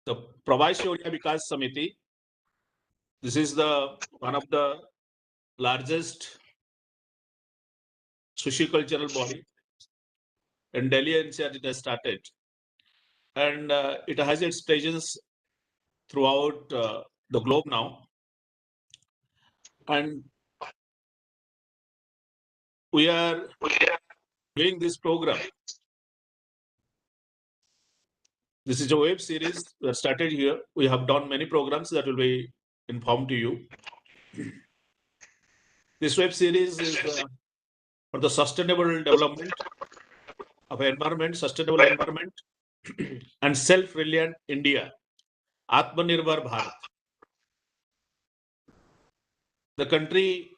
the PRAVASI ODIA VIKAS SAMITI. This is one of the largest sociocultural body in Delhi NCR. It has started, and it has its presence throughout the globe now. And we are doing this program. This is a web series that started here. We have done many programs that will be informed to you. This web series is for the sustainable development of environment, sustainable environment, and self-reliant India, Atmanirbhar Bharat. The country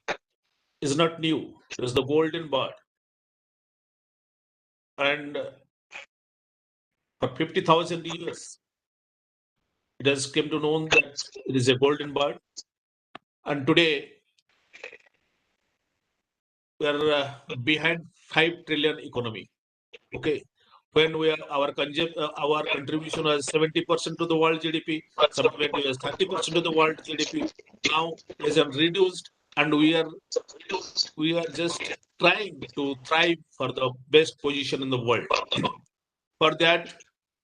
is not new. It is the golden bird. And for 50,000 years, it has come to know that it is a golden bird. And today, we are behind 5 trillion economy. Okay, when we are our contribution was 70% to the world GDP, somewhere it was 30% to the world GDP. Now it is reduced, and we are just trying to thrive for the best position in the world. For that,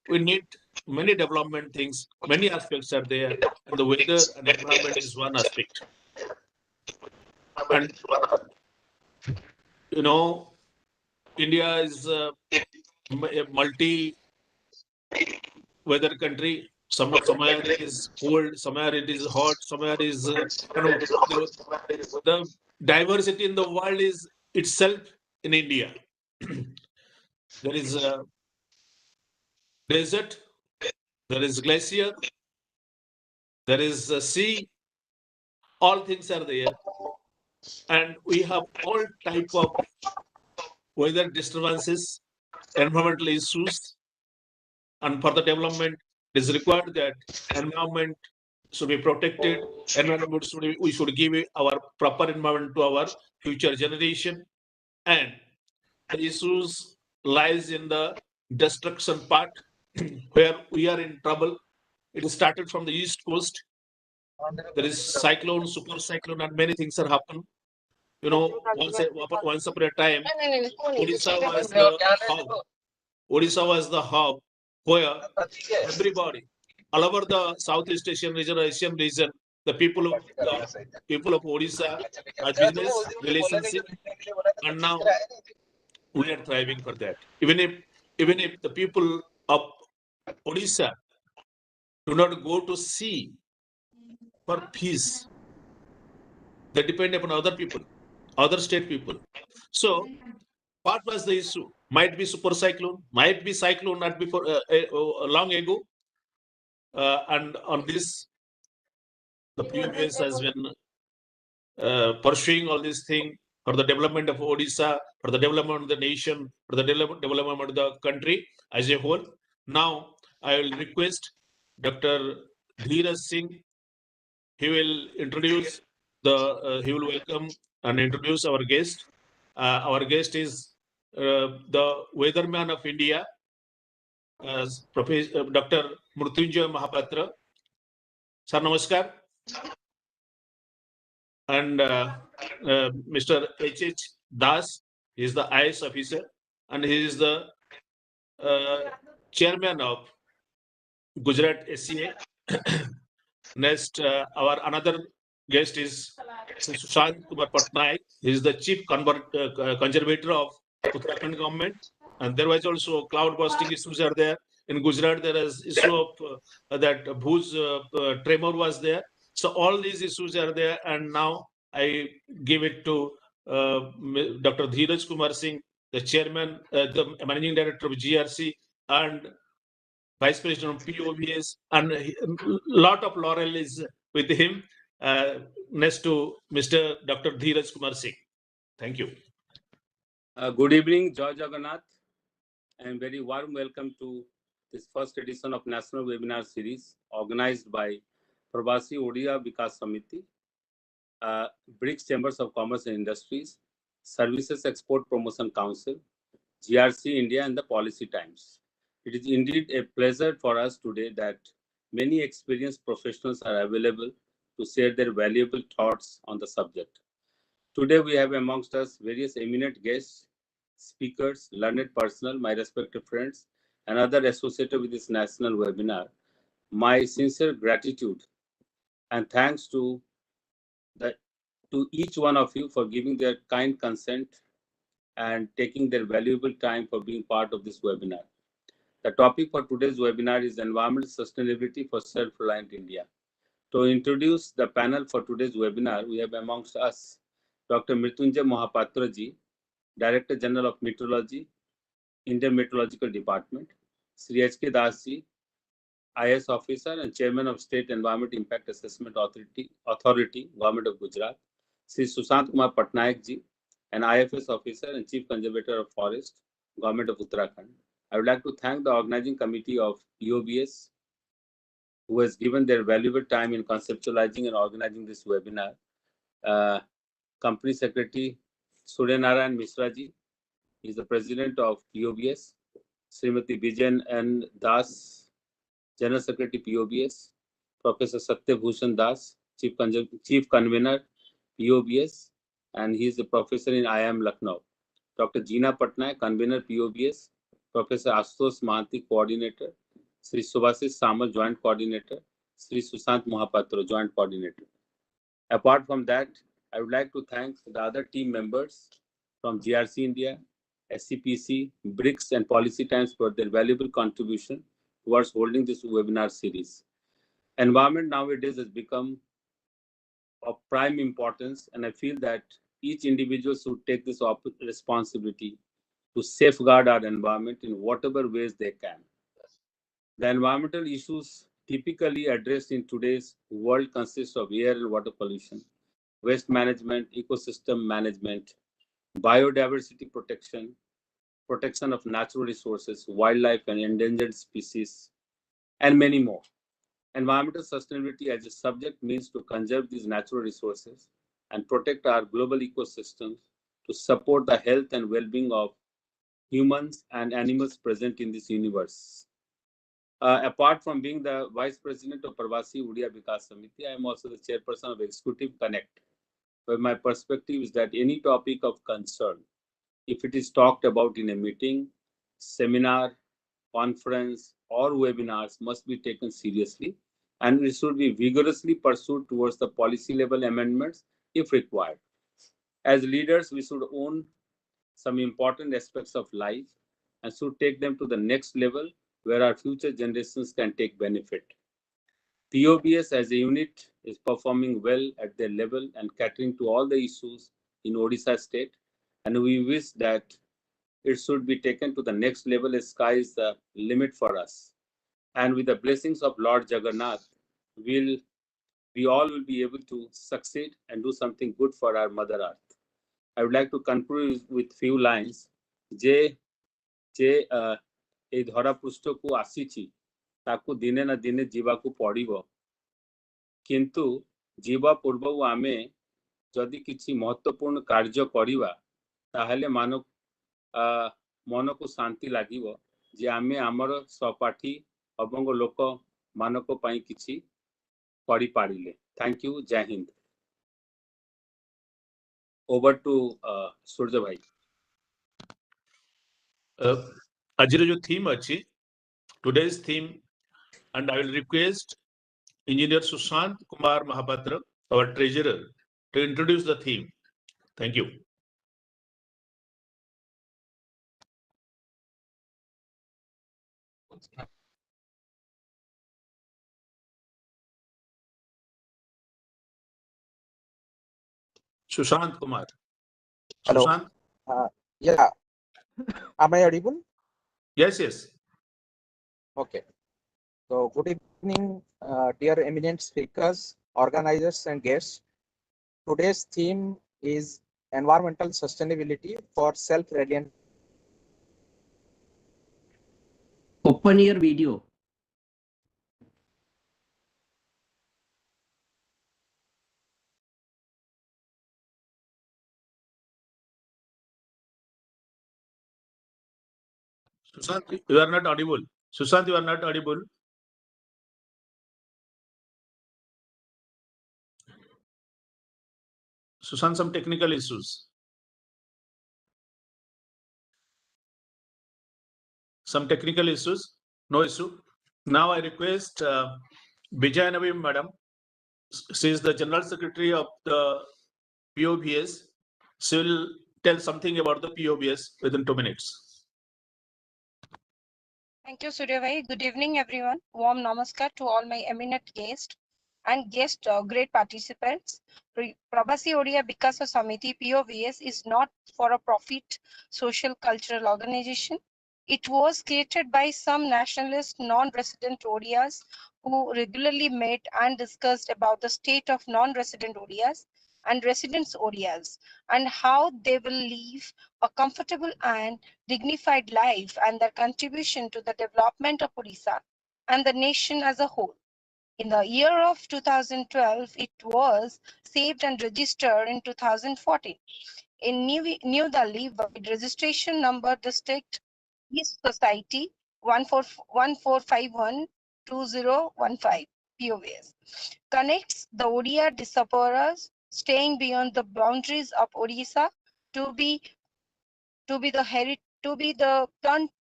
we need many development things. Many aspects are there, and the weather and environment is one aspect. And India is a multi-weather country. Somewhere it is cold, somewhere it is hot, somewhere is the diversity in the world is itself in India. There is a desert, there is glacier, there is a sea. All things are there, and we have all type of weather disturbances, environmental issues, and for the development, it is required that environment should be protected. Environment we should give our proper environment to our future generation, and the issues lies in the destruction part where we are in trouble. It started from the east coast. There is cyclone, super cyclone, and many things are happening. Once upon a time, Odisha was the hub where everybody, all over the Southeast Asian region, the people of Odisha had business relationship, and now we are thriving for that. Even if the people of Odisha do not go to sea for peace, they depend upon other people, other state people. So what was the issue? Might be super cyclone, might be cyclone not before long ago, and on this the POVS has been pursuing all this thing for the development of Odisha, for the development of the nation, for the development of the country as a whole. Now I will request Dr. Dheeraj Singh. He will introduce he will welcome and introduce our guest. Our guest is the weatherman of India, Professor Dr. Mrutyunjay Mahapatra. Sir, namaskar. And Mr. H.H. Das is the IS officer, and he is the chairman of Gujarat SCA. Next, our another guest is Sushant Kumar Patnaik. He is the chief conservator of Uttarakhand government. And there was also cloud busting issues are there. In Gujarat, there is issue of that Bhuj tremor was there. So all these issues are there. And now I give it to Dr. Dheeraj Kumar Singh, the chairman, the managing director of GRC, and vice president of POVS, and a lot of laurel is with him. Next to Mr. Dr. Dheeraj Kumar Singh. Thank you. Good evening, Jai Jagannath, and very warm welcome to this first edition of National Webinar Series organized by PRAVASI ODIA VIKAS SAMITI, BRICS Chambers of Commerce and Industries, Services Export Promotion Council, GRC India, and the Policy Times. It is indeed a pleasure for us today that Many experienced professionals are available to share their valuable thoughts on the subject. Today, we have amongst us various eminent guests, speakers, learned personnel, my respected friends, and other associated with this national webinar. My sincere gratitude and thanks to each one of you for giving their kind consent and taking their valuable time for being part of this webinar. The topic for today's webinar is Environmental Sustainability for Self-Reliant India. To introduce the panel for today's webinar, we have amongst us Dr. Mrityunjay Mohapatra ji, Director General of Meteorology, Indian Meteorological Department, Sri H.K. Das ji, IS Officer and Chairman of State Environment Impact Assessment Authority, Government of Gujarat, Sri Sushant Kumar Patnaik ji, an IFS Officer and Chief Conservator of Forest, Government of Uttarakhand. I would like to thank the organizing committee of POVS, who has given their valuable time in conceptualizing and organizing this webinar. Company Secretary Suryanarayan Mishra ji is the President of POVS. Srimati Bijan N. Das, General Secretary POVS. Professor Satya Bhushan Das, Chief Convener POVS, and he is a professor in IIM Lucknow. Dr. Jeena Patnaik, Convener POVS. Professor Ashutosh Mahanti, Coordinator. Sri Subhasis Samal, Joint Coordinator. Sri Sushant Mohapatra, Joint Coordinator. Apart from that, I would like to thank the other team members from GRC India, SEPC, BRICS, and Policy Times for their valuable contribution towards holding this webinar series. Environment nowadays has become of prime importance, and I feel that each individual should take this responsibility to safeguard our environment in whatever ways they can. The environmental issues typically addressed in today's world consist of air and water pollution, waste management, ecosystem management, biodiversity protection, protection of natural resources, wildlife and endangered species, and many more. Environmental sustainability as a subject means to conserve these natural resources and protect our global ecosystems to support the health and well-being of humans and animals present in this universe. Apart from being the Vice President of PRAVASI ODIA VIKAS Samiti, I am also the Chairperson of Executive Connect, where my perspective is that any topic of concern, if it is talked about in a meeting, seminar, conference, or webinars, must be taken seriously, and it should be vigorously pursued towards the policy level amendments if required. As leaders, we should own some important aspects of life and should take them to the next level where our future generations can take benefit. POVS as a unit is performing well at their level and catering to all the issues in Odisha state, and we wish that it should be taken to the next level as sky is the limit for us. And with the blessings of Lord Jagannath, we all will be able to succeed and do something good for our Mother Earth. I would like to conclude with few lines. ए धरा पृष्ठ को आसीची ताकू दिने ना दिने जीवाकू पड़िबो किंतु जीवा पूर्व आमे जदि किछि महत्वपूर्ण कार्य करिवा ताहले मन को शांति लागिबो जे आमे हमर सहपाठी अबंग लोक मानको पई किछि करि पारिले. Thank you. जय हिंद. ओवर टू सूर्य भाई. Ajira jo theme achi, today's theme, and I will request Engineer Sushant Kumar Mahapatra, our treasurer, to introduce the theme. Thank you. Sushant Kumar. Hello. Sushant? Yeah. Am I audible? Yes, yes. Okay. So, good evening, dear eminent speakers, organizers, and guests. Today's theme is environmental sustainability for self-reliant. Open your video. Sushant, you are not audible. Sushant, you are not audible. Susan, some technical issues. Some technical issues, no issue. Now I request Vijay Navim Madam. She is the General Secretary of the POVS. She will tell something about the POVS within 2 minutes. Thank you, Suryabhai. Good evening, everyone. Warm namaskar to all my eminent guests and great participants. PRAVASI ODIA BIKAS SAMITI POVS is not for a profit social cultural organization. It was created by some nationalist non-resident ODIAs who regularly met and discussed about the state of non-resident ODIAs and residents ODIAs and how they will live a comfortable and dignified life and their contribution to the development of Odisha and the nation as a whole. In the year of 2012, it was saved and registered in 2014. In New Delhi, with registration number district East Society 14512015 POVS connects the Odia diasporas staying beyond the boundaries of Odisha to be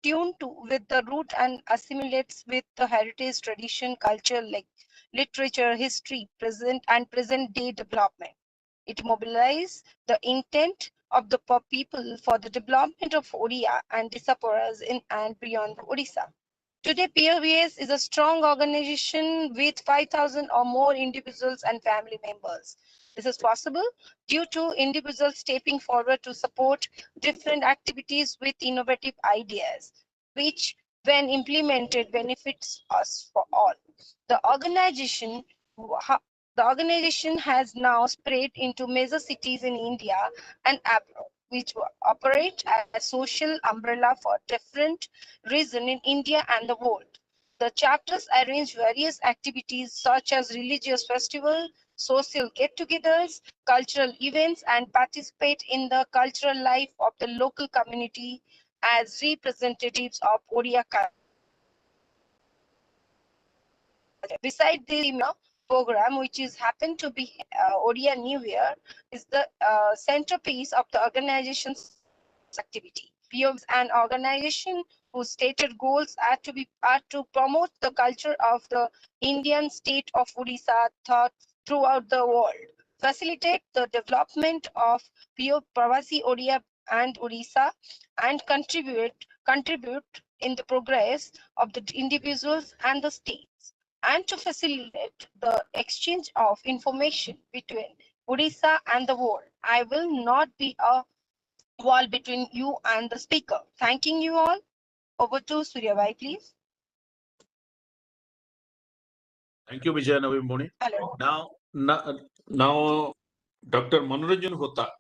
tuned to with the root and assimilates with the heritage, tradition, culture, like literature, history, present day development. It mobilizes the intent of the people for the development of Odia and diasporas in and beyond Odisha. Today, POVS is a strong organization with 5,000 or more individuals and family members. This is possible due to individuals stepping forward to support different activities with innovative ideas, which, when implemented, benefits us for all. The organization has now spread into major cities in India and abroad, which operate as a social umbrella for different regions in India and the world. The chapters arrange various activities such as religious festivals, social get-togethers, cultural events, and participate in the cultural life of the local community as representatives of Odia culture. Besides the program, which is happened to be Odia New Year, is the centerpiece of the organization's activity. POVS, an organization whose stated goals are to promote the culture of the Indian state of Odisha throughout the world, facilitate the development of PRAVASI ODIA and Odisha, and contribute in the progress of the individuals and the states, and to facilitate the exchange of information between Odisha and the world. I will not be a wall between you and the speaker. Thanking you all. Over to Suryabhai, please. Thank you, Vijay Navim Moni. Hello. Now, Dr. Manoranjan Hota,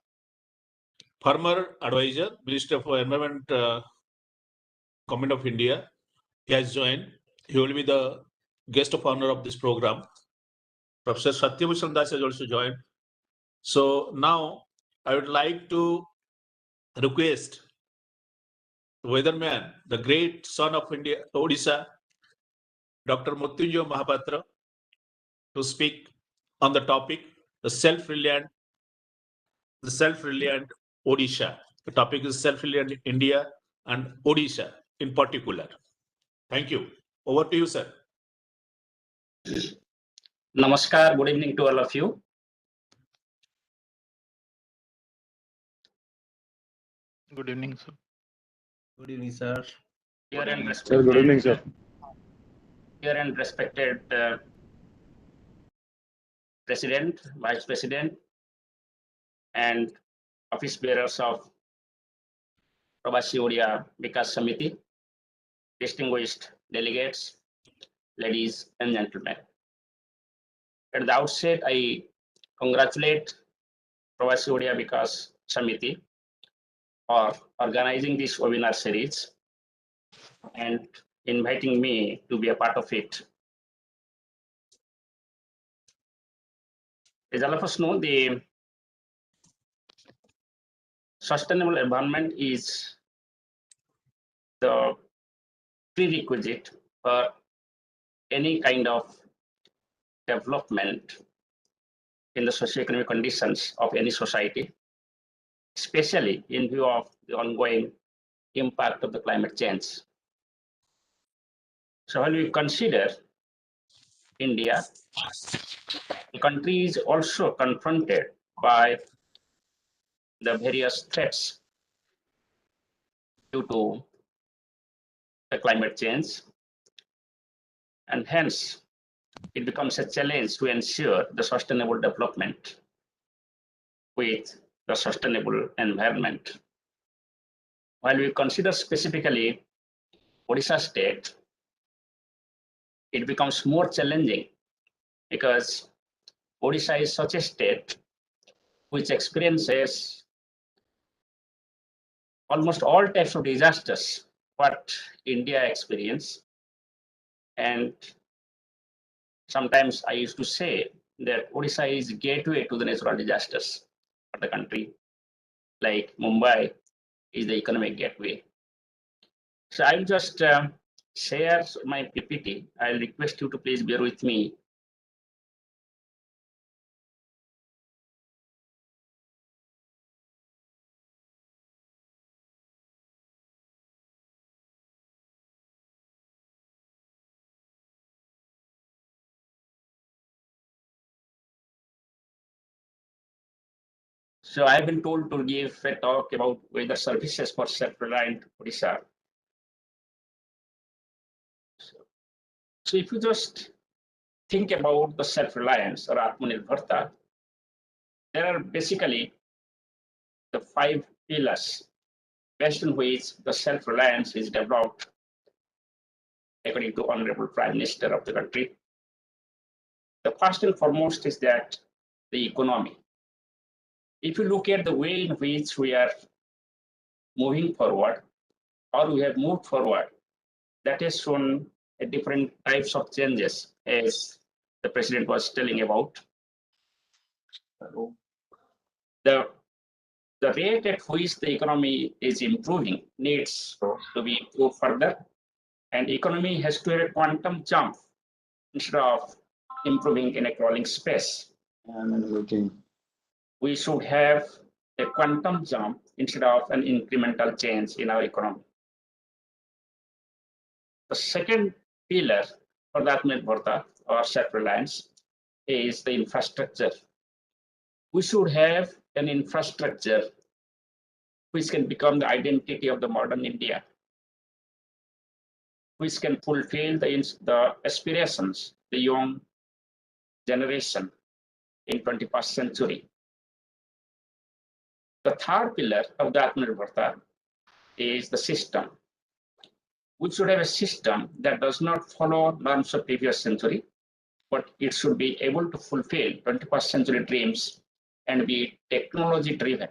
former advisor, Minister for Environment, Government of India, he has joined. He will be the guest of honor of this program. Professor Satyabhushan Das has also joined. So now I would like to request Weatherman, the great son of India, Odisha, Dr. Mrityunjay Mahapatra, to speak on the topic, the self-reliant Odisha. The topic is self-reliant India and Odisha in particular. Thank you. Over to you, sir. Namaskar, good evening to all of you. Good evening, sir. Good evening, sir. Dear and Sir, respected, good evening, sir. dear and respected President, Vice President, and office bearers of PRAVASI ODIA BIKAS SAMITI, distinguished delegates, ladies and gentlemen. At the outset, I congratulate PRAVASI ODIA BIKAS SAMITI for organizing this webinar series and inviting me to be a part of it. As all of us know, the sustainable environment is the prerequisite for any kind of development in the socioeconomic conditions of any society, especially in view of the ongoing impact of the climate change. So when we consider India, the country is also confronted by the various threats due to the climate change, and hence it becomes a challenge to ensure the sustainable development with the sustainable environment. While we consider specifically Odisha state, it becomes more challenging because Odisha is such a state which experiences almost all types of disasters what India experiences. And sometimes I used to say that Odisha is gateway to the natural disasters of the country, like Mumbai is the economic gateway. So I'll just share my PPT. I'll request you to please bear with me. So I've been told to give a talk about weather services for self-reliant Odisha. So if you just think about the self-reliance or Atmanirbharta, there are basically the 5 pillars based on which the self-reliance is developed according to Honorable Prime Minister of the country. The first and foremost is that the economy. If you look at the way in which we are moving forward, or we have moved forward, that has shown a different types of changes, as the President was telling about. The rate at which the economy is improving needs to be improved further, and economy has to have a quantum jump instead of improving in a crawling space. We should have a quantum jump instead of an incremental change in our economy. The second pillar for that Atmanirbharta or self-reliance is the infrastructure. We should have an infrastructure which can become the identity of the modern India, which can fulfill the aspirations, the young generation in 21st century. The third pillar of the Atmanirbharta is the system. We should have a system that does not follow norms of previous century, but it should be able to fulfill 21st century dreams and be technology driven.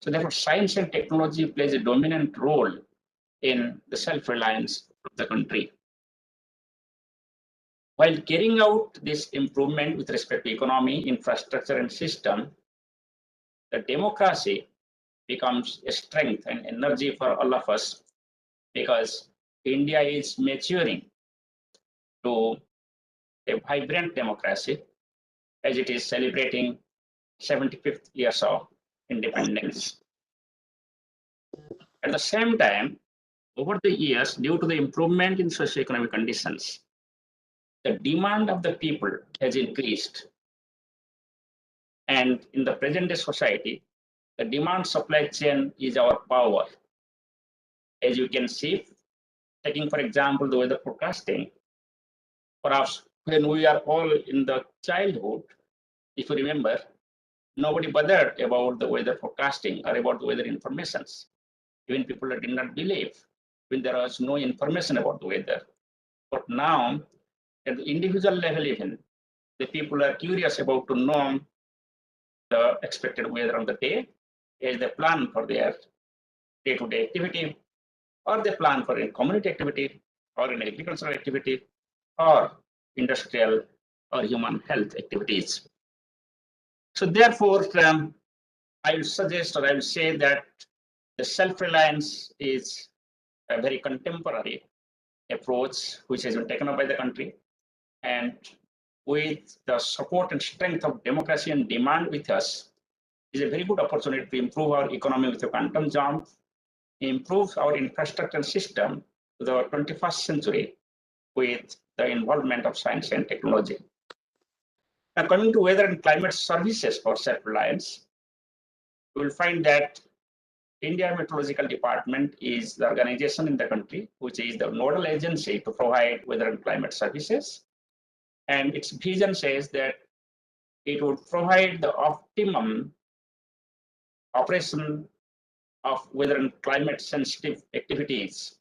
So therefore, science and technology plays a dominant role in the self-reliance of the country. While carrying out this improvement with respect to economy, infrastructure, and system, the democracy becomes a strength and energy for all of us, because India is maturing to a vibrant democracy as it is celebrating 75th years of independence. At the same time, over the years, due to the improvement in socioeconomic conditions, the demand of the people has increased. And in the present day society, the demand supply chain is our power. As you can see, taking for example the weather forecasting, perhaps when we are all in the childhood, if you remember, nobody bothered about the weather forecasting or about the weather informations. Even people did not believe when there was no information about the weather. But now, at the individual level even, the people are curious about to know the expected weather on the day as they plan for their day-to-day activity, or they plan for a community activity, or an agricultural activity, or industrial or human health activities. So therefore, I will suggest, or I will say that the self-reliance is a very contemporary approach which has been taken up by the country, and with the support and strength of democracy and demand with us, is a very good opportunity to improve our economy with a quantum jump, improve our infrastructure system to the 21st century with the involvement of science and technology. Now, coming to weather and climate services for self-reliance, you will find that India Meteorological Department is the organization in the country which is the nodal agency to provide weather and climate services. And its vision says that it would provide the optimum operation of weather and climate sensitive activities.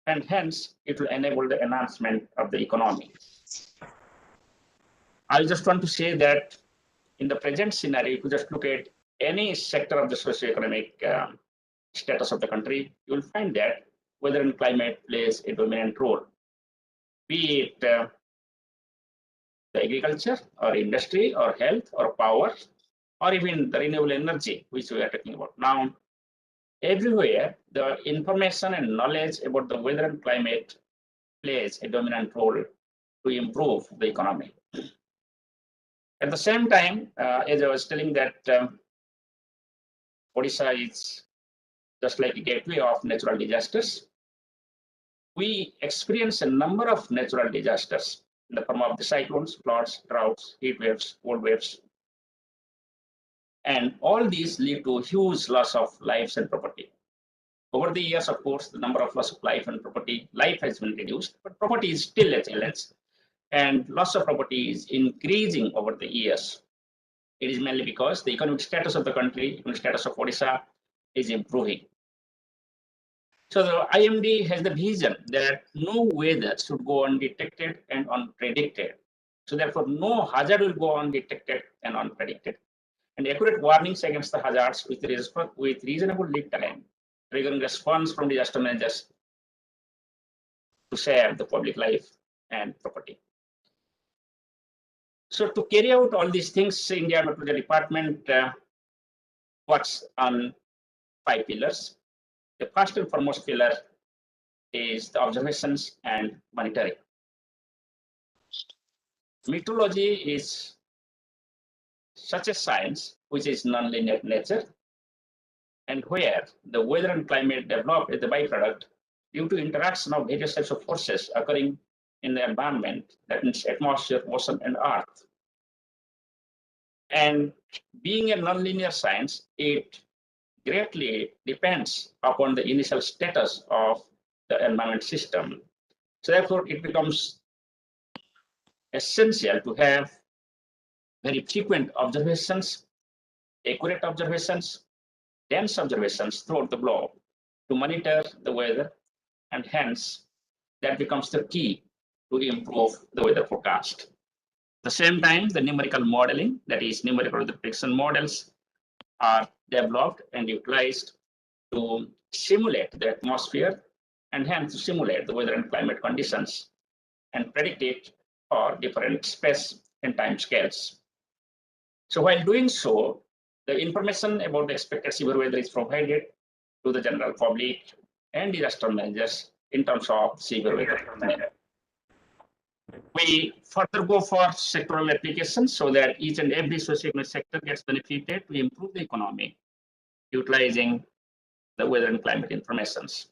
And hence, it will enable the enhancement of the economy. I just want to say that in the present scenario, if you just look at any sector of the socioeconomic status of the country, you will find that weather and climate plays a dominant role, be it the agriculture or industry or health or power, or even the renewable energy, which we are talking about now. Everywhere, the information and knowledge about the weather and climate plays a dominant role to improve the economy. At the same time, as I was telling that Odisha is just like a gateway of natural disasters. We experience a number of natural disasters in the form of the cyclones, floods, droughts, heat waves, cold waves. And all these lead to huge loss of lives and property. Over the years, of course, the number of loss of life and property, life has been reduced, but property is still a challenge. And loss of property is increasing over the years. It is mainly because the economic status of the country, economic status of Odisha is improving. So the IMD has the vision that no weather should go undetected and unpredicted. So therefore, no hazard will go undetected and unpredicted. And accurate warnings against the hazards with reasonable lead time, triggering response from disaster managers to save the public life and property. So to carry out all these things, India Meteorological Department works on 5 pillars. The first and foremost pillar is the observations and monitoring. Meteorology is such a science which is non-linear nature, and where the weather and climate develop as the byproduct due to interaction of various types of forces occurring in the environment, that means atmosphere, ocean, and earth. And being a non-linear science, it greatly depends upon the initial status of the environment system. So therefore, it becomes essential to have very frequent observations, accurate observations, dense observations throughout the globe to monitor the weather, and hence that becomes the key to improve the weather forecast. At the same time, the numerical modeling, that is numerical prediction models, are developed and utilized to simulate the atmosphere and hence to simulate the weather and climate conditions and predict it for different space and time scales. So while doing so, the information about the expected severe weather is provided to the general public and disaster managers in terms of severe weather. We further go for sectoral applications so that each and every socioeconomic sector gets benefited to improve the economy, utilizing the weather and climate informations.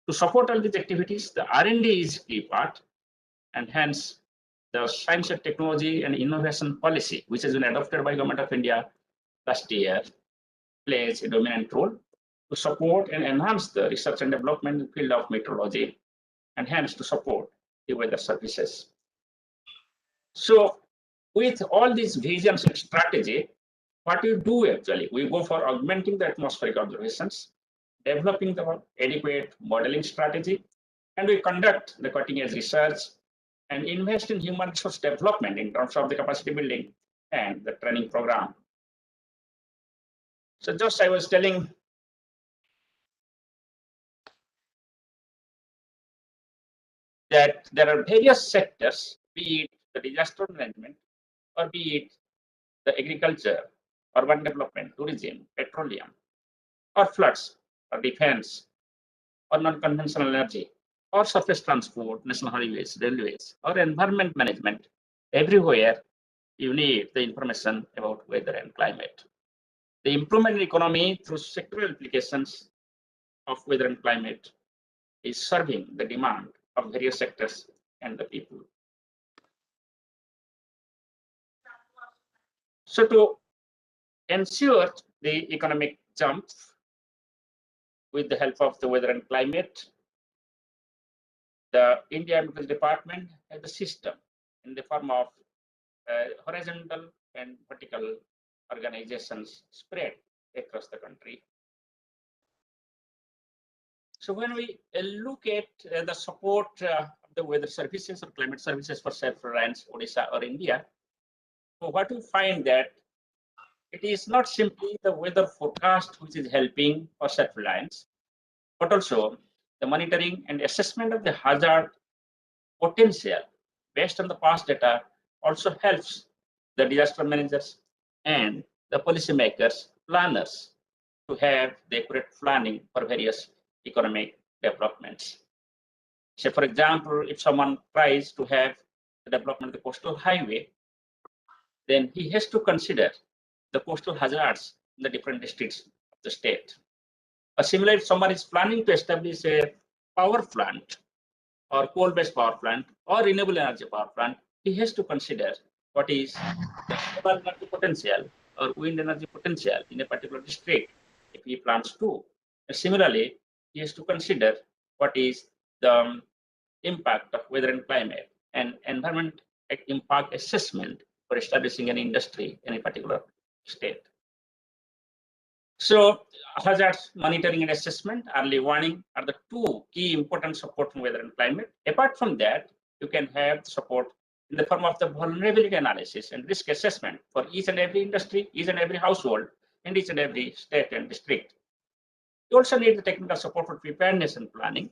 To support all these activities, the R&D is key part, and hence the science and technology and innovation policy, which has been adopted by Government of India last year, plays a dominant role to support and enhance the research and development in the field of meteorology, and hence to support the weather services. So with all these visions and strategy, what we do actually, we go for augmenting the atmospheric observations, developing the adequate modeling strategy, and we conduct the cutting edge research and invest in human resource development in terms of the capacity building and the training program. So just I was telling that there are various sectors, be it the disaster management, or be it the agriculture, urban development, tourism, petroleum, or floods, or defense, or non-conventional energy, or surface transport, national highways, railways, or environment management, everywhere you need the information about weather and climate. The improvement in economy through sectoral applications of weather and climate is serving the demand of various sectors and the people. So to ensure the economic jump with the help of the weather and climate, the India Agriculture Department has a system in the form of horizontal and vertical organizations spread across the country. So when we look at the support of the weather services or climate services for self-reliance, Odisha or India, so what we find that it is not simply the weather forecast which is helping for self-reliance, but also the monitoring and assessment of the hazard potential based on the past data also helps the disaster managers and the policymakers, planners to have the accurate planning for various economic developments. So for example, if someone tries to have the development of the coastal highway, then he has to consider the coastal hazards in the different districts of the state. Similarly, if someone is planning to establish a power plant or coal-based power plant or renewable energy power plant, he has to consider what is the solar energy potential or wind energy potential in a particular district if he plans to. And similarly, he has to consider what is the impact of weather and climate and environment impact assessment for establishing an industry in a particular state. So hazards monitoring and assessment, early warning are the two key important support from weather and climate. Apart from that, you can have support in the form of the vulnerability analysis and risk assessment for each and every industry, each and every household, and each and every state and district. You also need the technical support for preparedness and planning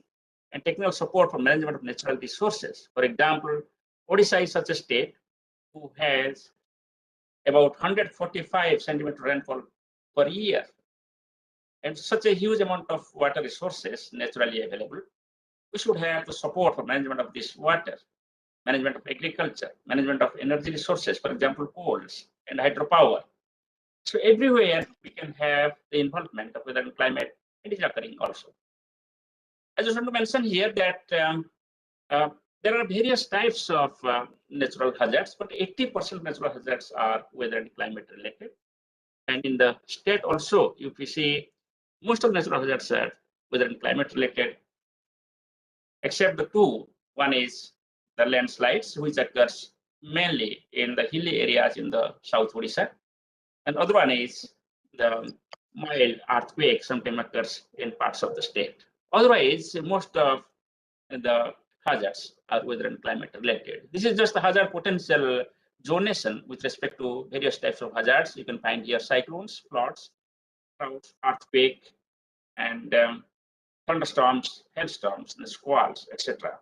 and technical support for management of natural resources. For example, Odisha is such a state who has about 145 centimeter rainfall per year, and such a huge amount of water resources naturally available. We should have the support for management of this water, management of agriculture, management of energy resources, for example, coals and hydropower. So everywhere we can have the involvement of weather and climate, it is occurring also. I just want to mention here that there are various types of natural hazards, but 80% natural hazards are weather and climate related. And in the state also, if you see, most of natural hazards are weather and climate related, except the two. One is the landslides, which occurs mainly in the hilly areas in the South Odisha. And other one is the mild earthquake, sometimes occurs in parts of the state. Otherwise, most of the hazards are weather and climate related. This is just the hazard potential zonation with respect to various types of hazards. You can find here cyclones, floods, droughts, earthquake, and thunderstorms, hailstorms, and squalls, etc.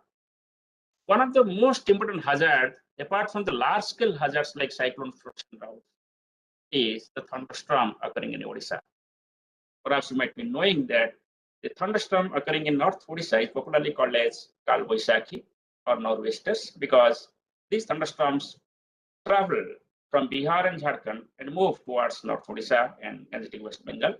One of the most important hazards, apart from the large-scale hazards like cyclones, floods, and droughts, is the thunderstorm occurring in Odisha. Perhaps you might be knowing that the thunderstorm occurring in North Odisha is popularly called as Kal Boishakhi or Nor'westers, because these thunderstorms travel from Bihar and Jharkhand and move towards North Odisha and Gangetic West Bengal.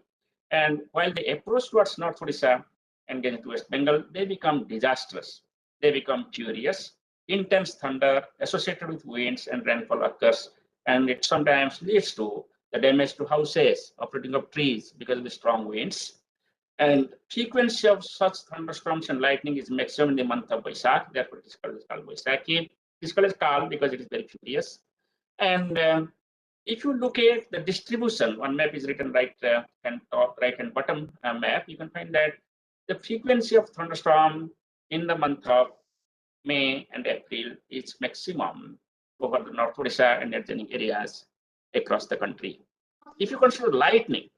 And while they approach towards North Odisha and Gangetic West Bengal, they become disastrous. They become furious. Intense thunder associated with winds and rainfall occurs, and it sometimes leads to the damage to houses, uprooting of trees because of the strong winds. And frequency of such thunderstorms and lightning is maximum in the month of Baisakh. Therefore, it is called as Kal Boishakhi. It is called as Kal because it is very furious. And if you look at the distribution, one map is written right and top, right and bottom map, you can find that the frequency of thunderstorm in the month of May and April is maximum over the North Odisha and adjoining areas across the country. If you consider lightning,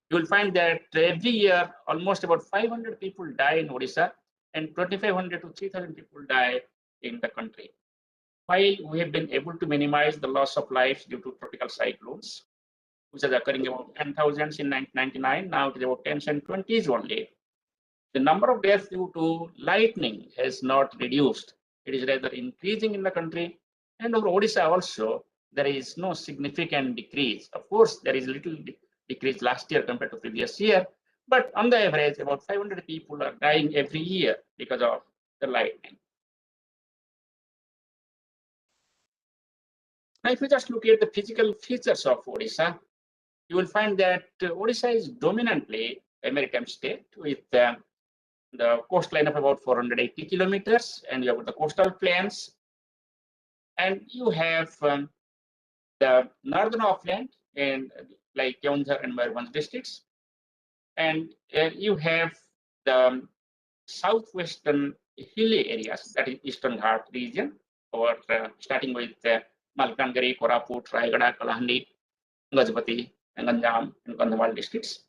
you will find that every year almost about 500 people die in Odisha and 2,500 to 3,000 people die in the country. While we have been able to minimize the loss of lives due to tropical cyclones, which is occurring about 10,000 in 1999, now it is about 10s and 20s only. the number of deaths due to lightning has not reduced. It is rather increasing in the country. And over Odisha also, there is no significant decrease. Of course, there is little decrease last year compared to previous year, but on the average, about 500 people are dying every year because of the lightning. Now, if you just look at the physical features of Odisha, you will find that Odisha is dominantly a maritime state with the coastline of about 480 kilometers, and you have the coastal plains, and you have the northern upland in like Keonjhar and Mayurbhanj districts, and you have the southwestern hilly areas, that is Eastern Ghat region, or starting with Malkangiri, Koraput, Rayagada, Kalahandi, Gajapati, and Ganjam and Kandhamal districts.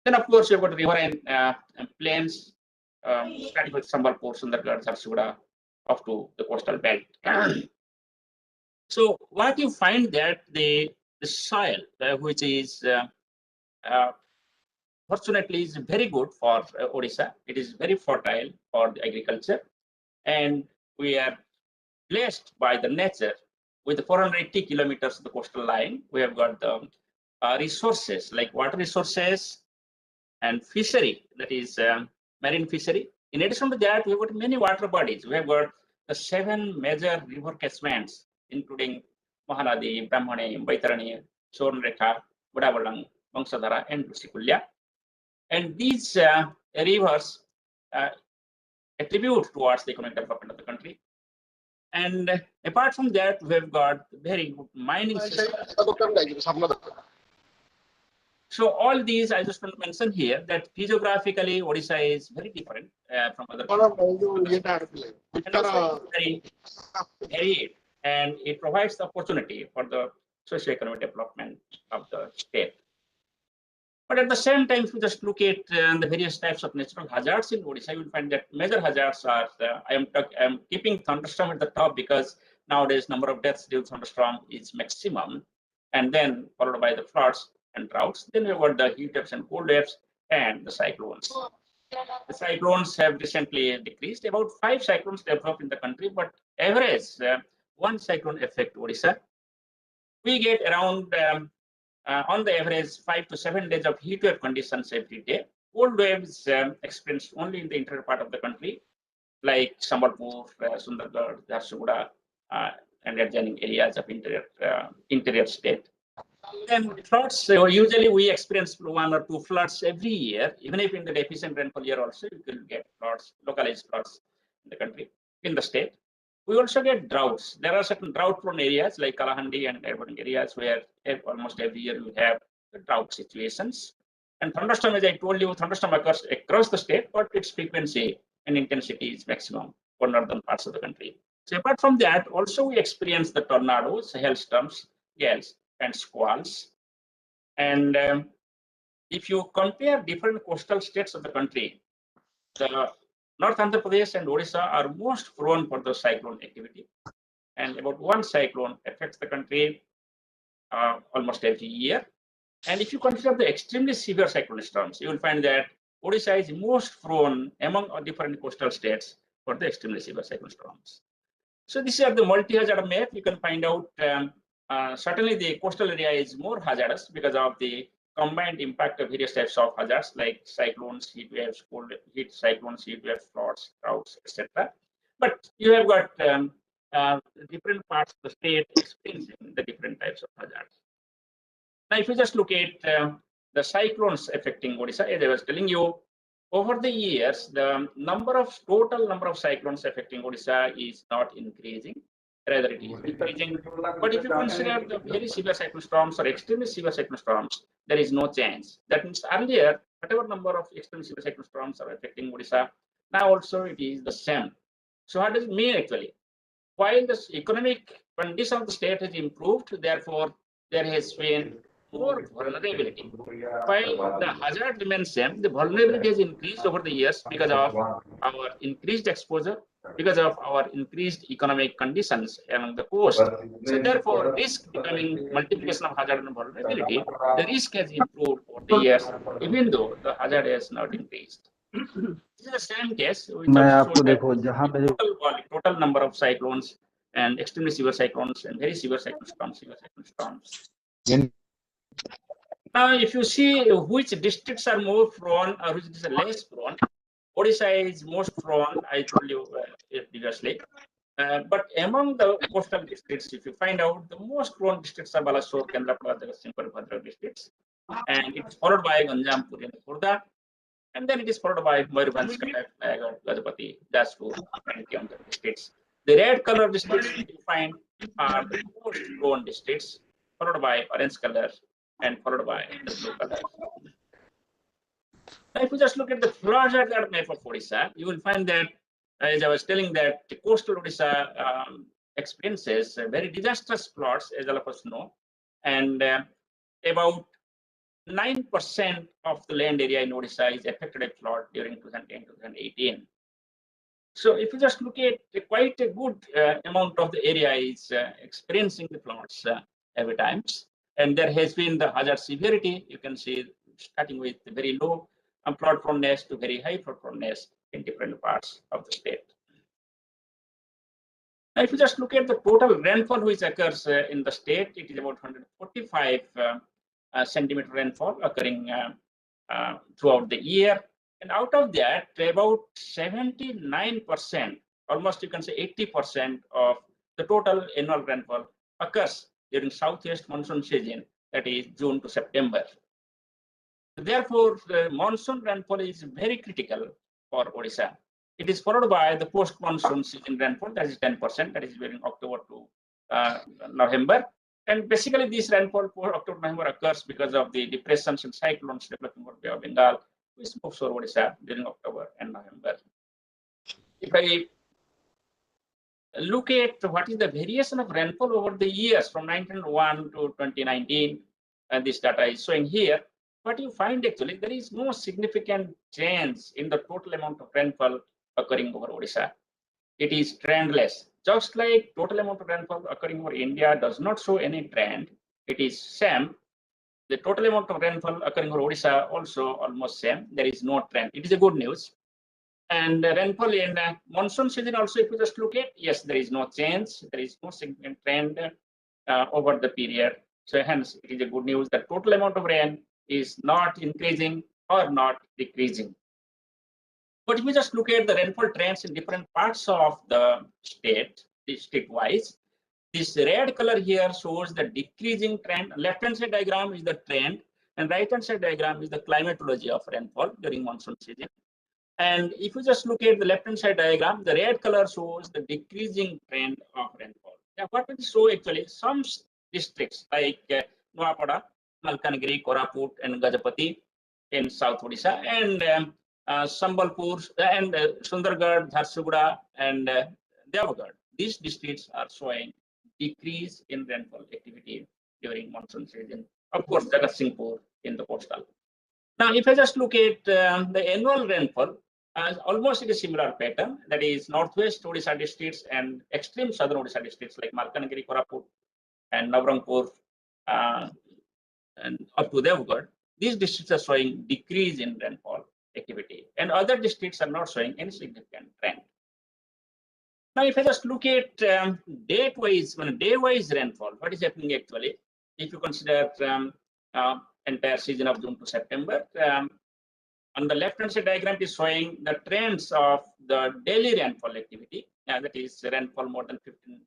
Then, of course, you've got river and plains, starting with Sambalpur, Sundargarh, Jharsuguda, up to the coastal belt. So, what you find that the soil, which is fortunately is very good for Odisha. It is very fertile for the agriculture, and we are blessed by the nature. With 480 kilometers of the coastal line, we have got the resources like water resources and fishery, that is marine fishery. In addition to that, we have got many water bodies. We have got the 7 major river catchments, including Mahanadi, Brahmani, Baitarani, Sornrekha, Budabalang, Vangsadhara, and Rusikulya. And these rivers attribute towards the economic development of the country. And apart from that, we have got very good mining systems. So all these, I just want to mention here that physiographically, Odisha is very different from other countries. And also very varied, and it provides the opportunity for the socio-economic development of the state. But at the same time, if you just look at the various types of natural hazards in Odisha, you will find that major hazards are, I am keeping thunderstorm at the top because nowadays number of deaths due to thunderstorm is maximum, and then followed by the floods and droughts. Then we have got the heat waves and cold waves and the cyclones. The cyclones have recently decreased. About 5 cyclones developed in the country, but average 1 cyclone affect Odisha. We get around on the average 5 to 7 days of heat wave conditions every day. Cold waves experienced only in the interior part of the country, like Sambalpur, Sundargarh, Jharsuguda, and adjoining areas of interior state. Then floods, usually we experience 1 or 2 floods every year. Even if in the deficient rainfall year also, you will get floods, localized floods in the country, in the state. We also get droughts. There are certain drought-prone areas like Kalahandi and neighboring areas where almost every year we have the drought situations. And thunderstorm, as I told you, thunderstorm occurs across the state, but its frequency and intensity is maximum for northern parts of the country. So apart from that, also we experience the tornadoes, hailstorms, gales, and squalls. And if you compare different coastal states of the country, the North Andhra Pradesh and Odisha are most prone for the cyclone activity, and about 1 cyclone affects the country almost every year. And if you consider the extremely severe cyclone storms, you will find that Odisha is most prone among different coastal states for the extremely severe cyclone storms. So this is the multi-hazard map. You can find out certainly the coastal area is more hazardous because of the combined impact of various types of hazards like cyclones, heat waves, cold heat cyclones, heat waves, floods, droughts, etc. But you have got different parts of the state experiencing the different types of hazards. Now, if you just look at the cyclones affecting Odisha, as I was telling you, over the years, the total number of cyclones affecting Odisha is not increasing. Rather, it is decreasing. But if you consider the very severe cyclone storms or extremely severe cyclone storms, there is no change. That means earlier, whatever number of extremely severe cyclone storms are affecting Odisha, now also it is the same. So what does it mean actually? While the economic condition of the state has improved, therefore there has been more vulnerability. While the hazard remains same, the vulnerability has increased over the years because of our increased exposure, because of our increased economic conditions along the coast. So therefore, risk becoming multiplication of hazard and vulnerability, the risk has improved over the years, even though the hazard has not increased. This is the same case. Which मैं also आपको showed that देखो जहाँ पे total number of cyclones and extremely severe cyclones and very severe cyclones. Now, if you see which districts are more prone or which is less prone, Odisha is most prone, I told you previously. But among the coastal districts, if you find out, the most prone districts are Balasore, Kendrapada, Jagatsinghpur, Bhadra districts. And it is followed by Ganjam, Puri, and Khurda. And then it is followed by Mayurbhanj, Gajapati, Jaspur, and the other districts. The red color districts you find are the most prone districts, followed by orange color, and followed by the blue color. Now, if you just look at the flood hazard map of Odisha, you will find that, as I was telling, that the coastal Odisha experiences very disastrous floods, as all of us know, and about 9% of the land area in Odisha is affected by flood during 2010-2018. So if you just look at quite a good amount of the area is experiencing the floods every time. And there has been the hazard severity, you can see starting with very low flood proneness to very high flood proneness in different parts of the state. Now, if you just look at the total rainfall which occurs in the state, it is about 145 centimeter rainfall occurring throughout the year. And out of that, about 79%, almost you can say 80% of the total annual rainfall occurs during southwest monsoon season, that is June to September. Therefore, the monsoon rainfall is very critical for Odisha. It is followed by the post-monsoon season rainfall, that is 10%, that is during October to November. And basically, this rainfall for October, November occurs because of the depressions and cyclones developing over Bay of Bengal, which moves over Odisha during October and November. If I look at what is the variation of rainfall over the years from 1901 to 2019, and this data is showing here, what you find actually, there is no significant change in the total amount of rainfall occurring over Odisha. It is trendless. Just like total amount of rainfall occurring over India does not show any trend, it is same. The total amount of rainfall occurring over Odisha also almost same. There is no trend. It is a good news. And rainfall in monsoon season also, if you just look at, yes, there is no change. There is no significant trend over the period. So hence, it is a good news that total amount of rain is not increasing or not decreasing. But if we just look at the rainfall trends in different parts of the state, district-wise, this red color here shows the decreasing trend. Left-hand side diagram is the trend, and right-hand side diagram is the climatology of rainfall during monsoon season. And if you just look at the left-hand side diagram, the red color shows the decreasing trend of rainfall. Now, what will show actually some districts like Nuapada, Malkanagiri, Koraput, and Gajapati in South Odisha, and Sambalpur and Sundargarh, Jharsuguda, and Devagad. These districts are showing decrease in rainfall activity during monsoon season. Of course, Jagatsinghpur in the coastal. Now, if I just look at the annual rainfall, almost in a similar pattern, that is northwest Odisha districts and extreme southern Odisha districts like Malkanagiri, Koraput, and Navrangpur, and up to Devagad. These districts are showing decrease in rainfall activity, and other districts are not showing any significant trend. Now, if I just look at day-wise rainfall, what is happening actually? If you consider entire season of June to September, on the left-hand side diagram is showing the trends of the daily rainfall activity, that is rainfall more than 15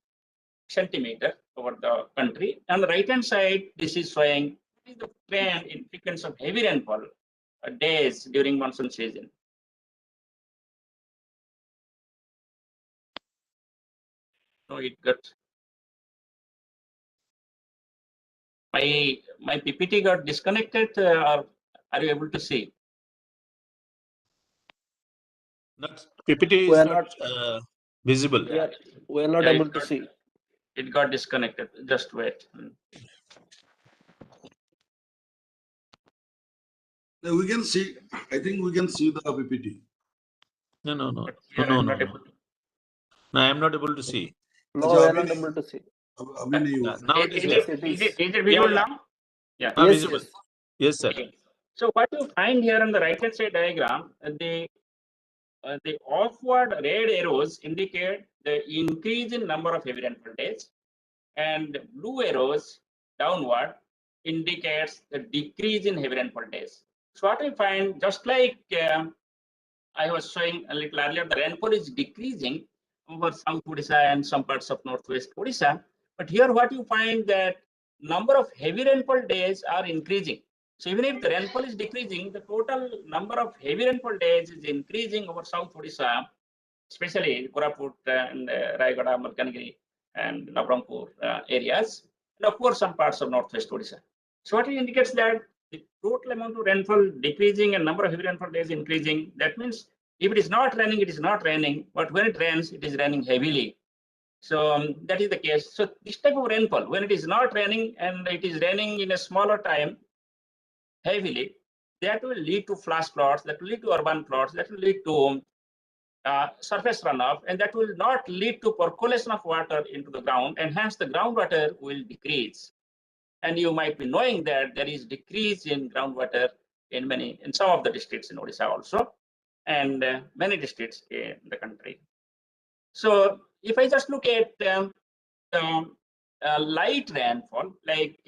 centimeter over the country. On the right-hand side, this is showing the trend in frequency of heavy rainfall days during monsoon season. No, it got my PPT got disconnected, or are you able to see? Not PPT We is are not visible. we are not able to see. It got disconnected. Just wait. No, we can see. I think we can see the PPT. No. No, I am not able to see. No, we are not able to see. Now it is Is there. it visible now? Yeah. Visible. Yes, sir. Okay. So what you find here on the right hand side diagram, the upward red arrows indicate the increase in number of heavy rainfall days, and blue arrows downward indicates the decrease in heavy rainfall days. So what we find, just like I was showing a little earlier, the rainfall is decreasing over South Odisha and some parts of Northwest Odisha. But here what you find that number of heavy rainfall days are increasing. So even if the rainfall is decreasing, the total number of heavy rainfall days is increasing over South Odisha, especially Koraput and Rayagada, Malkanagiri and Navarampur areas, and of course some parts of Northwest Odisha. So what it indicates that the total amount of rainfall decreasing and number of heavy rainfall days increasing. That means if it is not raining, it is not raining, but when it rains, it is raining heavily. So that is the case. So this type of rainfall, when it is not raining and it is raining in a smaller time heavily, that will lead to flash floods, that will lead to urban floods, that will lead to surface runoff, and that will not lead to percolation of water into the ground, and hence the groundwater will decrease. And you might be knowing that there is decrease in groundwater in some of the districts in Odisha also, and many districts in the country. So if I just look at light rainfall, like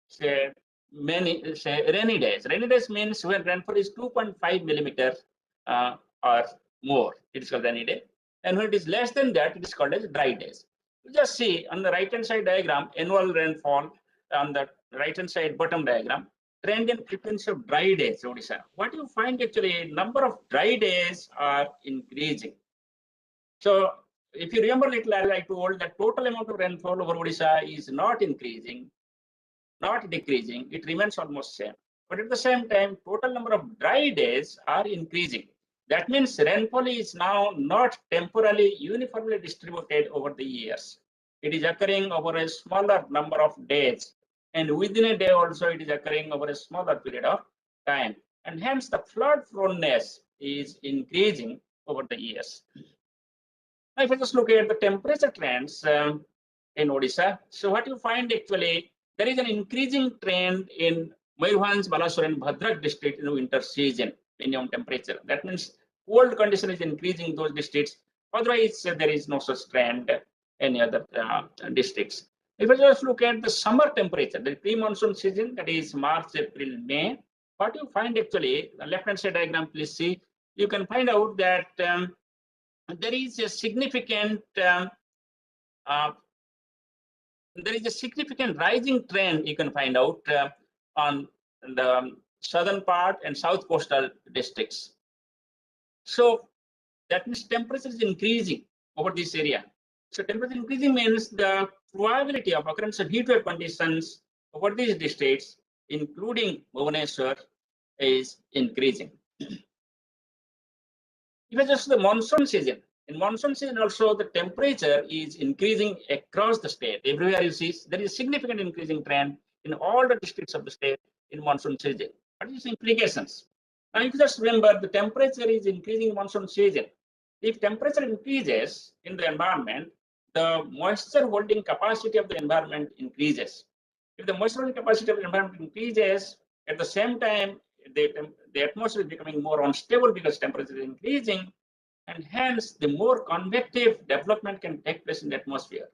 say rainy days. Rainy days means when rainfall is 2.5 millimeters or more, it is called rainy day. And when it is less than that, it is called as dry days. You just see on the right hand side diagram, annual rainfall on the right hand side bottom diagram, trend in frequency of dry days, Odisha. What you find actually, number of dry days are increasing. So if you remember little earlier, I told that total amount of rainfall over Odisha is not increasing, not decreasing, it remains almost same. But at the same time, total number of dry days are increasing. That means rainfall is now not temporally uniformly distributed over the years. It is occurring over a smaller number of days. And within a day also, it is occurring over a smaller period of time. And hence the flood proneness is increasing over the years. Now, if I just look at the temperature trends in Odisha, so what you find actually, there is an increasing trend in Mayurbhanj, Balasore, and Bhadrak district in the winter season, minimum temperature. That means cold condition is increasing in those districts. Otherwise, there is no such trend in any other districts. If I just look at the summer temperature, the pre-monsoon season, that is March, April, May, what you find actually, the left-hand side diagram, please see, you can find out that there is a significant rising trend you can find out on the southern part and south coastal districts. So that means temperature is increasing over this area. So temperature increasing means the probability of occurrence of heat wave conditions over these districts, including Bhubaneswar, is increasing. If it's just the monsoon season, in monsoon season also the temperature is increasing across the state. Everywhere you see there is a significant increasing trend in all the districts of the state in monsoon season. What is the implications? Now, if you just remember, the temperature is increasing in monsoon season. If temperature increases in the environment, the moisture holding capacity of the environment increases. If the moisture holding capacity of the environment increases, at the same time, the atmosphere is becoming more unstable because temperature is increasing, and hence the more convective development can take place in the atmosphere.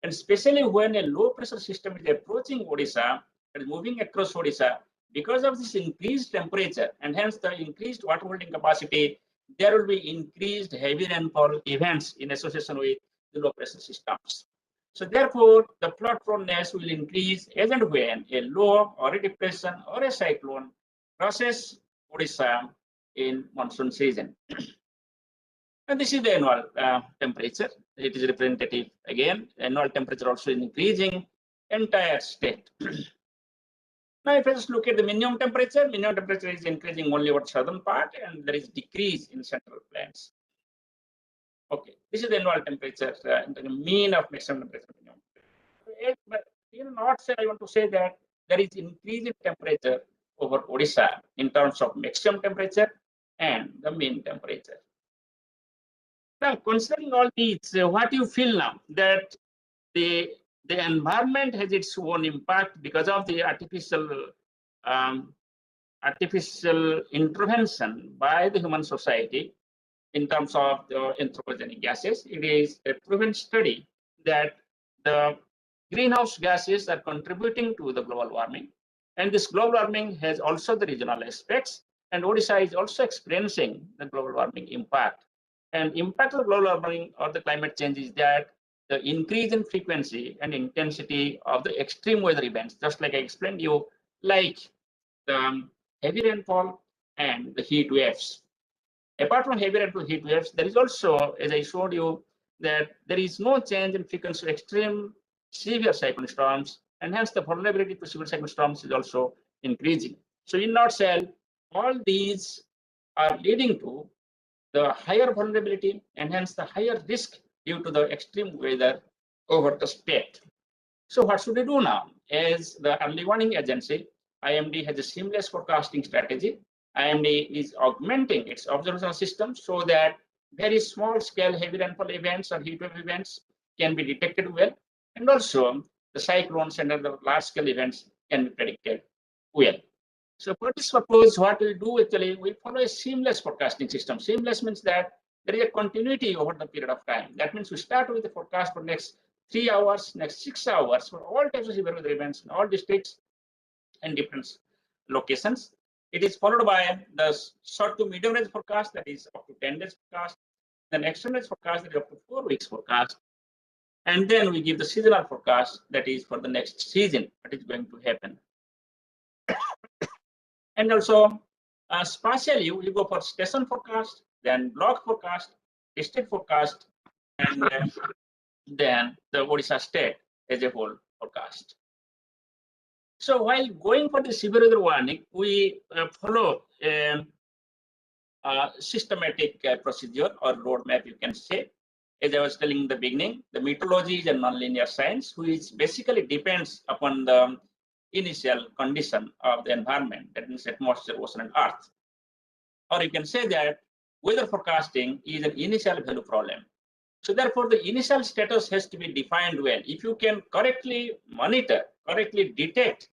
And especially when a low pressure system is approaching Odisha and moving across Odisha, because of this increased temperature and hence the increased water holding capacity, there will be increased heavy rainfall events in association with the low pressure systems. So therefore, the flood proneness will increase as and when a low or a depression or a cyclone crosses Odisha in monsoon season. And this is the annual temperature. It is representative again. Annual temperature also is increasing entire state. Now, if I just look at the minimum temperature is increasing only over southern part, and there is decrease in central plains. Okay, this is the annual temperature, the mean of maximum temperature. But not say I want to say that there is increase in temperature over Odisha in terms of maximum temperature and the mean temperature. Now, considering all these, what do you feel now that the environment has its own impact because of the artificial artificial intervention by the human society in terms of the anthropogenic gases. It is a proven study that the greenhouse gases are contributing to the global warming. And this global warming has also the regional aspects. And Odisha is also experiencing the global warming impact. And impact of global warming or the climate change is that the increase in frequency and intensity of the extreme weather events, just like I explained you, like the heavy rainfall and the heat waves. Apart from heavy rainfall heat waves, there is also, as I showed you, that there is no change in frequency of extreme severe cyclone storms, and hence the vulnerability to severe cyclone storms is also increasing. So in nutshell, all these are leading to the higher vulnerability and hence the higher risk due to the extreme weather over the state. So what should we do now? As the early warning agency, IMD has a seamless forecasting strategy. IMD is augmenting its observational system so that very small scale heavy rainfall events or heat wave events can be detected well. And also the cyclones and other large scale events can be predicted well. So for this purpose, what we do actually, we follow a seamless forecasting system. Seamless means that there is a continuity over the period of time. That means we start with the forecast for next 3 hours, next 6 hours for all types of severe weather events in all districts and different locations. It is followed by the short to medium range forecast, that is up to 10 days forecast. Then extended range forecast, that is up to 4 weeks forecast. And then we give the seasonal forecast, that is for the next season, what is going to happen. And also spatially, you go for station forecast, then block forecast, district forecast, and then the Odisha state as a whole forecast. So while going for the severe weather warning, we follow a systematic procedure or roadmap, you can say. As I was telling in the beginning, the meteorology is a nonlinear science, which basically depends upon the initial condition of the environment, that means atmosphere, ocean, and earth. Or you can say that weather forecasting is an initial value problem. So therefore, the initial status has to be defined well. If you can correctly monitor, correctly detect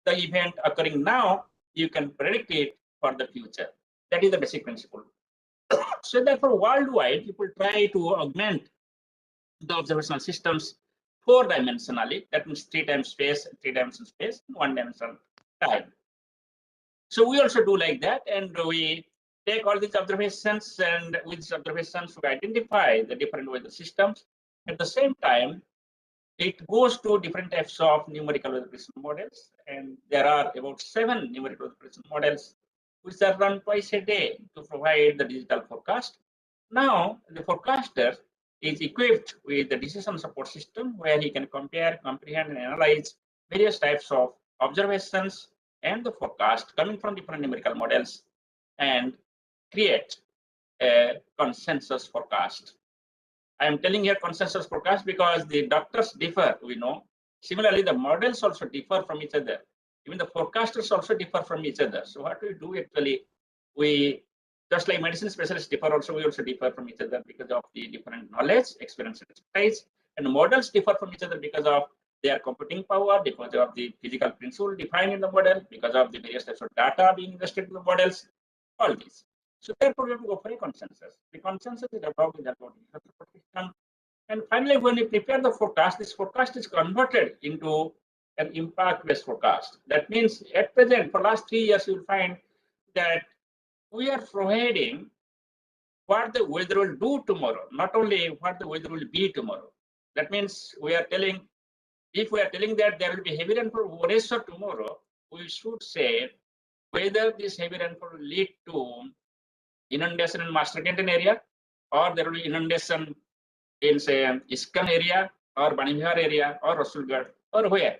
the event occurring now, you can predict it for the future. That is the basic principle. So therefore, worldwide, people try to augment the observational systems 4-dimensionally. That means 3 times space, 3-dimensional space, 1-dimensional time. So we also do like that, and we take all these observations, and with these observations, we identify the different weather systems. At the same time, it goes to different types of numerical weather prediction models, and there are about 7 numerical weather prediction models which are run twice a day to provide the digital forecast. Now, the forecaster is equipped with the decision support system where he can compare, comprehend, and analyze various types of observations and the forecast coming from different numerical models and create a consensus forecast. I am telling here consensus forecast because the doctors differ, we know. Similarly, the models also differ from each other. Even the forecasters also differ from each other. So what we do actually, we, just like medicine specialists differ also, we also differ from each other because of the different knowledge, experience, and expertise. And models differ from each other because of their computing power, because of the physical principle defined in the model, because of the various types of data being invested in the models, all these. So therefore, we have to go for a consensus. The consensus is about the system. And finally, when we prepare the forecast, this forecast is converted into an impact-based forecast. That means at present, for last 3 years, you will find that we are providing what the weather will do tomorrow, not only what the weather will be tomorrow. That means we are telling, if we are telling that there will be heavy rainfall tomorrow, we should say whether this heavy rainfall will lead to inundation in Master Canton area, or there will be inundation in, say, Iskan area, or Banihar area, or Rasulgarh, or where.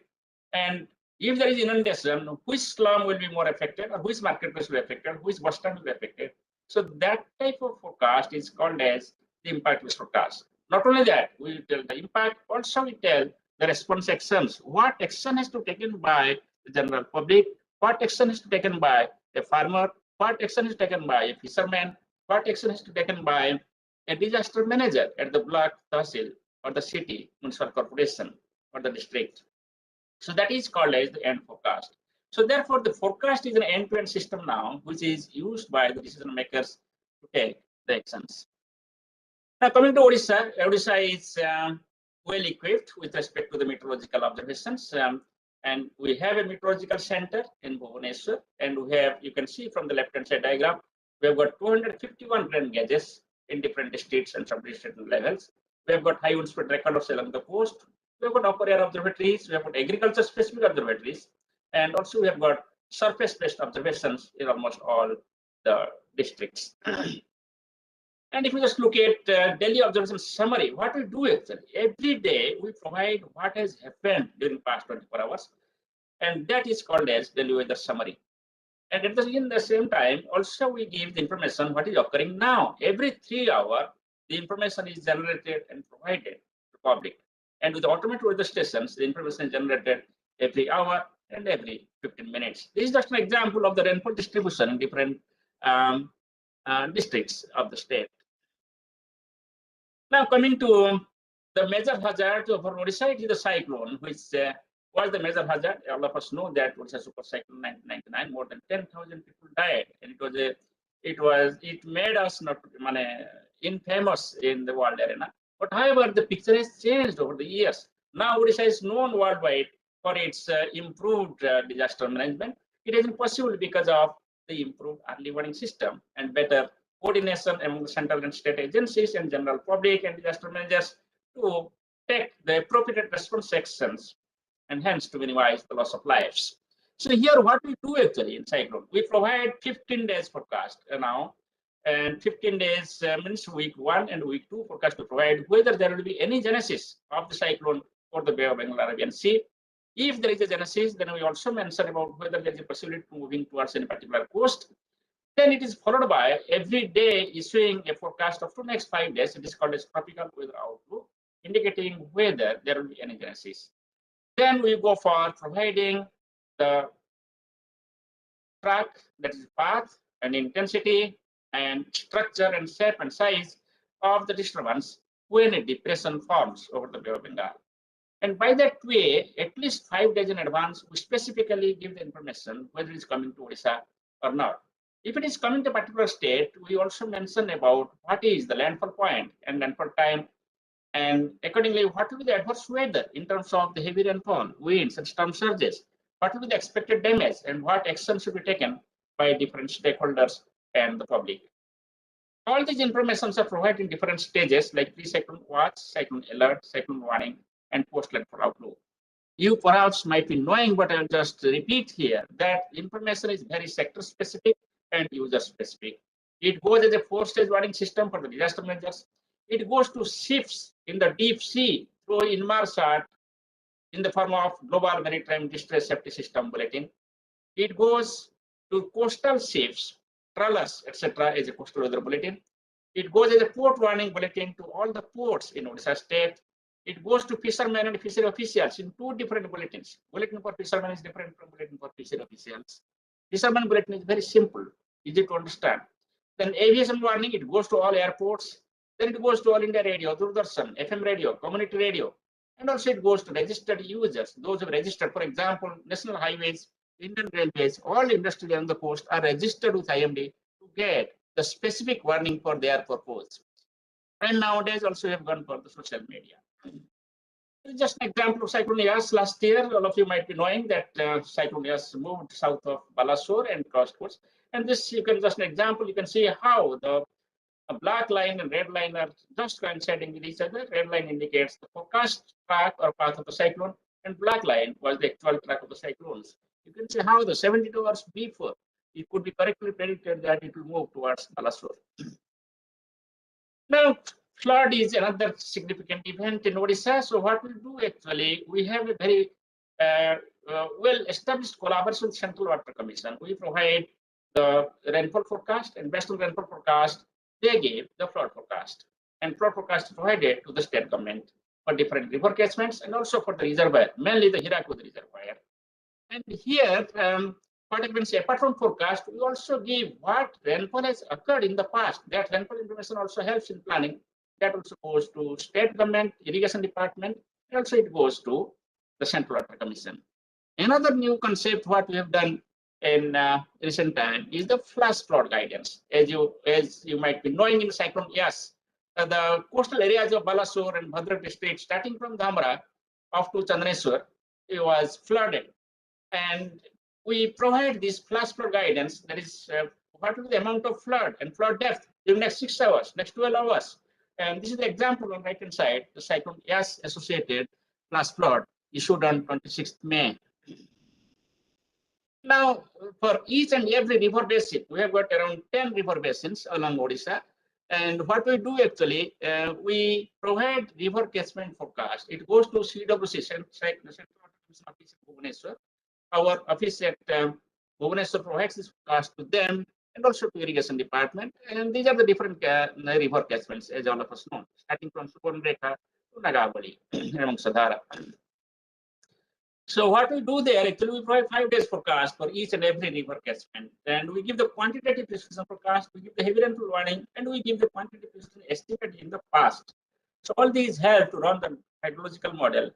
And if there is inundation, which slum will be more affected, or which marketplace will be affected, which bus stand will be affected. So that type of forecast is called as the impact-based forecast. Not only that, we will tell the impact, also we tell the response actions. What action has to be taken by the general public? What action is taken by a farmer? What action is taken by a fisherman? What action is taken by a disaster manager at the block, tahsil, or the city, municipal corporation, or the district? So that is called as the end forecast. So therefore, the forecast is an end-to-end system now, which is used by the decision makers to take the actions. Now coming to Odisha, Odisha is well equipped with respect to the meteorological observations. And we have a meteorological center in Bhubaneswar, and we have, you can see from the left-hand side diagram, we have got 251 rain gauges in different districts and sub-district levels. We have got high wind speed records along the coast. We have got upper air observatories. We have got agriculture-specific observatories, and also we have got surface-based observations in almost all the districts. And if you just look at daily observation summary, what we do actually, every day we provide what has happened during past 24 hours, and that is called as daily weather summary. And at the same time, also we give the information what is occurring now. Every 3 hours, the information is generated and provided to the public. And with the automated weather stations, the information is generated every hour and every 15 minutes. This is just an example of the rainfall distribution in different districts of the state. Now coming to the major hazard for Odisha, it is the cyclone, which was the major hazard. All of us know that Odisha super cyclone 1999, more than 10,000 people died, and it made us not infamous in the world arena. But however, the picture has changed over the years. Now Odisha is known worldwide for its improved disaster management. It has been possible because of the improved early warning system and better coordination among the central and state agencies and general public and disaster managers to take the appropriate response actions and hence to minimize the loss of lives. So here what we do actually in cyclone, we provide 15 days forecast now, and 15 days means week 1 and week 2 forecast to provide whether there will be any genesis of the cyclone for the Bay of Bengal Arabian Sea. If there is a genesis, then we also mention about whether there is a possibility of moving towards any particular coast. Then it is followed by every day issuing a forecast of the next 5 days. It is called as tropical weather outlook, indicating whether there will be any genesis. Then we go for providing the track, that is path and intensity and structure and shape and size of the disturbance when a depression forms over the Bay of Bengal. And by that way, at least 5 days in advance, we specifically give the information whether it is coming to Odisha or not. If it is coming to a particular state, we also mention about what is the landfall point and landfall time, and accordingly, what will be the adverse weather in terms of the heavy rainfall, winds, and storm surges, what will be the expected damage, and what action should be taken by different stakeholders and the public. All these informations are provided in different stages like pre-cyclone watch, cyclone alert, cyclone warning, and post-landfall outlook. You perhaps might be knowing, but I'll just repeat here that information is very sector specific and user specific. It goes as a 4-stage warning system for the disaster managers. It goes to ships in the deep sea through Inmarsat in the form of Global Maritime Distress Safety System Bulletin. It goes to coastal ships, trawlers, etc. as a coastal weather bulletin. It goes as a port warning bulletin to all the ports in Odisha state. It goes to fishermen and fishery officials in 2 different bulletins. Bulletin for fishermen is different from bulletin for fishery officials. Fishermen bulletin is very simple, easy to understand. Then aviation warning, it goes to all airports. Then it goes to all India radio, Doordarshan, FM radio, community radio. And also it goes to registered users, those who have registered. For example, national highways, Indian railways, all industries on the coast are registered with IMD to get the specific warning for their purpose. And nowadays also have gone for the social media. Just an example of Cyclone Yas last year, all of you might be knowing that Cyclone Yas moved south of Balasore and crossed coast. And this, you can just an example, you can see how the black line and red line are just coinciding with each other. Red line indicates the forecast track or path of the cyclone, and black line was the actual track of the cyclones. You can see how the 72 hours before, it could be correctly predicted that it will move towards Balasore. Now, flood is another significant event in Odisha. So what we do actually, we have a very well-established collaboration with Central Water Commission. We provide the rainfall forecast, and based on rainfall forecast, they give the flood forecast. And flood forecast is provided to the state government for different river catchments and also for the reservoir, mainly the Hirakud reservoir. And here, what happens, apart from forecast, we also give what rainfall has occurred in the past. That rainfall information also helps in planning. That also goes to state government, irrigation department, and also it goes to the Central Water Commission. Another new concept what we have done in recent time is the flash flood guidance. As you might be knowing, in cyclone Yas, the coastal areas of Balasore and Bhadrak district, starting from Dhamra up to Chandraneswar, it was flooded, and we provide this flash flood guidance. That is, what will be the amount of flood and flood depth during next 6 hours, next 12 hours. And this is the example on right hand side, the cyclone Yas associated flash flood issued on 26th May. Now, for each and every river basin, we have got around 10 river basins along Odisha. And what we do actually, we provide river catchment forecast. It goes to CWC, Central Office in Bhubaneswar. Our office at Bhubaneswar provides this forecast to them and also to irrigation department. And these are the different river catchments, as all of us know, starting from Subarnrekha to Nagavali, among Sadhara. So what we do there, actually, we provide 5 days forecast for each and every river catchment. And we give the quantitative precision forecast, we give the heavy rainfall warning, and we give the quantitative precision estimate in the past. So all these help to run the hydrological model.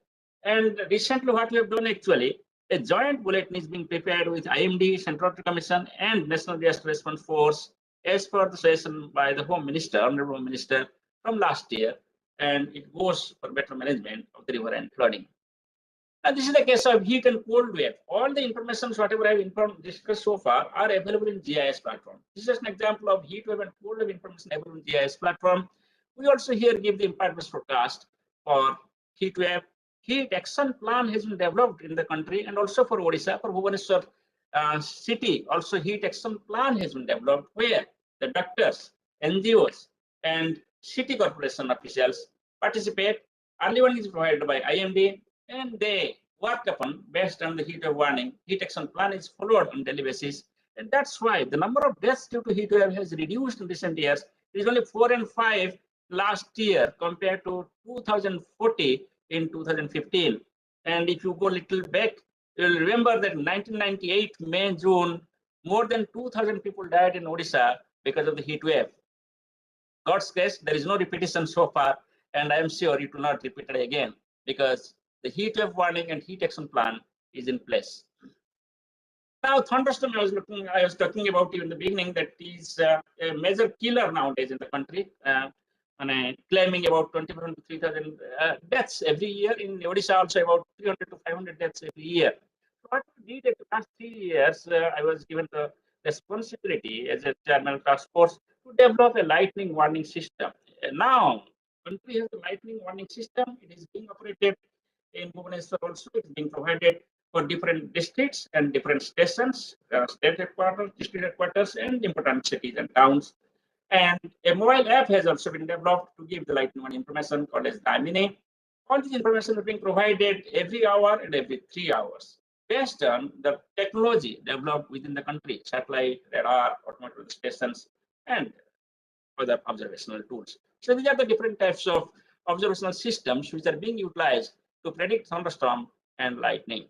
And recently what we have done actually, a joint bulletin is being prepared with IMD, Central Commission, and National Disaster Response Force, as per the suggestion by the Home Minister, Honorable Home Minister, from last year. And it goes for better management of the river and flooding. And this is the case of heat and cold wave. All the information, whatever I have discussed so far, are available in GIS platform. This is just an example of heat wave and cold wave information available in GIS platform. We also here give the impact-based forecast for heat wave. Heat action plan has been developed in the country, and also for Odisha, for Bhubaneswar city, also heat action plan has been developed, where the doctors, NGOs, and city corporation officials participate. Early one is provided by IMD, and they work upon based on the heat wave warning. Heat action plan is followed on daily basis, and that's why the number of deaths due to heat wave has reduced in recent years. It is only 4 and 5 last year compared to 2040 in 2015. And if you go a little back, you'll remember that in 1998 May, June, more than 2,000 people died in Odisha because of the heat wave. God's grace, there is no repetition so far, and I am sure it will not repeat it again, because the heat wave warning and heat action plan is in place. Now, thunderstorm, I was talking about in the beginning, that is a major killer nowadays in the country, and claiming about 20,000 to 3,000 deaths every year. In Odisha, also about 300 to 500 deaths every year. So what we did in the last 3 years, I was given the responsibility as a chairman of task force to develop a lightning warning system. Now, country has a lightning warning system. It is being operated in Bhubaneswar also. It is being provided for different districts and different stations, state headquarters, district headquarters, and important cities and towns. And a mobile app has also been developed to give the lightning warning information called as Damini. All this information is being provided every hour and every 3 hours based on the technology developed within the country, satellite, radar, automated stations, and other observational tools. So these are the different types of observational systems which are being utilized to predict thunderstorm and lightning.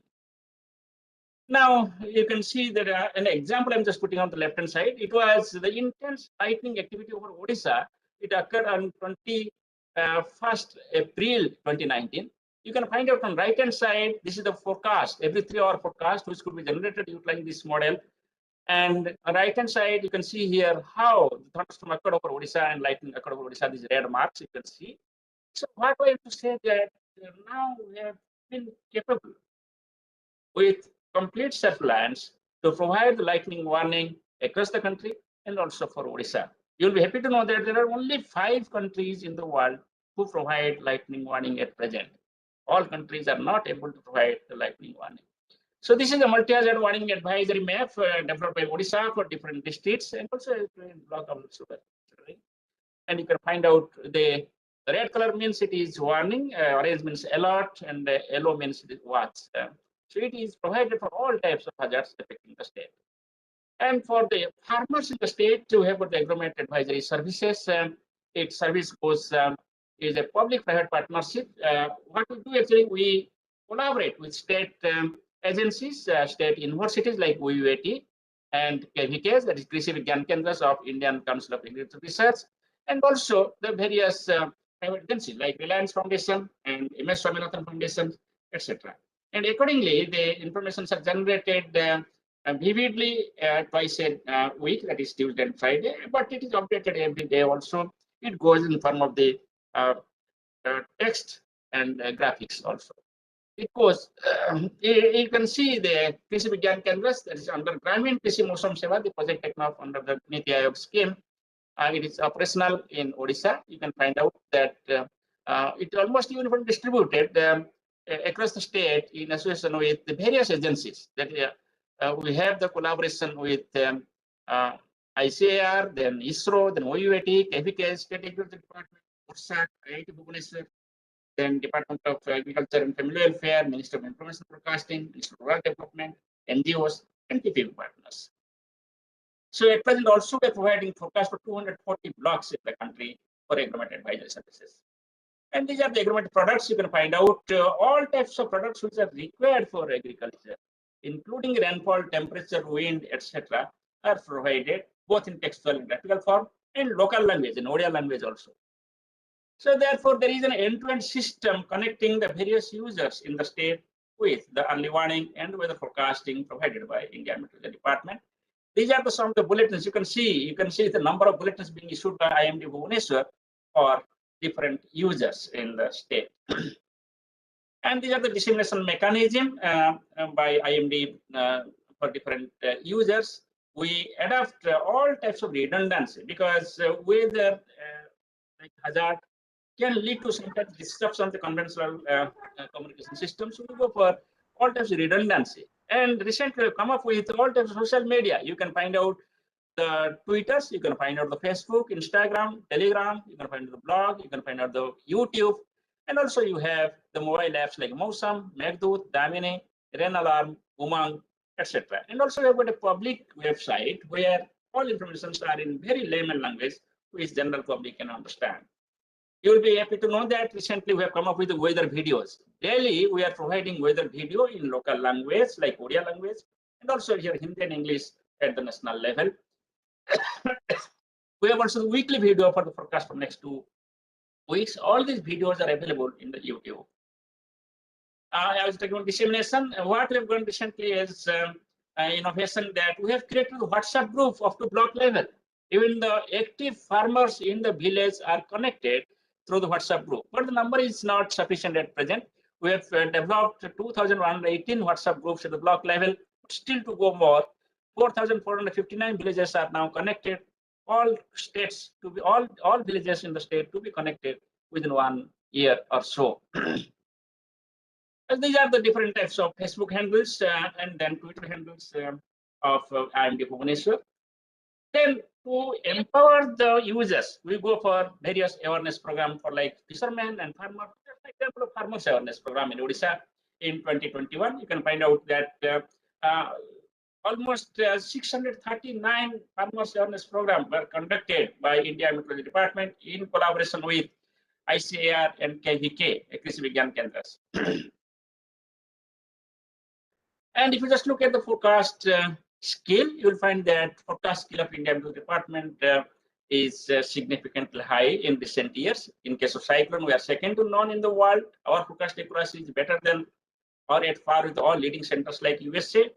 Now, you can see that an example I'm just putting on the left-hand side. It was the intense lightning activity over Odisha. It occurred on 21st April 2019. You can find out on right-hand side, this is the forecast, every 3-hour forecast, which could be generated utilizing this model. And on right-hand side, you can see here how the thunderstorm occurred over Odisha and lightning occurred over Odisha, these red marks you can see. So what I have to say that now we have been capable with complete self-reliance to provide the lightning warning across the country and also for Odisha. You'll be happy to know that there are only 5 countries in the world who provide lightning warning at present. All countries are not able to provide the lightning warning. So this is a multi-hazard warning advisory map developed by Odisha for different districts and also in block of Sugar. And you can find out the red color means it is warning, orange means alert, and yellow means it is watch. So it is provided for all types of hazards affecting the state. And for the farmers in the state, we have got the Agro Advisory Services. Its service goes is a public-private partnership. What we do actually, we collaborate with state agencies, state universities like UAT and VIKAS, that is Krishi Vigyan Kendras of Indian Council of Agricultural Research, and also the various private agencies like Reliance Foundation and MS Swaminathan Foundation, etc. And accordingly, the information are generated vividly twice a week, that is Tuesday and Friday, but it is updated every day also. It goes in form of the text and graphics also. It goes, you can see the Krishi Vigyan Canvas that is under Gramin Krishi Mosam Seva, the project taken up under the Niti Aayog scheme. It is operational in Odisha. You can find out that it almost uniformly distributed across the state in association with the various agencies. That we have the collaboration with ICAR, then ISRO, then OUAT, VIKAS, State Agriculture Department, ORSAC, IIT Bhubaneswar, then Department of Agriculture and Family Welfare, Minister of Information Broadcasting, Minister of Rural Development, NGOs, and TPP partners. So at present also we are providing forecast for 240 blocks in the country for agromet advisory services. And these are the agromet products. You can find out all types of products which are required for agriculture, including rainfall, temperature, wind, etc., are provided both in textual and graphical form and local language, in ODIA language also. So therefore, there is an end-to-end system connecting the various users in the state with the early warning and weather forecasting provided by India Meteorology Department. These are some of the bulletins. You can see the number of bulletins being issued by IMD Bhubaneswar for different users in the state. And these are the dissemination mechanism by IMD for different users. We adopt all types of redundancy because weather like hazard can lead to sometimes disruption of the conventional communication system. So we go for all types of redundancy. And recently we've come up with all types of social media. You can find out the Twitters, you can find out the Facebook, Instagram, Telegram, you can find out the blog, you can find out the YouTube. And also you have the mobile apps like Mosam, Meghdut, Damini, Rain Alarm, Umang, etc. And also we have got a public website where all information are in very layman language, which general public can understand. You will be happy to know that recently we have come up with the weather videos. Daily, we are providing weather video in local language like Odia language, and also here Hindi and English at the national level. We have also the weekly video for the forecast for next 2 weeks. All these videos are available in the YouTube. I was talking about dissemination. What we have done recently is innovation that we have created a WhatsApp group up to block level. Even the active farmers in the village are connected through the WhatsApp group, but the number is not sufficient at present. We have developed 2,118 WhatsApp groups at the block level. Still to go more, 4,459 villages are now connected. All states to be all villages in the state to be connected within 1 year or so. These are the different types of Facebook handles and then Twitter handles of IMD Bhubaneswar. Then to empower the users, we go for various awareness program for like fishermen and farmers. For example, of farmers awareness program in Odisha in 2021. You can find out that almost 639 farmers awareness program were conducted by India Meteorology Department in collaboration with ICAR and KVK, Krishi Vigyan Kendras. And if you just look at the forecast scale, you will find that forecast scale of India Meteorology Department is significantly high in recent years. In case of cyclone, we are second to none in the world. Our forecast accuracy is better than or at par with all leading centers like USA.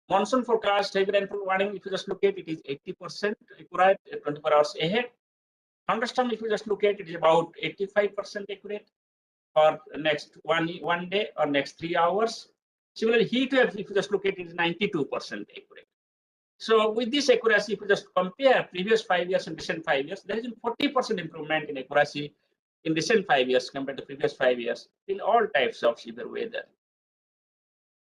Monsoon forecast, heavy rainfall warning, if you just look at it, is 80% accurate, 24 hours ahead. Thunderstorm, if you just look at it, is about 85% accurate for next one day or next 3 hours. Similarly, heat wave, if you just look at it, is 92% accurate. So with this accuracy, if you just compare previous 5 years and recent 5 years, there is a 40% improvement in accuracy in recent 5 years compared to previous 5 years in all types of severe weather.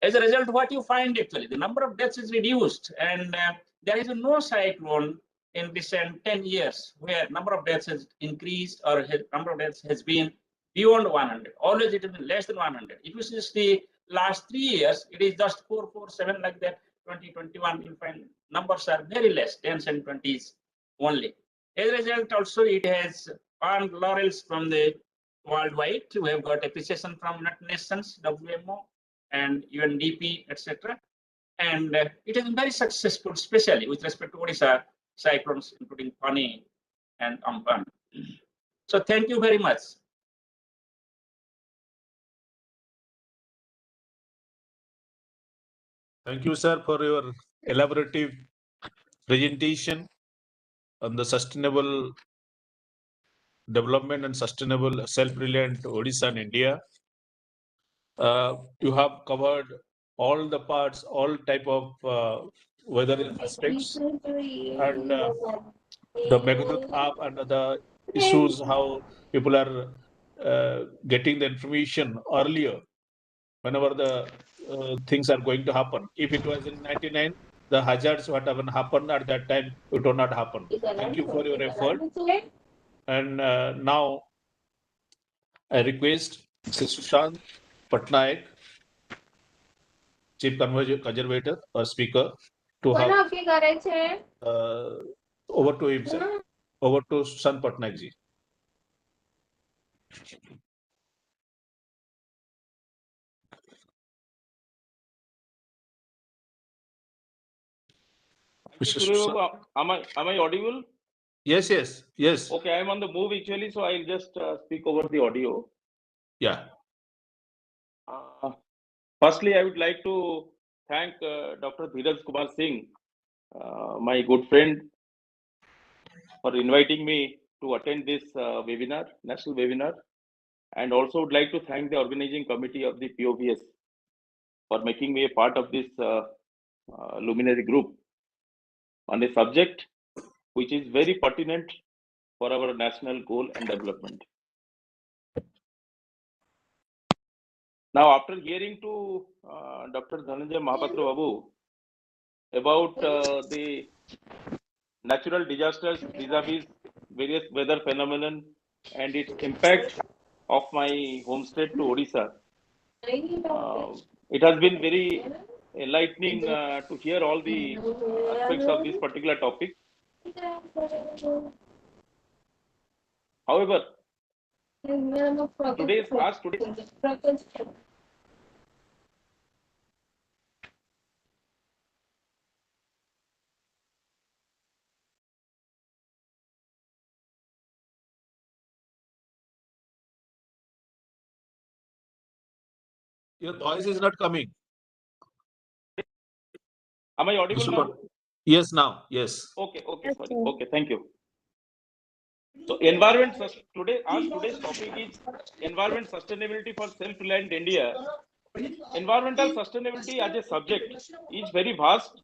As a result, what you find actually, the number of deaths is reduced, and there is no cyclone in recent 10 years where number of deaths has increased or number of deaths has been beyond 100. Always it has been less than 100. If you see the last 3 years, it is just 447 like that. 2021, you find numbers are very less, 10s and 20s only. As a result, also it has earned laurels from the worldwide. We have got appreciation from United Nations, WMO, and UNDP, etc. And it has been very successful, especially with respect to Odisha cyclones, including Pani and Amphan. So thank you very much. Thank you, sir, for your elaborative presentation on the sustainable development and sustainable self-reliant Odisha and India. You have covered all the parts, all type of weather aspects, and the Megadut app and the issues, how people are getting the information earlier whenever the things are going to happen. If it was in 99, the hazards what haven't happened at that time, it will not happen. Thank you for your effort. And now I request Sir Sushant Patnaik, Chief Conservator or Speaker, to have over to him, sir. Over to Sushant Patnaik ji. Mr. Sushant. Am I audible? Yes. Okay, I'm on the move actually, so I'll just speak over the audio. Yeah. Firstly, I would like to thank Dr. Dheeraj Kumar Singh, my good friend, for inviting me to attend this webinar, national webinar, and also would like to thank the organizing committee of the POVS for making me a part of this luminary group on a subject which is very pertinent for our national goal and development. Now, after hearing to Dr. Dhananjay Mahapatra Babu about the natural disasters vis-a-vis various weather phenomenon and its impact of my home state to Odisha, it has been very enlightening to hear all the aspects of this particular topic. However, today's Your voice is not coming. Am I audible now? Yes, now. Yes. Okay, sorry. Okay, thank you. So today's topic is environment sustainability for self-reliant India. Environmental sustainability as a subject is very vast,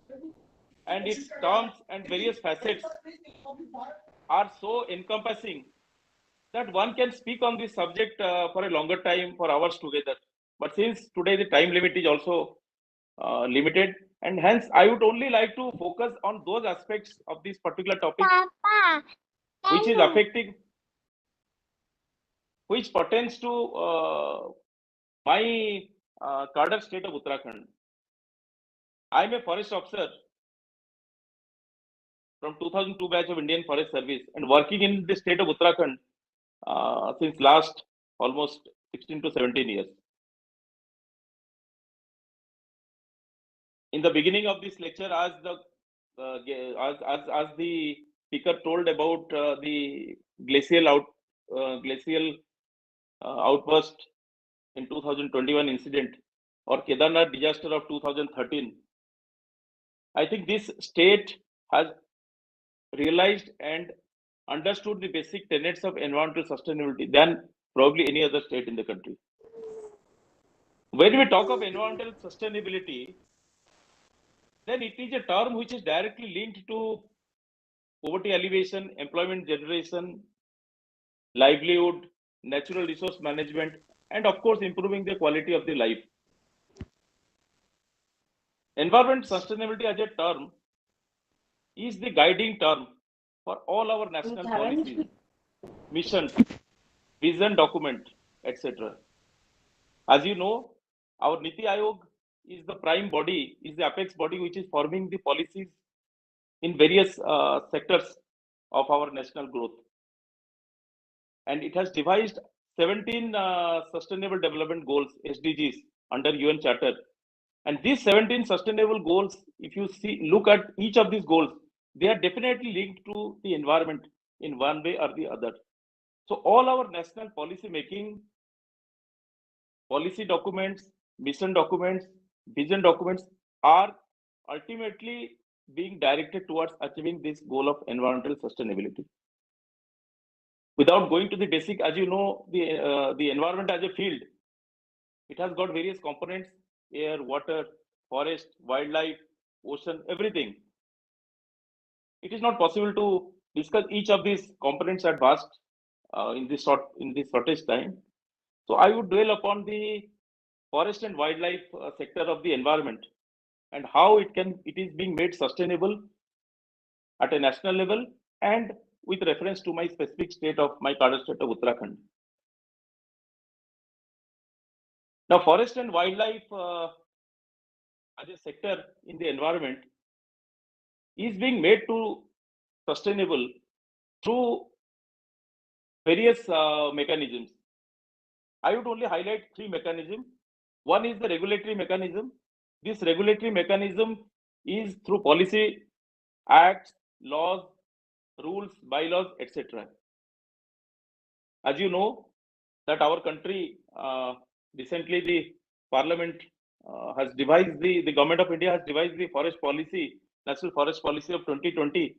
and its terms and various facets are so encompassing that one can speak on this subject for a longer time, for hours together. But since today the time limit is also limited, and hence I would only like to focus on those aspects of this particular topic which is affecting, which pertains to my cadre state of Uttarakhand. I am a forest officer from 2002 batch of Indian Forest Service and working in the state of Uttarakhand since last almost 16 to 17 years. In the beginning of this lecture, as the speaker told about the glacial outburst in 2021 incident or Kedarnath disaster of 2013, I think this state has realized and understood the basic tenets of environmental sustainability than probably any other state in the country. When we talk of environmental sustainability, then it is a term which is directly linked to poverty alleviation, employment generation, livelihood, natural resource management, and of course, improving the quality of the life. Environment sustainability as a term is the guiding term for all our national policies, missions, vision document, etc. As you know, our Niti Aayog is the prime body, is the apex body which is forming the policies in various sectors of our national growth. And it has devised 17 Sustainable Development Goals, SDGs, under UN Charter. And these 17 sustainable goals, if you look at each of these goals, they are definitely linked to the environment in one way or the other. So all our national policy making, policy documents, mission documents, vision documents are ultimately being directed towards achieving this goal of environmental sustainability. Without going to the basic, as you know, the environment as a field, it has got various components: air, water, forest, wildlife, ocean, everything. It is not possible to discuss each of these components at vast in this shortest time. So I would dwell upon the forest and wildlife sector of the environment and how it is being made sustainable at a national level and with reference to my specific state of my cadre state of Uttarakhand. Now, forest and wildlife as a sector in the environment is being made to sustainable through various mechanisms. I would only highlight three mechanisms. One is the regulatory mechanism. This regulatory mechanism is through policy, acts, laws, rules, bylaws, etc. As you know, that our country recently the Parliament has devised the Government of India has devised the forest policy, National Forest Policy of 2020,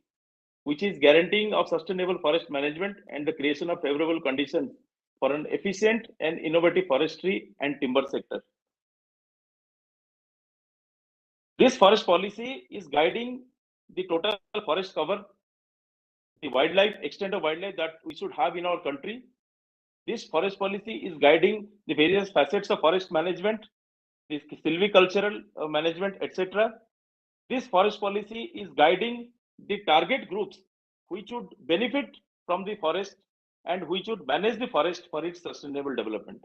which is guaranteeing of sustainable forest management and the creation of favorable conditions for an efficient and innovative forestry and timber sector. This forest policy is guiding the total forest cover, the wildlife, extent of wildlife that we should have in our country. This forest policy is guiding the various facets of forest management, the silvicultural management, etc. This forest policy is guiding the target groups which would benefit from the forest and which would manage the forest for its sustainable development.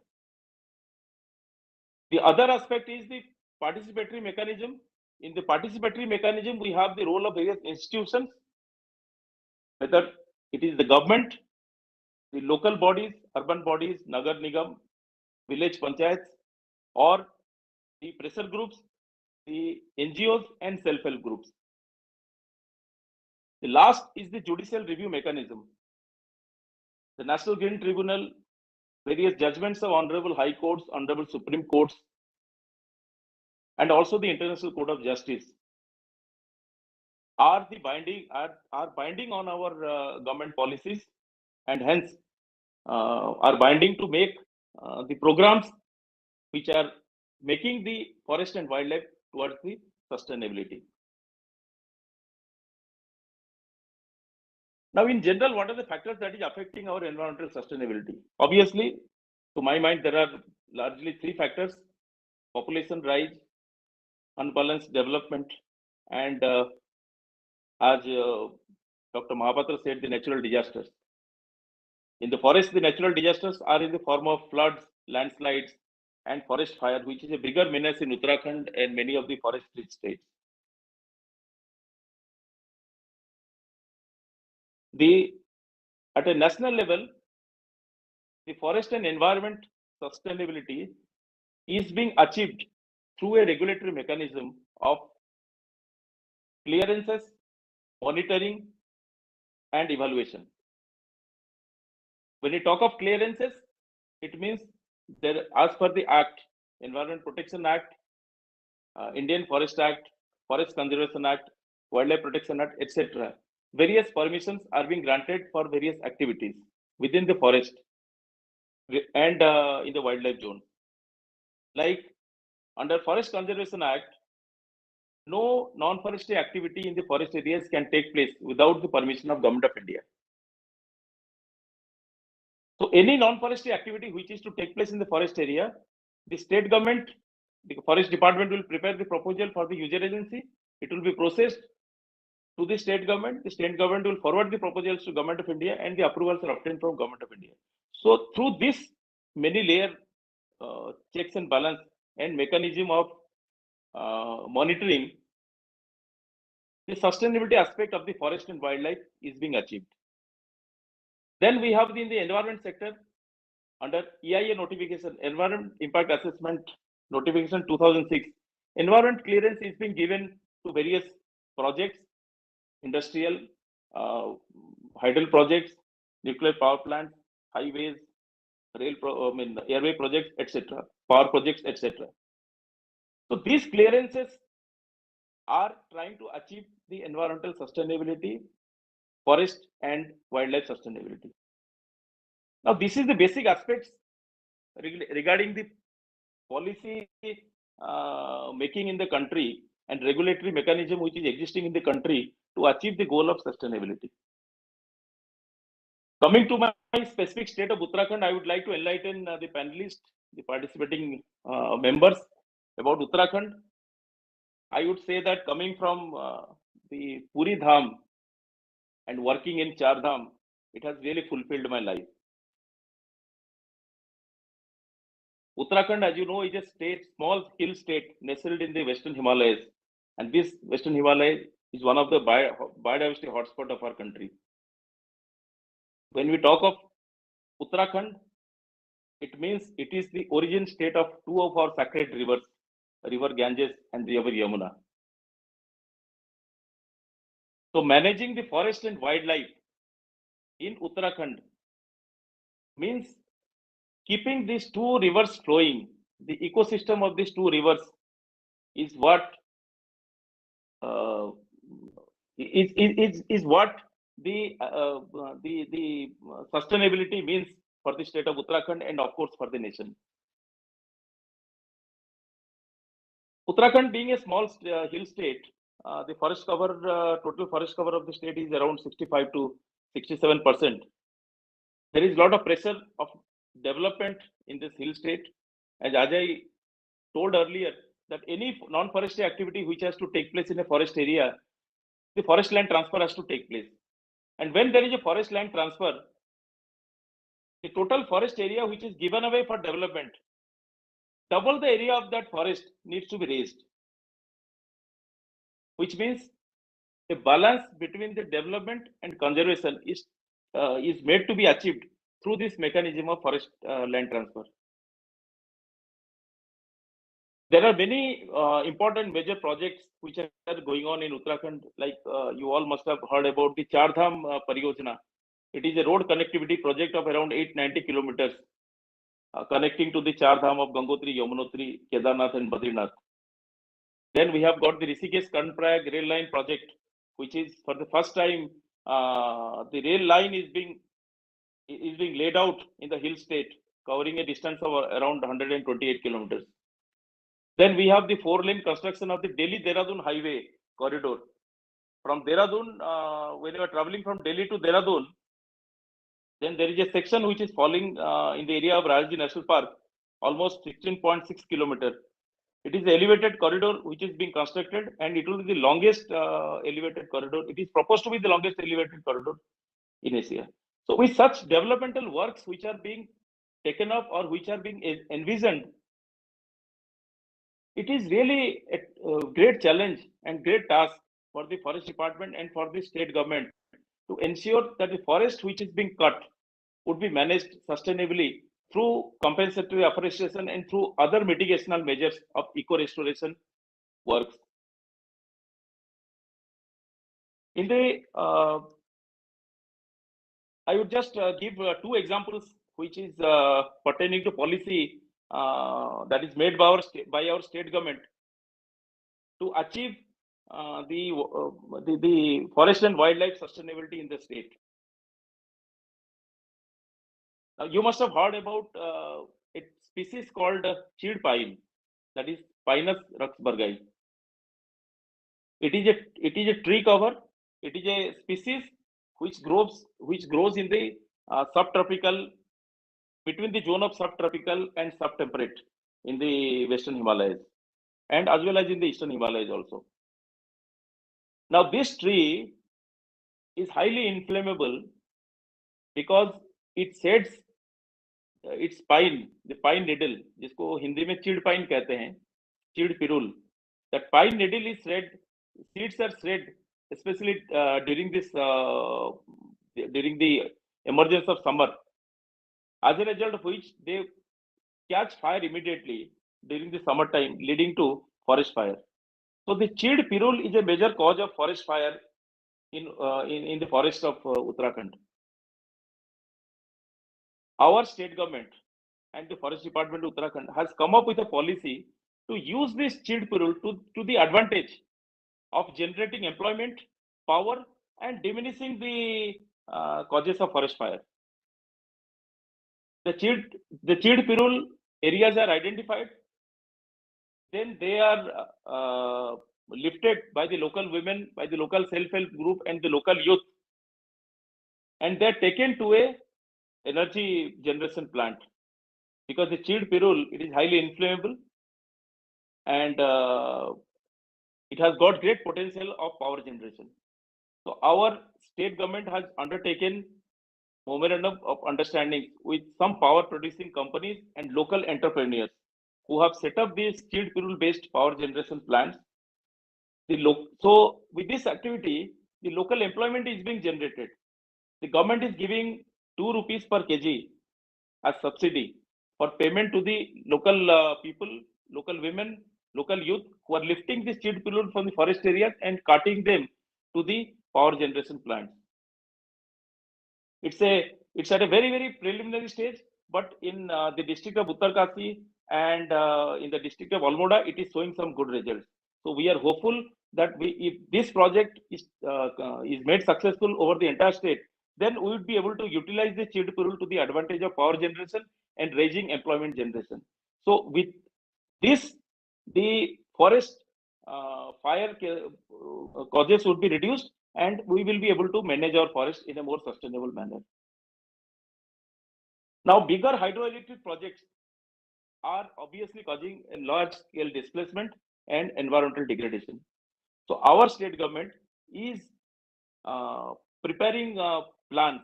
The other aspect is the participatory mechanism. In the participatory mechanism, we have the role of various institutions, whether it is the government, the local bodies, urban bodies, Nagar Nigam, village panchayats, or the pressure groups, the NGOs and self-help groups. The last is the judicial review mechanism. The National Green Tribunal, various judgments of Honorable High Courts, Honorable Supreme Courts, and also the International Court of Justice are binding on our government policies, and hence are binding to make the programs which are making the forest and wildlife towards the sustainability. Now, in general, what are the factors that is affecting our environmental sustainability? Obviously, to my mind, there are largely three factors: population rise, unbalanced development, and as Dr. Mahapatra said, the natural disasters. In the forest, the natural disasters are in the form of floods, landslides, and forest fire, which is a bigger menace in Uttarakhand and many of the forest-rich states. At a national level, the forest and environment sustainability is being achieved through a regulatory mechanism of clearances, monitoring, and evaluation. When you talk of clearances, it means there, as per the Act, Environment Protection Act, Indian Forest Act, Forest Conservation Act, Wildlife Protection Act, etc., various permissions are being granted for various activities within the forest and in the wildlife zone. Like under Forest Conservation Act, no non-forestry activity in the forest areas can take place without the permission of Government of India. So any non-forestry activity which is to take place in the forest area, the state government, the forest department will prepare the proposal for the user agency. It will be processed to the state government. The state government will forward the proposals to Government of India, and the approvals are obtained from Government of India. So through this many layer checks and balance and mechanism of monitoring, the sustainability aspect of the forest and wildlife is being achieved. Then we have in the environment sector under EIA notification, Environment Impact Assessment Notification 2006, environment clearance is being given to various projects, industrial, hydel projects, nuclear power plants, highways, airway projects, etc., power projects, etc. So these clearances are trying to achieve the environmental sustainability, forest and wildlife sustainability. Now, this is the basic aspects regarding the policy making in the country and regulatory mechanism which is existing in the country to achieve the goal of sustainability. Coming to my specific state of Uttarakhand, I would like to enlighten the panelists, the participating members about Uttarakhand. I would say that coming from the Puri Dham and working in Char Dham, it has really fulfilled my life. Uttarakhand, as you know, is a state, small hill state nestled in the Western Himalayas. And this Western Himalayas is one of the biodiversity hotspot of our country. When we talk of Uttarakhand, it means it is the origin state of two of our sacred rivers, River Ganges and River Yamuna. So managing the forest and wildlife in Uttarakhand means keeping these two rivers flowing. The ecosystem of these two rivers is what is what the sustainability means for the state of Uttarakhand and of course for the nation. Uttarakhand being a small hill state, the forest cover, total forest cover of the state is around 65 to 67%. There is a lot of pressure of development in this hill state. As Ajay told earlier, that any non-forestry activity which has to take place in a forest area, the forest land transfer has to take place. And when there is a forest land transfer, the total forest area which is given away for development, double the area of that forest needs to be raised. Which means a balance between the development and conservation is made to be achieved through this mechanism of forest land transfer. There are many important major projects which are going on in Uttarakhand, like you all must have heard about the Char Dham Pariyojana. It is a road connectivity project of around 890 kilometers connecting to the Char Dham of Gangotri, Yamunotri, Kedarnath and Badrinath. Then we have got the Rishikesh Karnaprayag rail line project, which is for the first time the rail line is being laid out in the hill state, covering a distance of around 128 kilometers. Then we have the 4-lane construction of the Delhi-Dehradun highway corridor. From Dehradun, when you are traveling from Delhi to Dehradun, then there is a section which is falling in the area of Rajji National Park, almost 16.6 kilometers. It is an elevated corridor which is being constructed, and it will be the longest elevated corridor. It is proposed to be the longest elevated corridor in Asia. So with such developmental works which are being taken up or which are being envisioned, it is really a great challenge and great task for the forest department and for the state government to ensure that the forest which is being cut would be managed sustainably through compensatory afforestation and through other mitigational measures of eco-restoration works. In the, I would just give 2 examples which is pertaining to policy that is made by our state government to achieve the forest and wildlife sustainability in the state. You must have heard about a species called cheed pine, that is Pinus ruxburghi. It is a tree cover. It is a species which grows in the subtropical, between the zone of subtropical and subtemperate in the Western Himalayas, and as well as in the Eastern Himalayas also. Now this tree is highly inflammable because it sheds its pine, the pine needle, जिसको हिंदी में चीड़ pine कहते हैं, चीड़ पिरुल. That pine needle is shred, seeds are shred, especially during the emergence of summer. As a result of which they catch fire immediately during the summer time, leading to forest fire. So the cheed pirul is a major cause of forest fire in the forest of Uttarakhand. Our state government and the forest department of Uttarakhand has come up with a policy to use this cheed pirul to the advantage of generating employment, power, and diminishing the causes of forest fire. The Chid Pirul areas are identified. Then they are lifted by the local women, by the local self-help group and the local youth. And they're taken to a energy generation plant. Because the Chid Pirul, it is highly inflammable and it has got great potential of power generation. So our state government has undertaken memorandum of understanding with some power producing companies and local entrepreneurs who have set up these Chid Pirul based power generation plants. So with this activity, the local employment is being generated. The government is giving 2 rupees per kg as subsidy for payment to the local people, local women, local youth who are lifting this Chid Pirul from the forest areas and carting them to the power generation plants. It's at a very, very preliminary stage, but in the district of Uttarkasi and in the district of Almoda, it is showing some good results. So we are hopeful that if this project is made successful over the entire state, then we would be able to utilize the Chid Pirul to the advantage of power generation and raising employment generation. So with this, the forest fire causes would be reduced and we will be able to manage our forest in a more sustainable manner. Now, bigger hydroelectric projects are obviously causing a large scale displacement and environmental degradation. So our state government is preparing plans,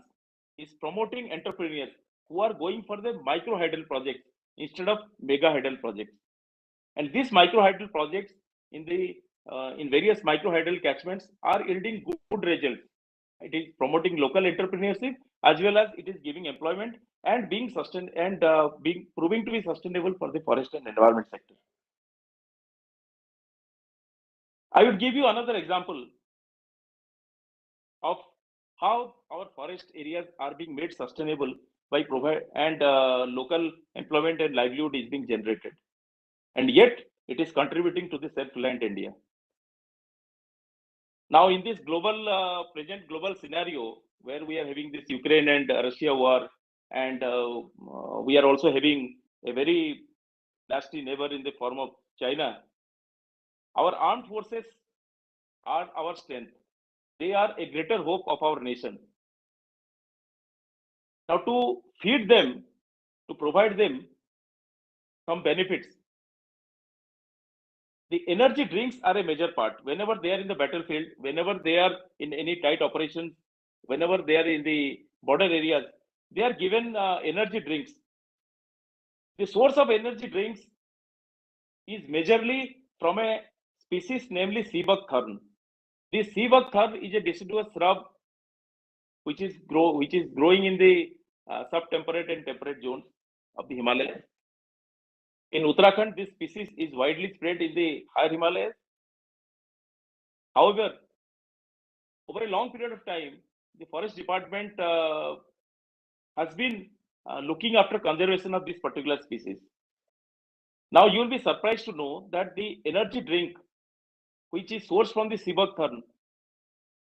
is promoting entrepreneurs who are going for the micro hydel projects instead of mega hydel projects. And these micro hydel projects in various micro hydel catchments are yielding good results. It is promoting local entrepreneurship as well as it is giving employment and being sustained and proving to be sustainable for the forest and environment sector. I would give you another example of how our forest areas are being made sustainable by local employment and livelihood is being generated, and yet it is contributing to the self-reliant India. Now, in this present global scenario where we are having this Ukraine and Russia war, and we are also having a very nasty neighbor in the form of China, our armed forces are our strength. They are a greater hope of our nation. Now, to feed them, to provide them some benefits, the energy drinks are a major part. Whenever they are in the battlefield, whenever they are in any tight operations, whenever they are in the border areas, they are given energy drinks. The source of energy drinks is majorly from a species, namely seabug thorn. This seabug thorn is a deciduous shrub which is growing in the subtemperate and temperate zones of the Himalayas. In Uttarakhand, this species is widely spread in the higher Himalayas. However, over a long period of time, the forest department has been looking after conservation of this particular species. Now, you will be surprised to know that the energy drink, which is sourced from the seabug thorn,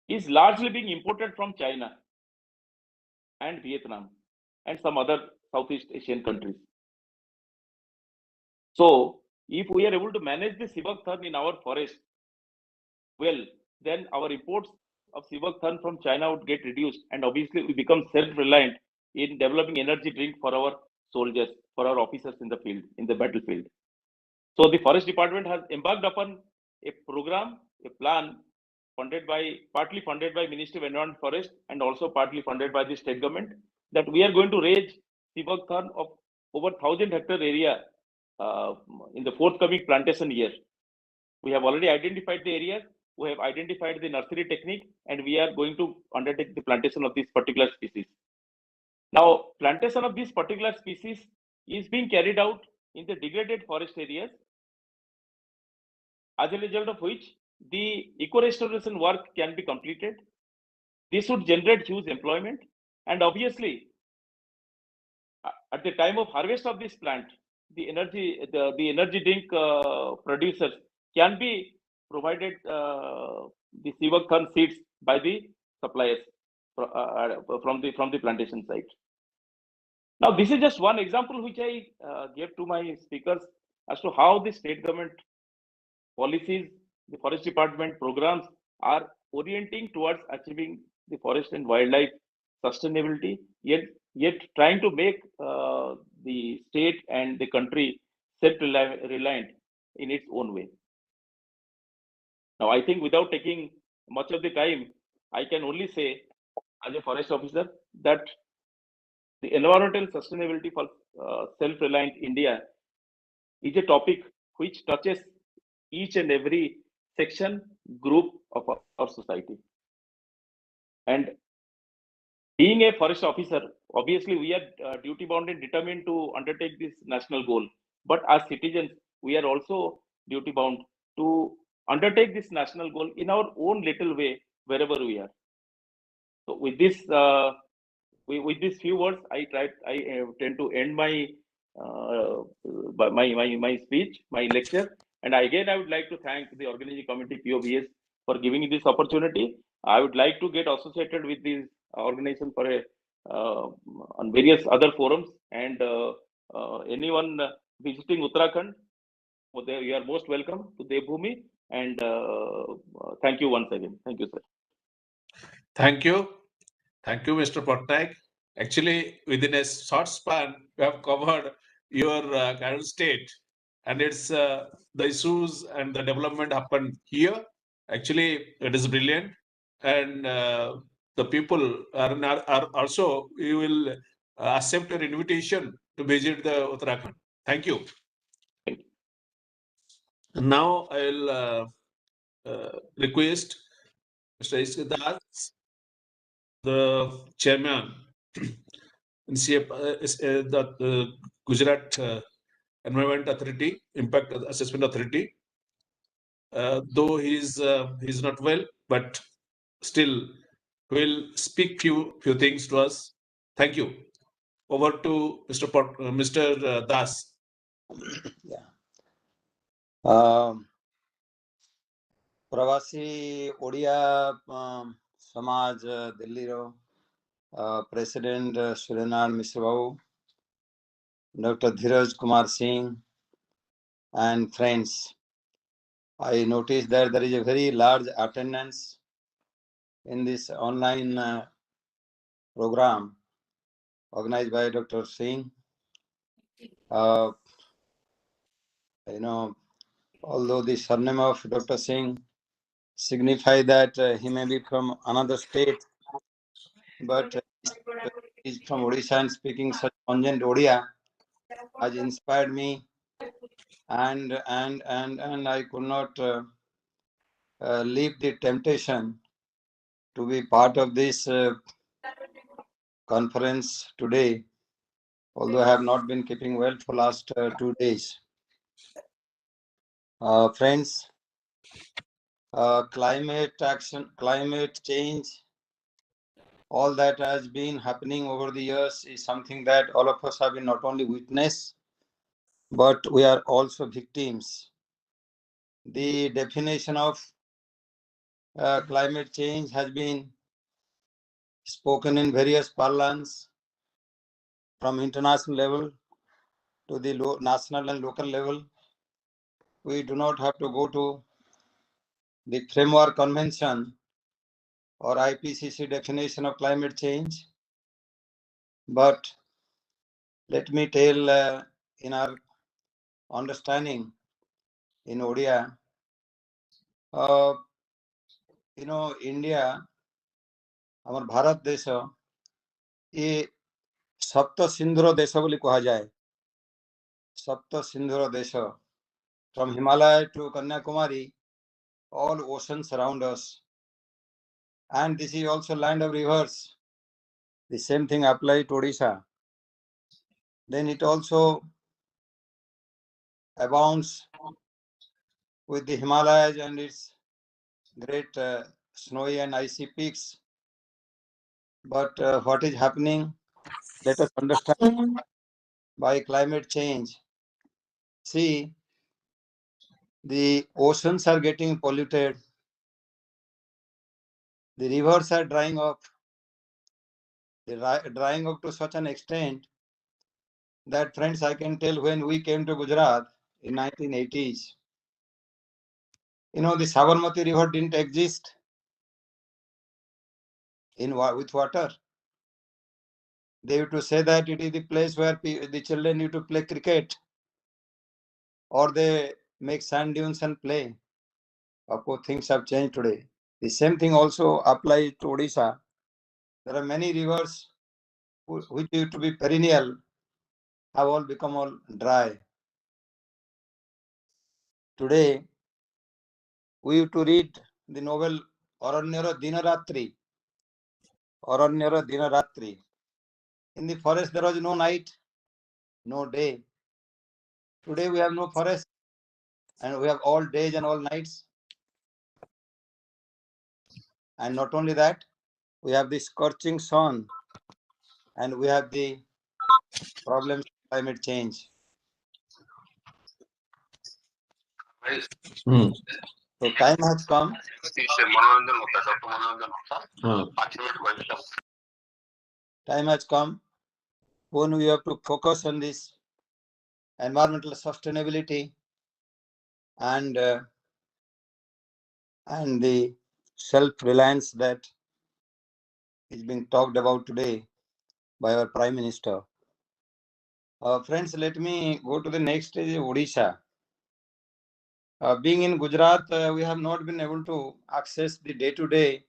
is largely being imported from China and Vietnam and some other Southeast Asian countries. So, if we are able to manage the seabug thorn in our forest, well, then our imports of seabug thorn from China would get reduced, and obviously we become self-reliant in developing energy drink for our soldiers, for our officers in the field, in the battlefield. So the forest department has embarked upon a program, a plan partly funded by Ministry of Environment and Forest and also partly funded by the state government, that we are going to raise seabug thorn of over 1,000 hectare area in the forthcoming plantation year. We have already identified the areas, we have identified the nursery technique, and we are going to undertake the plantation of this particular species. Now, plantation of this particular species is being carried out in the degraded forest areas, as a result of which the eco-restoration work can be completed. This would generate huge employment, and obviously, at the time of harvest of this plant, the energy drink producers can be provided the Sivakan seeds by the suppliers from the plantation side. Now, this is just one example which I gave to my speakers as to how the state government policies, the forest department programs are orienting towards achieving the forest and wildlife sustainability, yet trying to make the state and the country self-reliant in its own way. Now, I think without taking much of the time, I can only say as a forest officer that the environmental sustainability for self-reliant India is a topic which touches each and every section, group of our society. And being a forest officer, obviously we are duty bound and determined to undertake this national goal. But as citizens, we are also duty bound to undertake this national goal in our own little way, wherever we are. So with this, with these few words, I tend to end my my speech, my lecture. And again, I would like to thank the organizing committee POVS for giving me this opportunity. I would like to get associated with this organization for a on various other forums, and anyone visiting Uttarakhand, you are most welcome to Devbhoomi. And thank you once again. Thank you, sir. Thank you. Thank you, Mr. Patnaik. Actually, within a short span, you have covered your current state, and it's the issues and the development happened here. Actually, it is brilliant, and the people are also, you will accept your invitation to visit the Uttarakhand. Thank you. Now I'll request Mr. Iskadas, the chairman in the Gujarat Environment Authority, Impact Assessment Authority. Though he's not well, but still will speak few things to us. Thank you. Over to Mr. Das. Yeah. प्रवासी ओडिया समाज दिल्ली रो president Suryanarayan Mishra Babu, Dr. Dheeraj Kumar Singh, and friends, I noticed that there is a very large attendance in this online program organized by Dr. Singh. Although the surname of Dr. Singh signify that he may be from another state, but he is from Odisha and speaking such pungent Odia has inspired me, and I could not leave the temptation to be part of this conference today, although I have not been keeping well for last 2 days. Friends, climate action, climate change, all that has been happening over the years is something that all of us have been not only witness, but we are also victims. The definition of climate change has been spoken in various parlance, from international level to the national and local level. We do not have to go to the Framework Convention or IPCC definition of climate change, but let me tell in our understanding in ODIA, India, our Bharat Desha, ये सप्त सिंधुर देश बोली कहा जाए. सप्त सिंधुर देश, from Himalaya to Kanyakumari, all oceans surround us, and this is also land of rivers. The same thing applies to Odisha. Then it also abounds with the Himalayas and its great snowy and icy peaks. But what is happening? Let us understand by climate change. See, The oceans are getting polluted. The rivers are drying up. Drying up to such an extent that, friends, I can tell when we came to Gujarat in 1980s, the Sabarmati River didn't exist with water. They used to say that it is the place where the children used to play cricket, or they make sand dunes and play. Of course, things have changed today. The same thing also applies to Odisha. There are many rivers which used to be perennial, have all become all dry. Today, we used to read the novel Aranyara Dinaratri. Aranyara Dinaratri. In the forest, there was no night, no day. Today, we have no forest, and we have all days and all nights. And not only that, we have the scorching sun, and we have the problems of climate change. So time has come. Time has come when we have to focus on this environmental sustainability and the self-reliance that is being talked about today by our Prime Minister. Friends, let me go to the next stage, Odisha. Being in Gujarat, we have not been able to access the day-to-day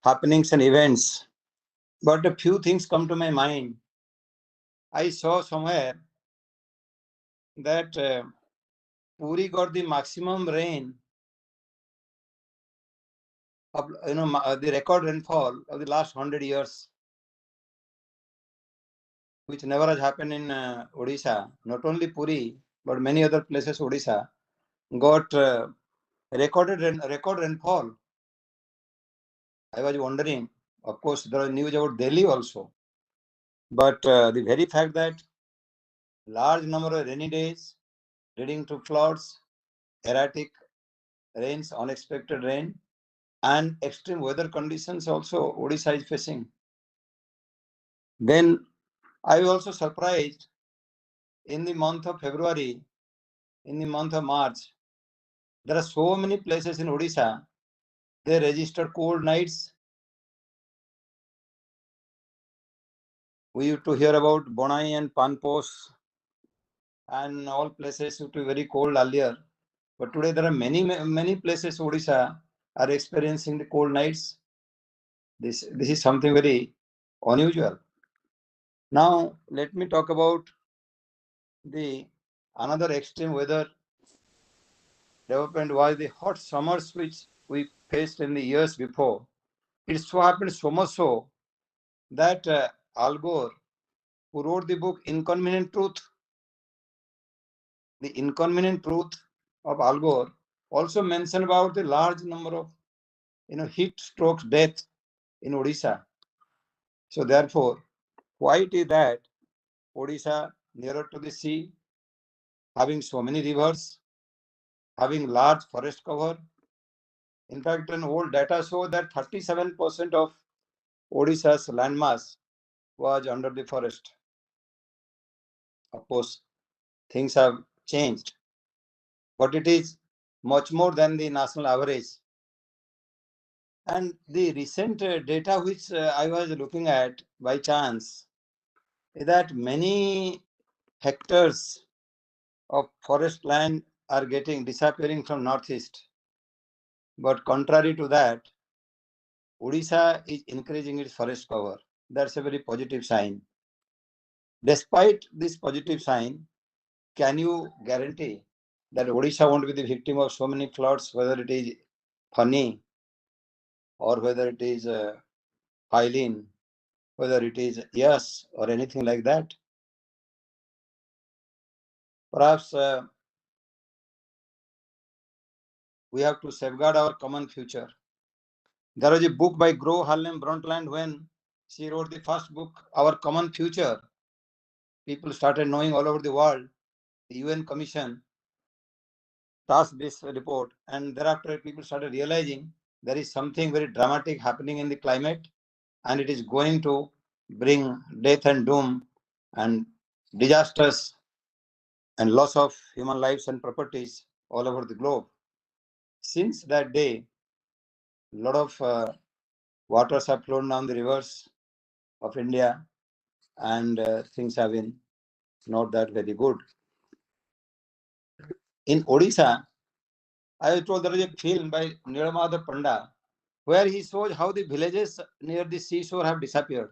happenings and events. But a few things come to my mind. I saw somewhere that Puri got the maximum rain of, the record rainfall of the last 100 years, which never has happened in Odisha. Not only Puri, but many other places Odisha got record rainfall. I was wondering, of course, there was news about Delhi also. But the very fact that large number of rainy days leading to floods, erratic rains, unexpected rain, and extreme weather conditions also Odisha is facing. Then I was also surprised in the month of February, in the month of March, there are so many places in Odisha, they registered cold nights. We used to hear about Bonai and Panpos and all places used to be very cold earlier. But today there are many places Odisha are experiencing the cold nights. This is something very unusual. Now let me talk about the another extreme weather development was the hot summers which we faced in the years before. It so happened so much so that Al Gore, who wrote the book Inconvenient Truth, the Inconvenient Truth of Al Gore, also mentioned about the large number of heat stroke death in Odisha. So therefore, why it is that Odisha nearer to the sea, having so many rivers, having large forest cover. In fact, an old data show that 37% of Odisha's landmass was under the forest. Of course, things have changed, but it is much more than the national average. And the recent data which I was looking at by chance is that many hectares of forest land are disappearing from northeast. But contrary to that, Odisha is increasing its forest cover. That's a very positive sign. Despite this positive sign, can you guarantee that Odisha won't be the victim of so many floods, whether it is Phani or whether it is Hylin, whether it is Yas or anything like that? Perhaps we have to safeguard our common future. There was a book by Gro Harlem Brundtland when she wrote the first book, Our Common Future. People started knowing all over the world. The UN Commission tasked this report, and thereafter people started realizing there is something very dramatic happening in the climate, and it is going to bring death and doom and disasters and loss of human lives and properties all over the globe. Since that day, a lot of waters have flown down the rivers of India, and things have been not that very good. In Odisha, I was told there is a film by Nilamada Panda where he shows how the villages near the seashore have disappeared.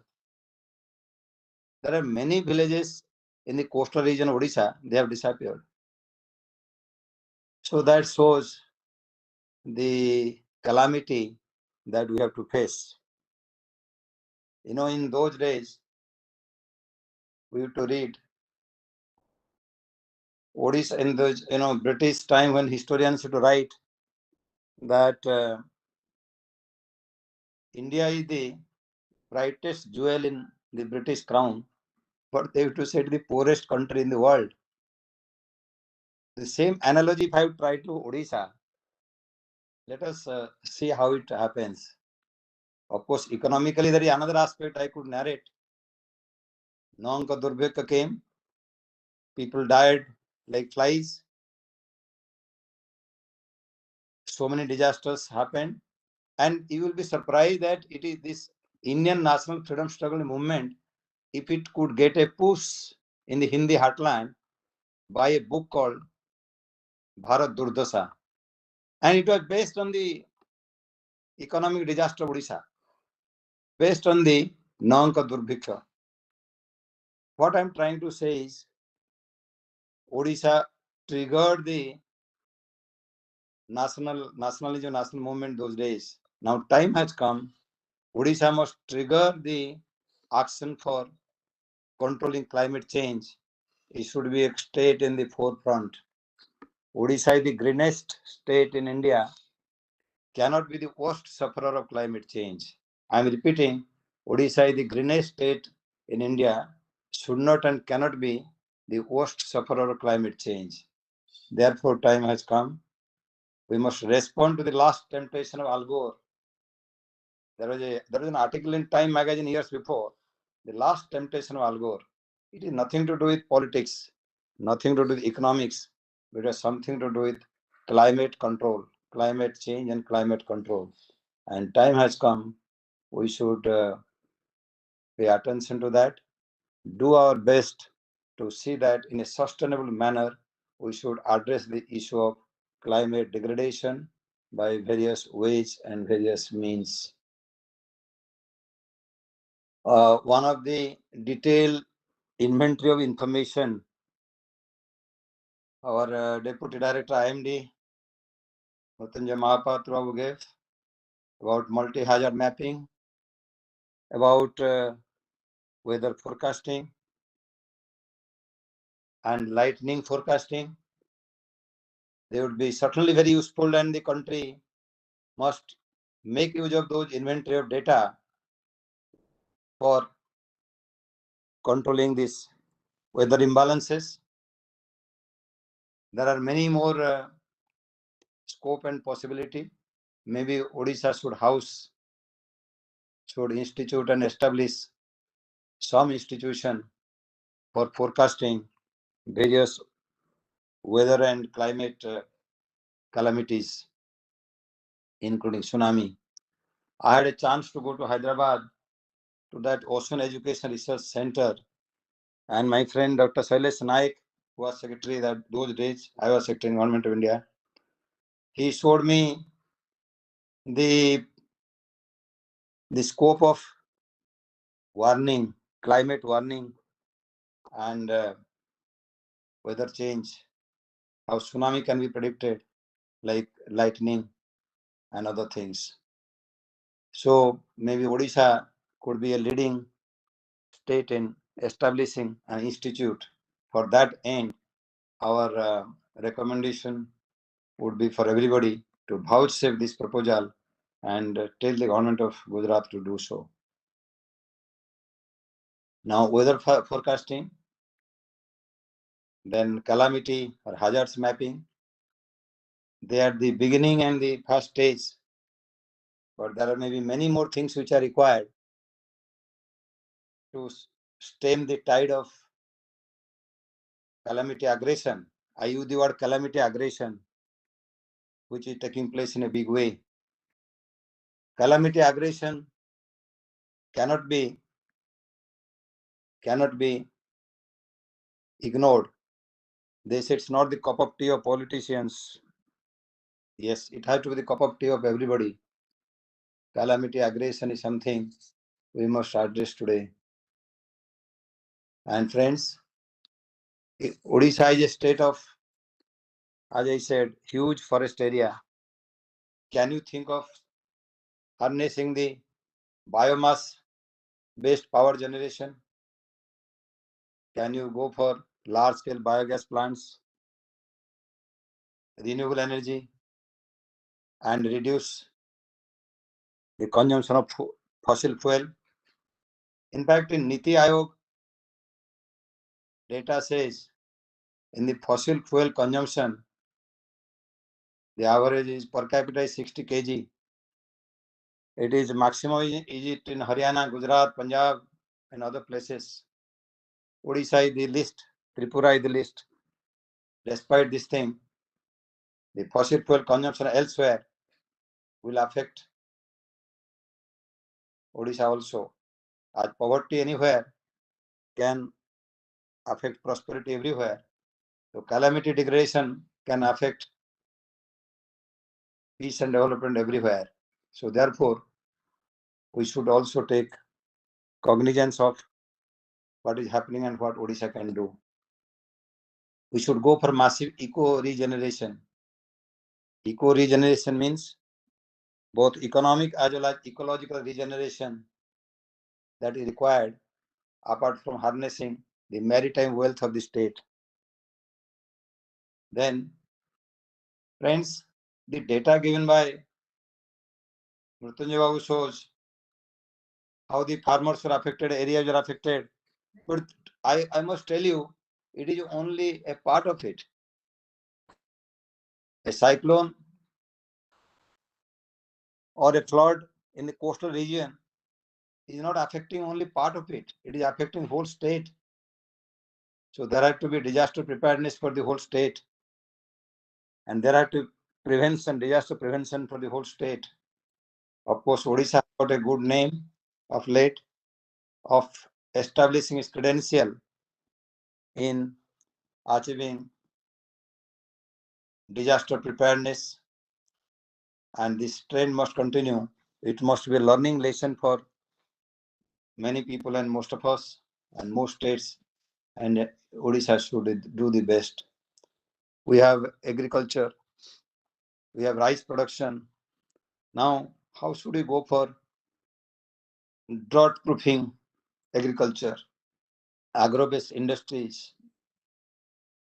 There are many villages in the coastal region of Odisha, they have disappeared. So that shows the calamity that we have to face. You know, in those days, we used to read Odisha in the British time when historians used to write that India is the brightest jewel in the British crown, but they used to say the poorest country in the world. The same analogy if I have tried to Odisha, let us see how it happens. Of course, economically, there is another aspect I could narrate. Nanka Durbhika came, people died like flies. So many disasters happened, and you will be surprised that it is this Indian national freedom struggle movement, if it could get a push in the Hindi heartland by a book called Bharat Durdasha, and it was based on the economic disaster of Odisha, based on the Nanka Durbhika. What I'm trying to say is, Odisha triggered the nationalism, national movement those days. Now time has come. Odisha must trigger the action for controlling climate change. It should be a state in the forefront. Odisha is the greenest state in India, cannot be the worst sufferer of climate change. I am repeating, Odisha is the greenest state in India, should not and cannot be the worst sufferer of climate change. Therefore, time has come. We must respond to the last temptation of Al Gore. There was an article in Time magazine years before, the last temptation of Al Gore. It is nothing to do with politics, nothing to do with economics, but it has something to do with climate control, climate change and climate control. And time has come, we should pay attention to that, do our best to see that in a sustainable manner, we should address the issue of climate degradation by various ways and various means. One of the detailed inventory of information our Deputy Director IMD, Mrityunjay Mahapatra, gave about multi-hazard mapping, about weather forecasting and lightning forecasting. They would be certainly very useful, and the country must make use of those inventory of data for controlling these weather imbalances. There are many more scope and possibility. Maybe Odisha should institute and establish some institution for forecasting various weather and climate calamities, including tsunami. I had a chance to go to Hyderabad to that Ocean Education Research Center, and my friend Dr. Shailesh Naik, who was secretary that those days, I was secretary in Government of India. He showed me the scope of warning, climate warning, and weather change, how tsunami can be predicted, like lightning and other things. So maybe Odisha could be a leading state in establishing an institute. For that end, our recommendation would be for everybody to vouchsafe this proposal and tell the government of Gujarat to do so. Now, weather forecasting, then calamity or hazards mapping, They are the beginning and the first stage, but there are maybe many more things which are required to stem the tide of calamity aggression. I use the word calamity aggression, which is taking place in a big way. Calamity aggression cannot be ignored. They say it's not the cup of tea of politicians. Yes, it has to be the cup of tea of everybody. Calamity aggression is something we must address today. And friends, Odisha is a state of, as I said, huge forest area. Can you think of harnessing the biomass-based power generation? Can you go for large-scale biogas plants, renewable energy, and reduce the consumption of fossil fuel? In fact, in Niti Aayog, data says in the fossil fuel consumption, the average is per capita is 60 kg. It is maximum is it in Haryana, Gujarat, Punjab, and other places. Odisha is the least, Tripura is the least. Despite this thing, the fossil fuel consumption elsewhere will affect Odisha also. As poverty anywhere can affect prosperity everywhere. So calamity degradation can affect peace and development everywhere. So therefore, we should also take cognizance of what is happening and what Odisha can do. We should go for massive eco-regeneration. Eco-regeneration means both economic as well as ecological regeneration that is required apart from harnessing the maritime wealth of the state. Then, friends, the data given by Mrutyunjay Babu shows how the farmers were affected, areas were affected. But I must tell you, it is only a part of it. A cyclone or a flood in the coastal region is not affecting only part of it. It is affecting whole state. So there have to be disaster preparedness for the whole state. And there have to prevention, disaster prevention for the whole state. Of course, Odisha got a good name of late of establishing its credential in achieving disaster preparedness, and this trend must continue. It must be a learning lesson for many people and most of us and most states, and Odisha should do the best. We have agriculture, we have rice production. Now, how should we go for drought proofing agriculture, agro-based industries,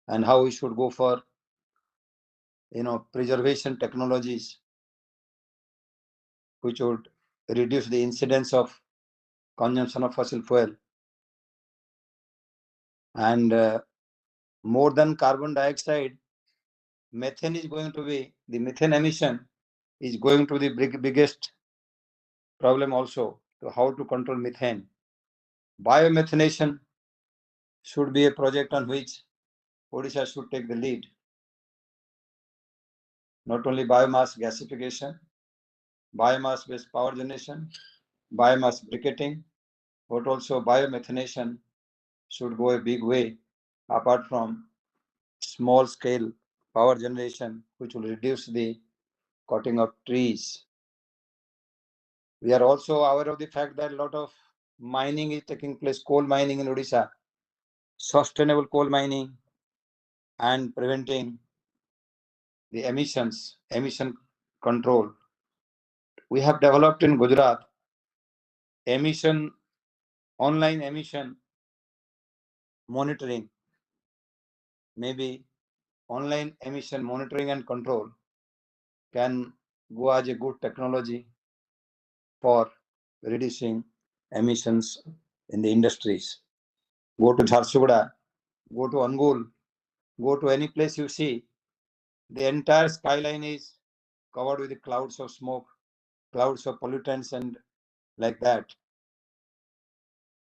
and how we should go for preservation technologies which would reduce the incidence of consumption of fossil fuel. And more than carbon dioxide, methane is going to be, the methane emission is going to be the biggest problem also. So how to control methane. Biomethanation should be a project on which Odisha should take the lead. Not only biomass gasification, biomass-based power generation, biomass briquetting, but also biomethanation should go a big way apart from small-scale power generation, which will reduce the cutting of trees. We are also aware of the fact that a lot of mining is taking place, coal mining in Odisha, sustainable coal mining, and preventing the emission control. We have developed in Gujarat online emission monitoring, maybe online emission monitoring and control can go as a good technology for reducing emissions in the industries. Go to Jharsuguda, go to Angul, go to any place you see, The entire skyline is covered with clouds of smoke, clouds of pollutants and like that.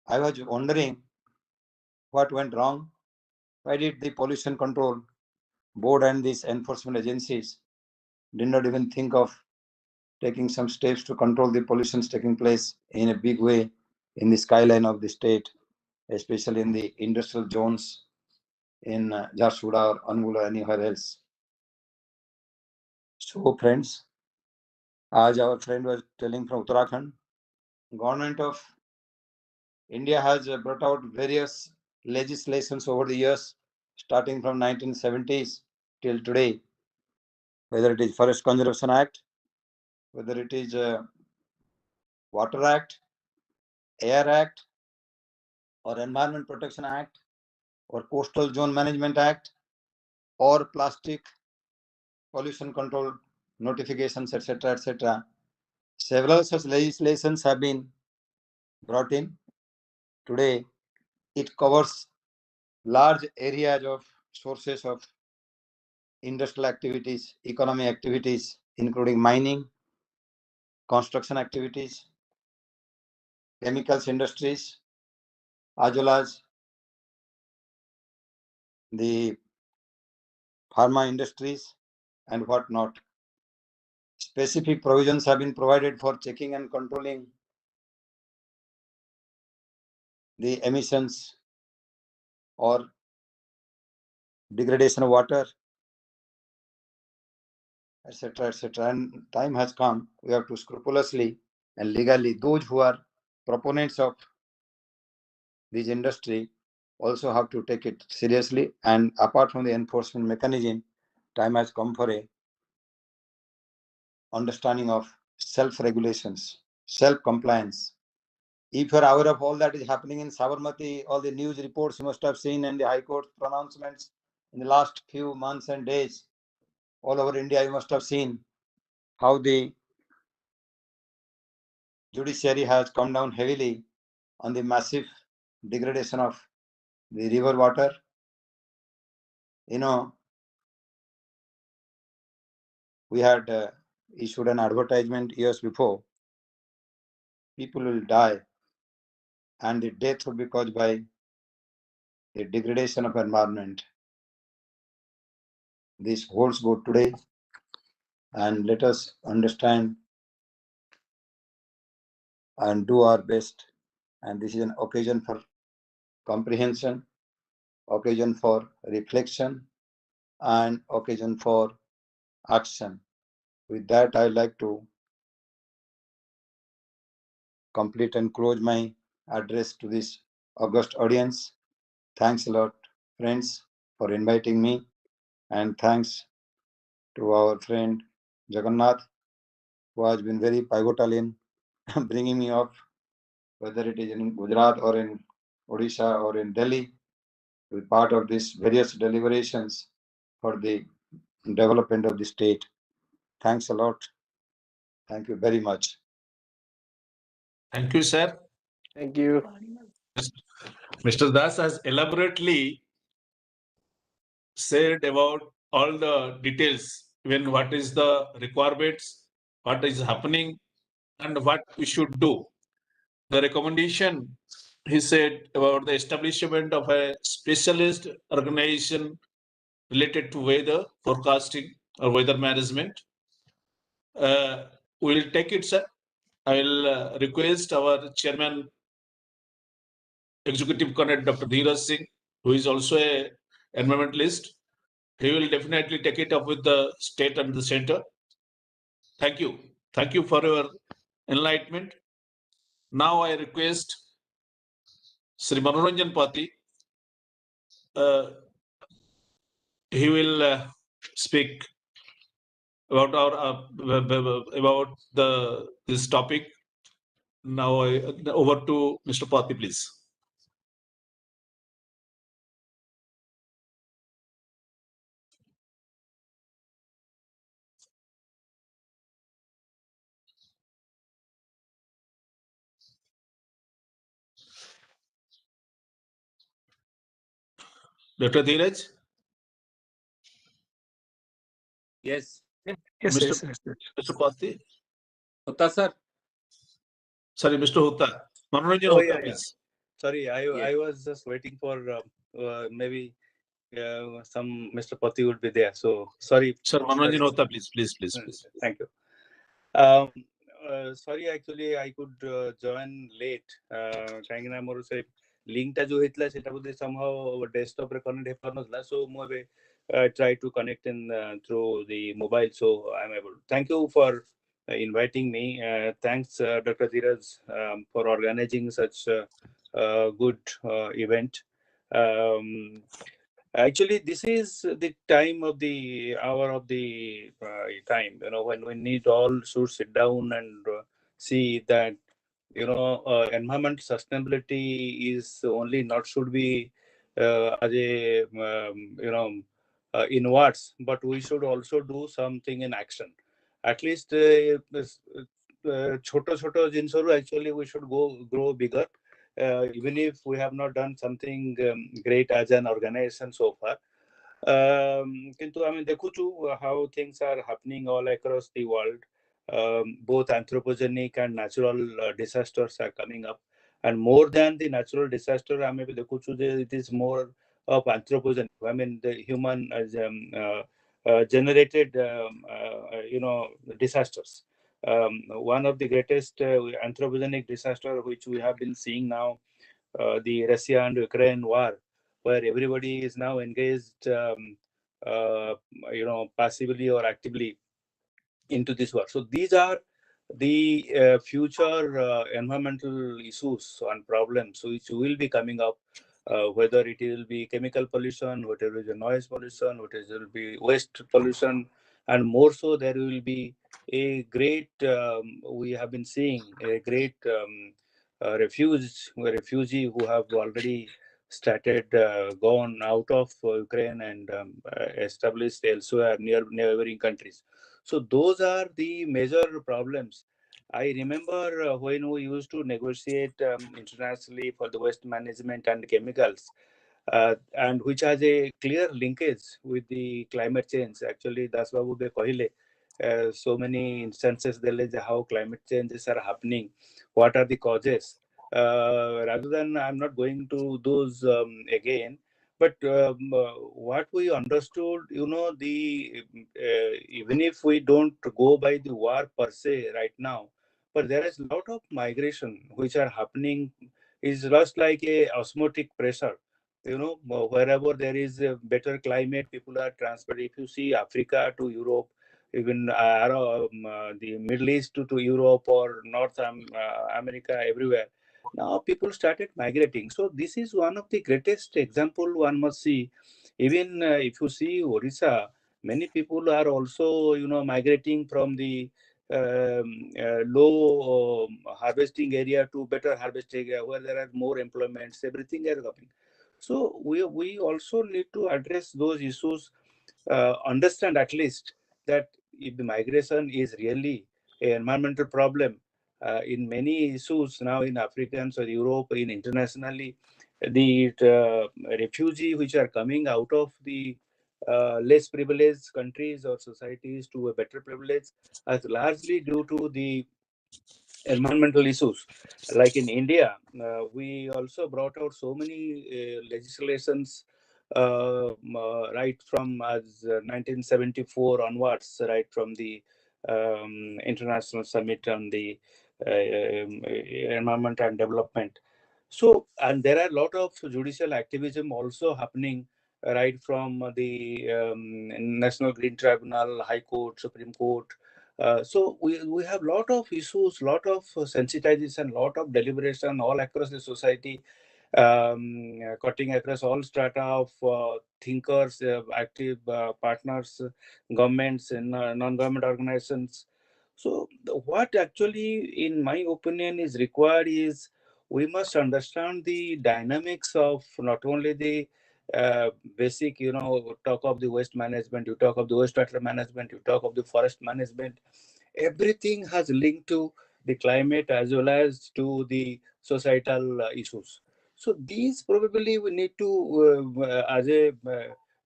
I was wondering what went wrong. Why did the pollution control board and these enforcement agencies did not even think of taking some steps to control the pollutions taking place in a big way in the skyline of the state, especially in the industrial zones in Jharsuguda or Angul or anywhere else. So friends, as our friend was telling from Uttarakhand, government of India has brought out various legislations over the years, starting from 1970s till today, whether it is Forest Conservation Act, whether it is Water Act, Air Act, or Environment Protection Act, or Coastal Zone Management Act, or Plastic Pollution Control Notifications, etc., etc. Several such legislations have been brought in. Today, it covers large areas of sources of industrial activities, economic activities, including mining, construction activities, chemicals industries, as well as the pharma industries and whatnot. Specific provisions have been provided for checking and controlling the emissions or degradation of water, etc., etc. And time has come, we have to scrupulously and legally, those who are proponents of this industry also have to take it seriously. And apart from the enforcement mechanism, time has come for a understanding of self-regulations, self-compliance. If you are aware of all that is happening in Sabarmati, all the news reports you must have seen and the High Court pronouncements in the last few months and days, all over India, you must have seen how the judiciary has come down heavily on the massive degradation of the river water. You know, we had issued an advertisement years before. People will die and the death will be caused by the degradation of environment. This holds good today, and let us understand and do our best. And this is an occasion for comprehension, occasion for reflection, and occasion for action. With that, I'd like to complete and close my address to this august audience. Thanks a lot, friends, for inviting me, and thanks to our friend Jagannath, who has been very pivotal in bringing me up, whether it is in Gujarat or in Odisha or in Delhi, to be part of these various deliberations for the development of the state. Thanks a lot. Thank you very much. Thank you, sir. Thank you. Mr. Das has elaborately said about all the details, when what is the requirements, what is happening, and what we should do. The recommendation, he said about the establishment of a specialist organization related to weather forecasting or weather management. We will take it, sir. I will request our chairman, Executive Connect, Dr. Dheeraj Singh, who is also a environmentalist. He will definitely take it up with the state and the center. Thank you. Thank you for your enlightenment. Now I request Sri Manoranjan Pati. He will speak about our about this topic. Now over to Mr. Pati, please. Dr. Dheeraj. Yes. Yes, Mr. yes, yes, yes. Mr. Pati? Hota, sir. Sorry, Mr. Hota. Manoranjan Oh, Hota, yeah, yeah. please. Sorry, I Yes. was just waiting for maybe some Mr. Pati would be there. So sorry. Sir, Sorry. Manoranjan Hota, please. Thank you. Sorry, actually I could join late. କାହିଁକି ନା ମୋର ସେ link ଟା ଯୋଉ ହେଇଥିଲା ସେଟା ବୋଧେ somehow desktop ରେ connect ହେଇପାରୁନଥିଲା. So ମୁଁ ଏବେ try to connect in through the mobile, so I'm able. Thank you for inviting me. Thanks, Dr. Dheeraj, for organizing such a good event. Actually, this is the time of the hour of the time, when we need all to sit down and see that, environment sustainability is only not should be as a, in words, but we should also do something in action. At least, छोटो जिनिसहरू actually we should grow bigger. Even if we have not done something great as an organization so far. Kintu I mean dekhuchu how things are happening all across the world. Both anthropogenic and natural disasters are coming up, and more than the natural disaster, I mean dekhuchu it is more of anthropogenic. I mean the human generated disasters. One of the greatest anthropogenic disaster which we have been seeing now, the Russia and Ukraine war, where everybody is now engaged, passively or actively into this war. So these are the future environmental issues and problems which will be coming up, whether it will be chemical pollution, whether it is noise pollution, whether it will be waste pollution, and more so there will be a great, we have been seeing a great refugee who have already started gone out of Ukraine and established elsewhere near neighboring countries. So those are the major problems. I remember when we used to negotiate internationally for the waste management and chemicals, and which has a clear linkage with the climate change. Actually, that's what we call so many instances there is how climate changes are happening, what are the causes. Rather than, I'm not going to those again, but what we understood, even if we don't go by the war per se right now, but there is a lot of migration which are happening, is just like a osmotic pressure. Wherever there is a better climate, people are transferred. If you see Africa to Europe, even the Middle East to Europe or North America, everywhere, now people started migrating. So this is one of the greatest example one must see. Even if you see Orissa, many people are also migrating from the low harvesting area to better harvesting area where there are more employments, everything is coming. So we also need to address those issues, understand at least that if the migration is really an environmental problem, in many issues now in Africans or Europe, in internationally, the refugee which are coming out of the less privileged countries or societies to a better privilege is largely due to the environmental issues. Like in India, we also brought out so many legislations right from as 1974 onwards, right from the International Summit on the Environment and Development. So, and there are a lot of judicial activism also happening right from the National Green Tribunal, High Court, Supreme Court. So we have lot of issues, lot of sensitization, lot of deliberation all across the society, cutting across all strata of thinkers, active partners, governments and non-government organizations. So what actually, in my opinion, is required is we must understand the dynamics of not only the basic, talk of the waste management, you talk of the wastewater management, you talk of the forest management. Everything has linked to the climate as well as to the societal issues. So these probably we need to, as a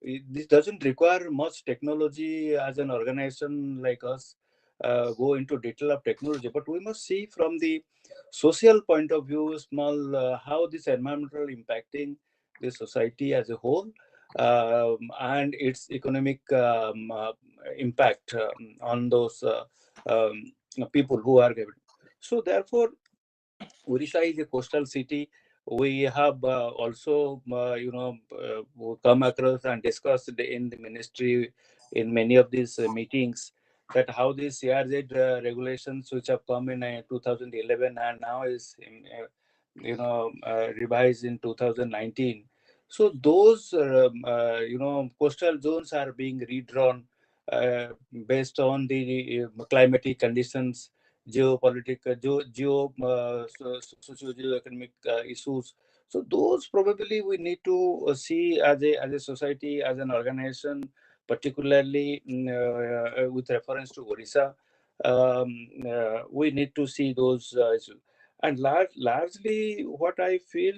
this doesn't require much technology as an organization like us go into detail of technology, but we must see from the social point of view, how this environmental impacting the society as a whole, and its economic impact on those people who are given. So therefore, Odisha is a coastal city. We have also, come across and discussed in the ministry in many of these meetings that how these CRZ regulations, which have come in 2011 and now is, revised in 2019. So those, coastal zones are being redrawn based on the climatic conditions, geopolitical, socio-economic issues. So those probably we need to see as a society, as an organization, particularly with reference to Odisha. We need to see those issues. And largely what I feel,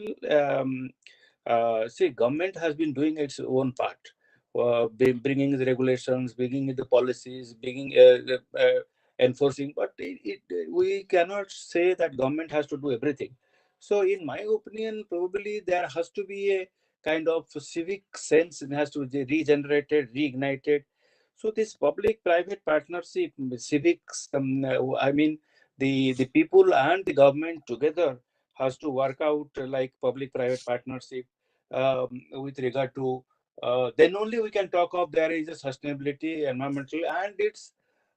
see, government has been doing its own part, bringing the regulations, bringing the policies, bringing enforcing, but we cannot say that government has to do everything. So in my opinion, probably there has to be a kind of civic sense, it has to be regenerated, reignited. So this public-private partnership, civics, I mean, the people and the government together has to work out like public-private partnership with regard to, then only we can talk of there is a sustainability, environmental,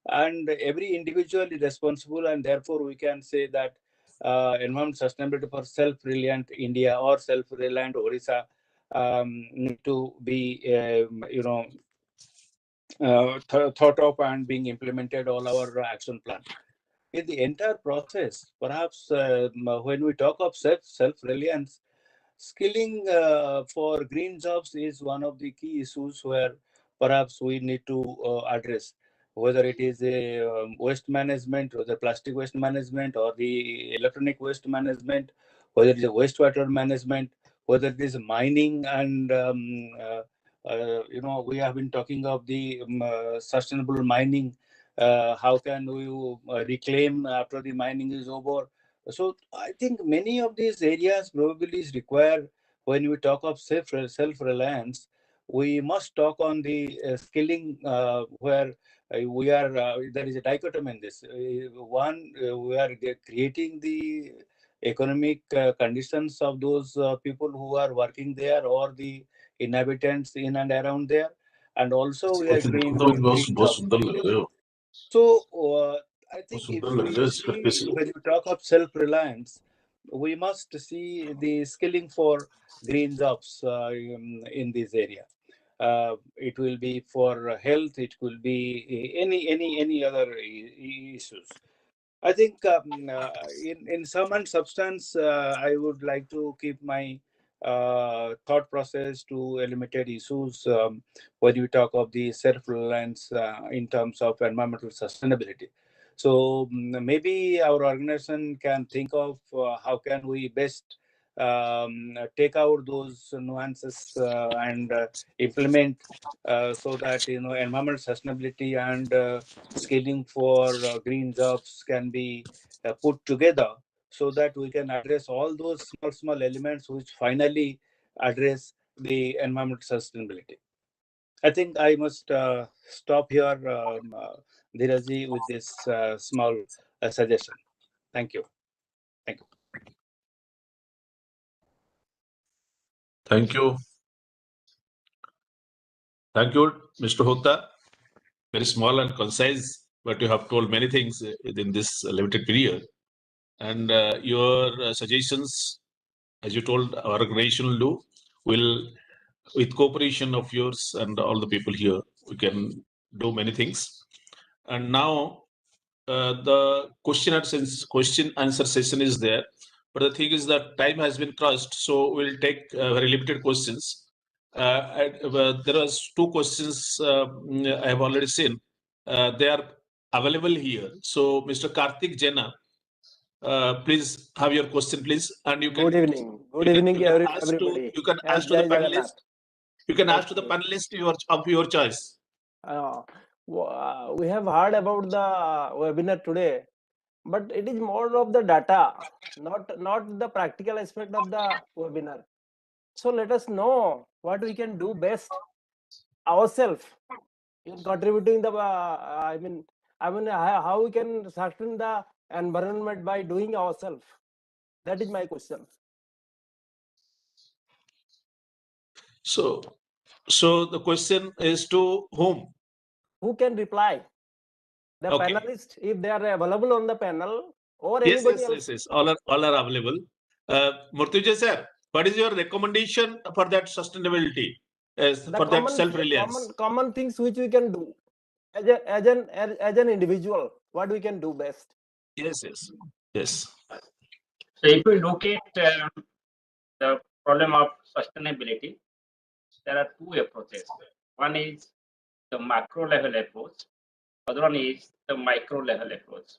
and every individual is responsible, and therefore we can say that environment sustainability for self-reliant India or self-reliant Odisha need to be, thought of and being implemented all our action plan. In the entire process, perhaps when we talk of self-reliance, skilling for green jobs is one of the key issues where perhaps we need to address, whether it is a waste management, or the plastic waste management, or the electronic waste management, whether it is a wastewater management, whether it is mining, and we have been talking of the sustainable mining. How can we reclaim after the mining is over? So I think many of these areas probably is required when we talk of self-reliance. We must talk on the skilling where we are, there is a dichotomy in this. One, we are creating the economic conditions of those people who are working there or the inhabitants in and around there. And also we are creating green jobs. So I think if we see, when you talk of self-reliance, we must see the skilling for green jobs in this area. It will be for health, it will be any other issues. I think in sum and substance, I would like to keep my thought process to limited issues when you talk of the self-reliance in terms of environmental sustainability. So maybe our organization can think of how can we best take out those nuances and implement so that environmental sustainability and scaling for green jobs can be put together, so that we can address all those small elements which finally address the environmental sustainability. I think I must stop here, Dhiraji, with this small suggestion. Thank you. Thank you. Thank you. Thank you, Mr. Hota. Very small and concise, but you have told many things within this limited period. And your suggestions, as you told, our organization will do, will, with cooperation of yours and all the people here, we can do many things. And now the question answer session is there. But the thing is that time has been crossed, so we'll take very limited questions. There are 2 questions I have already seen. They are available here. So, Mr. Karthik Jena, please have your question, please. And you can. Good evening. Good evening, everybody. You can ask to the panelists. You can ask to the Okay. panelist of your choice. We have heard about the webinar today, but it is more of the data, not the practical aspect of the webinar. So let us know what we can do best ourselves in contributing the I mean how we can sustain the environment by doing ourselves. That is my question. So the question is to whom? Who can reply? The Okay. panelists, if they are available on the panel, or Yes, anybody yes, else. yes, yes. All are available. Murtuja sir, what is your recommendation for that sustainability? For that self-reliance? Common things which we can do as an individual, what we can do best. Yes, yes, yes. So if we look at the problem of sustainability, there are two approaches. One is the macro level approach. Other one is the micro level approach.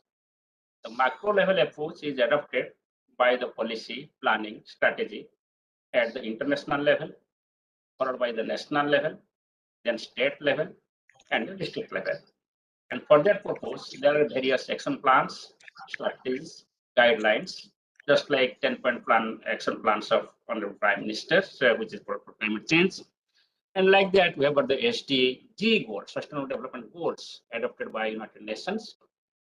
The macro level approach is adopted by the policy planning strategy at the international level, followed by the national level, then state level, and the district level. And for that purpose, there are various action plans, strategies, guidelines, just like 10-point plan, action plans of Honorable Prime Minister, which is for climate change. And like that, we have got the SDG goals, Sustainable Development Goals, adopted by United Nations.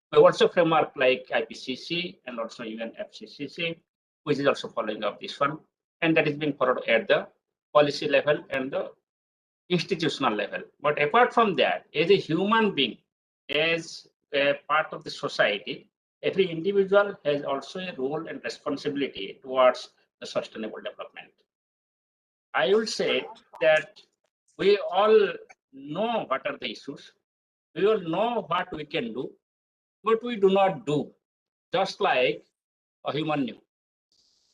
We have also framework like IPCC and also UNFCCC, which is also following up this one. And that is being followed at the policy level and the institutional level. But apart from that, as a human being, as a part of the society, every individual has also a role and responsibility towards the sustainable development. I would say that we all know what are the issues. We all know what we can do, but we do not do, just like Abhimanyu.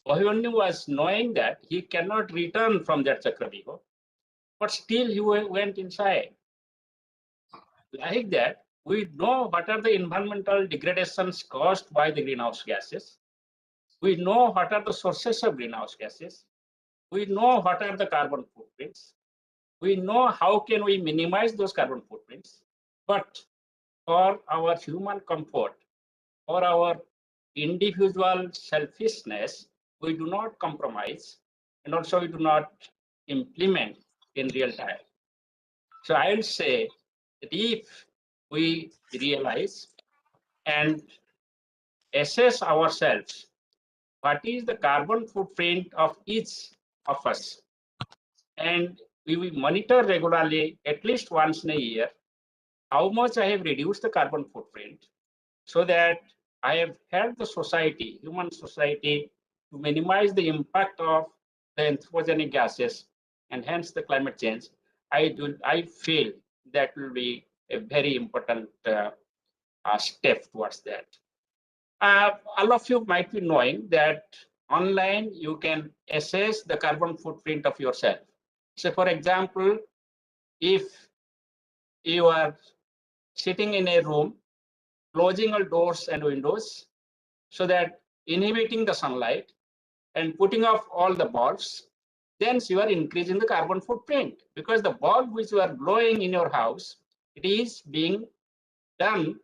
Abhimanyu was knowing that he cannot return from that Chakravyuha, but still he went inside. Like that, we know what are the environmental degradations caused by the greenhouse gases. We know what are the sources of greenhouse gases. We know what are the carbon footprints. We know how can we minimize those carbon footprints. But for our human comfort, for our individual selfishness, we do not compromise, and also we do not implement in real time. So I will say that if we realize and assess ourselves, what is the carbon footprint of each of us, and we will monitor regularly, at least once in a year, how much I have reduced the carbon footprint, so that I have helped the society, human society, to minimize the impact of the anthropogenic gases and hence the climate change. I feel that will be a very important step towards that. All of you might be knowing that online you can assess the carbon footprint of yourself. So for example, if you are sitting in a room, closing all doors and windows so that inhibiting the sunlight and putting off all the bulbs, then you are increasing the carbon footprint, because the bulb which you are blowing in your house, it is being done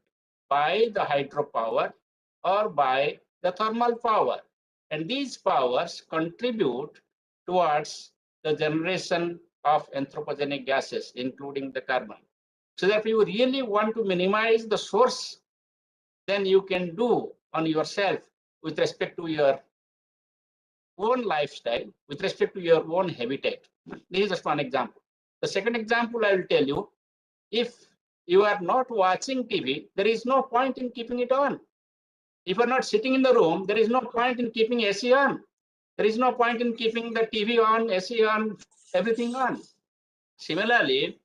by the hydropower or by the thermal power. And these powers contribute towards the generation of anthropogenic gases, including the carbon. So that if you really want to minimize the source, then you can do on yourself with respect to your own lifestyle, with respect to your own habitat. This is just one example. The second example I will tell you, if you are not watching TV, there is no point in keeping it on. If you are not sitting in the room, there is no point in keeping AC on. There is no point in keeping the TV on, AC on, everything on. Similarly,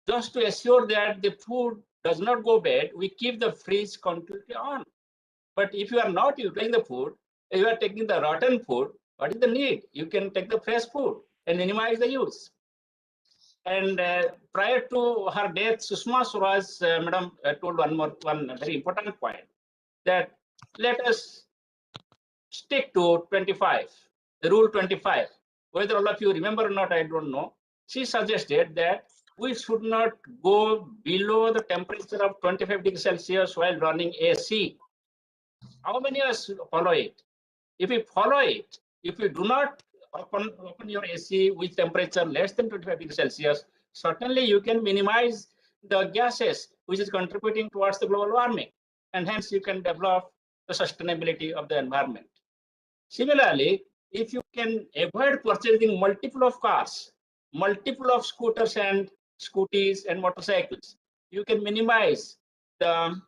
just to assure that the food does not go bad, we keep the fridge completely on. But if you are not utilizing the food, if you are taking the rotten food, what is the need? You can take the fresh food and minimize the use. And prior to her death, Sushma Swaraj, madam, told one very important point, that let us stick to 25, the rule 25, whether all of you remember or not, I don't know. She suggested that we should not go below the temperature of 25 degrees Celsius while running AC. How many of us follow it? If we follow it, if you do not open your AC with temperature less than 25 degrees Celsius, certainly you can minimize the gases which is contributing towards the global warming, and hence you can develop the sustainability of the environment. Similarly, if you can avoid purchasing multiple of cars, multiple of scooters and scooties and motorcycles, you can minimize the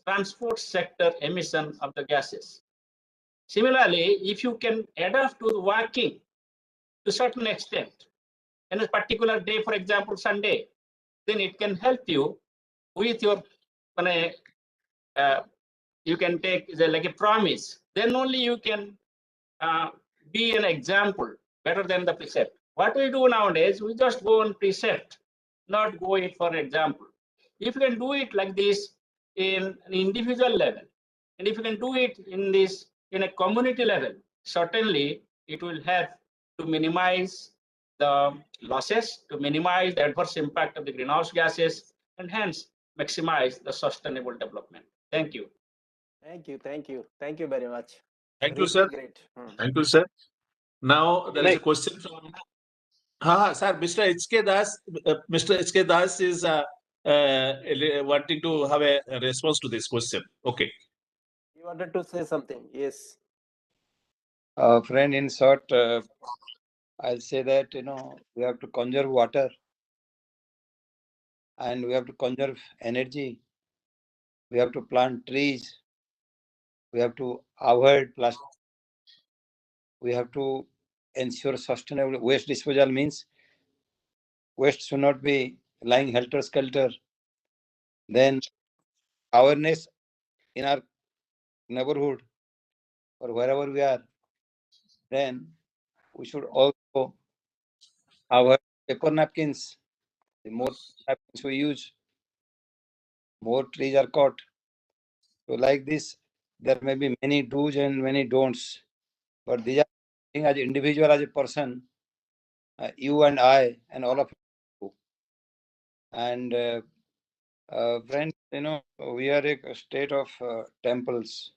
transport sector emission of the gases. Similarly, if you can adapt to walking to a certain extent in a particular day, for example, Sunday, then it can help you with your, you can take like a promise. Then only you can be an example better than the precept. What we do nowadays, we just go on precept, not go it for example. If you can do it like this in an individual level, and if you can do it in this in a community level, certainly it will help to minimize the losses, to minimize the adverse impact of the greenhouse gases, and hence maximize the sustainable development. Thank you. Thank you. Thank you. Thank you very much. Thank you, sir. Great. Thank you, sir. Now there is a question from sir, Mr. H.K. Das. Mr. H.K. Das is wanting to have a response to this question. Okay. You wanted to say something? Yes. Friend, in short, I'll say that, we have to conserve water and we have to conserve energy. We have to plant trees. We have to avoid plastic. We have to ensure sustainable waste disposal, means waste should not be lying helter-skelter. Then awareness in our neighborhood or wherever we are, then we should also avoid paper napkins. The more napkins we use, more trees are cut. So like this, there may be many do's and many don'ts, but these are things as individual, as a person, you and I and all of you. And friends, we are a state of temples.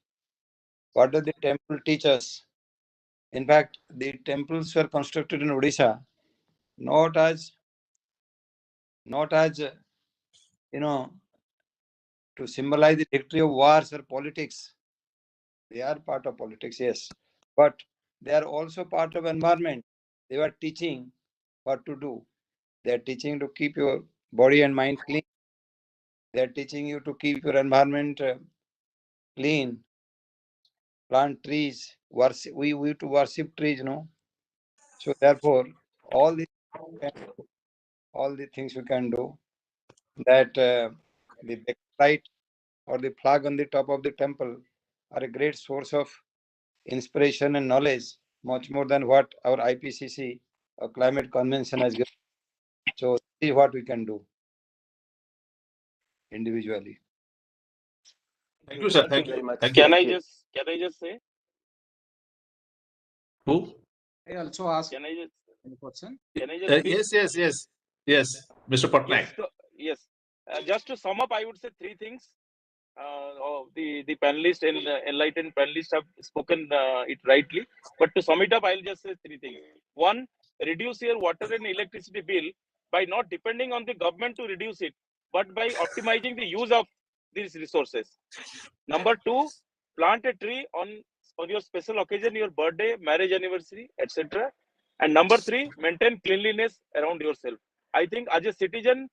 What does the temple teach us? In fact, the temples were constructed in Odisha not as to symbolize the victory of wars or politics. They are part of politics, yes, but they are also part of environment. They were teaching what to do. They are teaching to keep your body and mind clean. They are teaching you to keep your environment clean. Plant trees. Worship. We to worship trees, So therefore, all the things we can do. That the light or the flag on the top of the temple are a great source of inspiration and knowledge, much more than what our IPCC or climate convention has given. So this is what we can do individually. Thank you, sir. Thank you very much. Thank you. Can I just say? Who? I also ask Can I just? any question. Can I just? Yes, Mr. Patnaik. Yes. Just to sum up, I would say three things. The panelists and enlightened panelists have spoken it rightly. But to sum it up, I'll just say three things. One, reduce your water and electricity bill by not depending on the government to reduce it, but by optimizing the use of these resources. Number two, plant a tree on your special occasion, your birthday, marriage anniversary, etc. And number three, maintain cleanliness around yourself. I think as a citizen,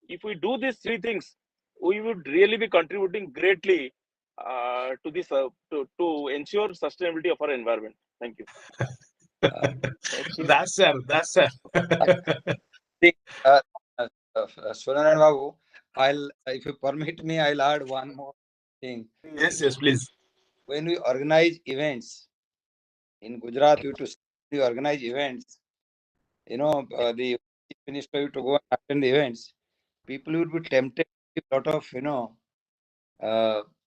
if we do these three things, we would really be contributing greatly to this to ensure sustainability of our environment. Thank you. Thank you. That's sir. Sunan and Babu, if you permit me, I'll add one more thing. Yes, please. When we organize events in Gujarat, we organize events. The chief minister to go and attend the events. People would be tempted to give a lot of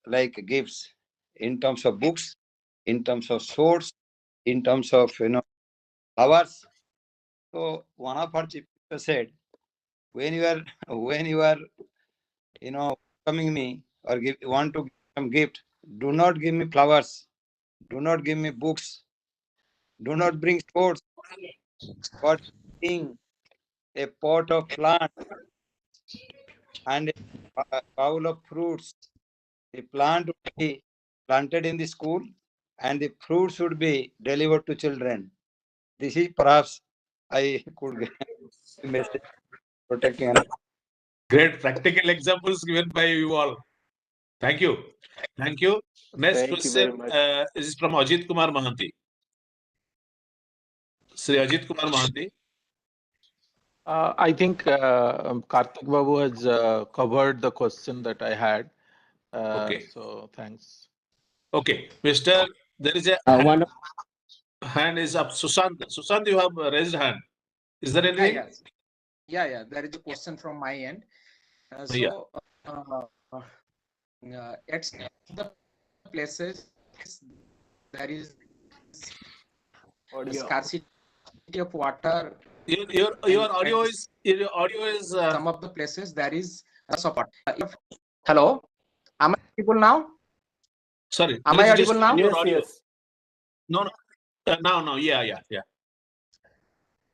like gifts in terms of books, in terms of swords, in terms of flowers. So one of our chief ministers said, when you are coming me or want to give some gift, do not give me flowers, do not give me books, do not bring sports, but bring a pot of plant and a bowl of fruits. The plant would be planted in the school and the fruits would be delivered to children. This is perhaps I could get a message protecting. Great practical examples given by you all. Thank you. Thank you. Next Thank you very question much. is from Ajit Kumar Mahanti. Sri Ajit Kumar Mahanti. I think Karthik Babu has covered the question that I had. Okay. So thanks. Okay, Mr. There is a hand is up. Sushant. Sushant, you have raised hand. Is there anything? Yes. Yeah. There is a question from my end. At the places there is scarcity of water. Your audio is some of the places there is support. Hello, am I audible now? Sorry, am I audible now? Yes. No. No. Yeah.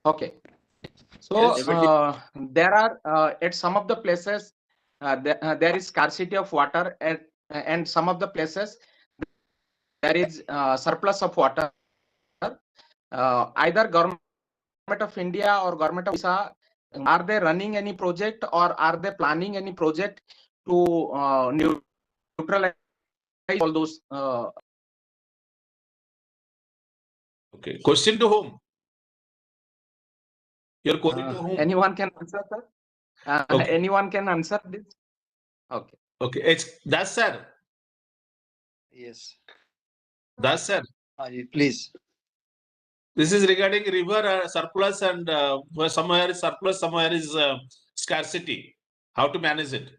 Okay. So there are at some of the places there is scarcity of water, and some of the places there is surplus of water. Either government of India or government of Odisha, are they running any project or are they planning any project to neutralize all those? Okay. Question to whom? You're quoting to whom? Anyone can answer, sir. Okay. Anyone can answer this. Okay. Okay. It's that's sir. Yes. That's sir. Please. This is regarding river surplus and where somewhere is surplus, somewhere is scarcity. How to manage it?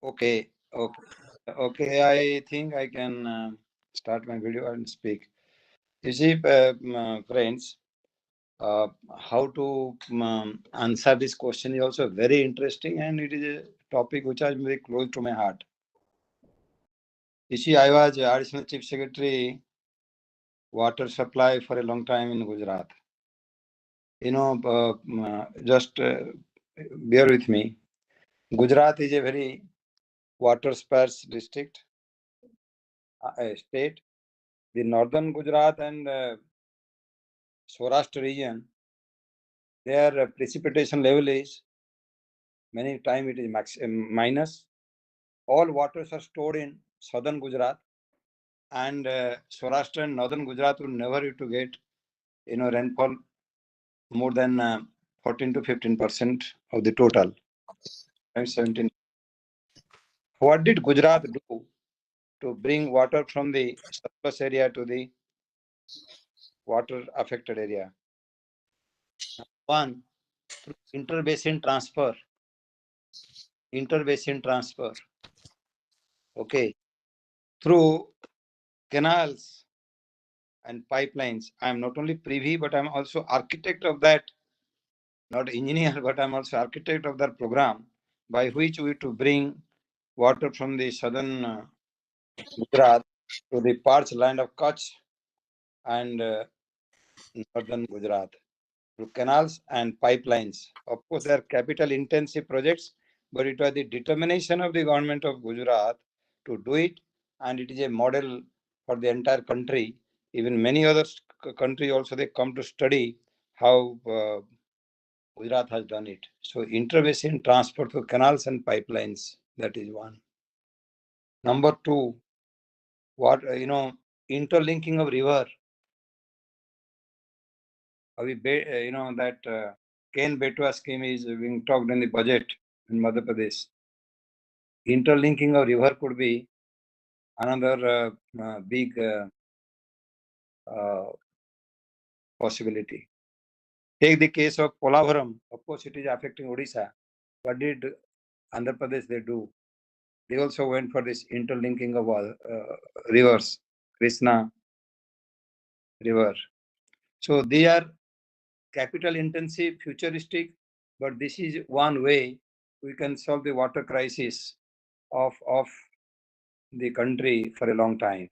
Okay. I think I can start my video and speak. You see, friends, how to answer this question is also very interesting, and it is a topic which is very close to my heart. You see, I was Additional Chief Secretary, Water Supply for a long time in Gujarat. Just bear with me. Gujarat is a very water sparse district, state. The northern Gujarat and Saurashtra region, their precipitation level is many times it is minus. All waters are stored in southern Gujarat, and Saurashtra and northern Gujarat will never used to get rainfall more than 14 to 15% of the total. 17. What did Gujarat do to bring water from the surplus area to the water affected area? One, through interbasin transfer. Okay. Through canals and pipelines. I am not only privy, but I'm also architect of that. Not engineer, but I'm also architect of that program by which we to bring water from the southern Gujarat to the parched land of Kutch and northern Gujarat through canals and pipelines. Of course, they are capital intensive projects, but it was the determination of the government of Gujarat to do it, and it is a model for the entire country. Even many other countries also they come to study how Gujarat has done it. So interbasin transport through canals and pipelines, that is one. Number two, interlinking of river. That Ken Betwa scheme is being talked in the budget in Madhya Pradesh. Interlinking of river could be another big possibility. Take the case of Polavaram. Of course, it is affecting Odisha. What did Andhra Pradesh they do? They also went for this interlinking of rivers, Krishna River. So they are capital intensive, futuristic, but this is one way we can solve the water crisis of the country for a long time.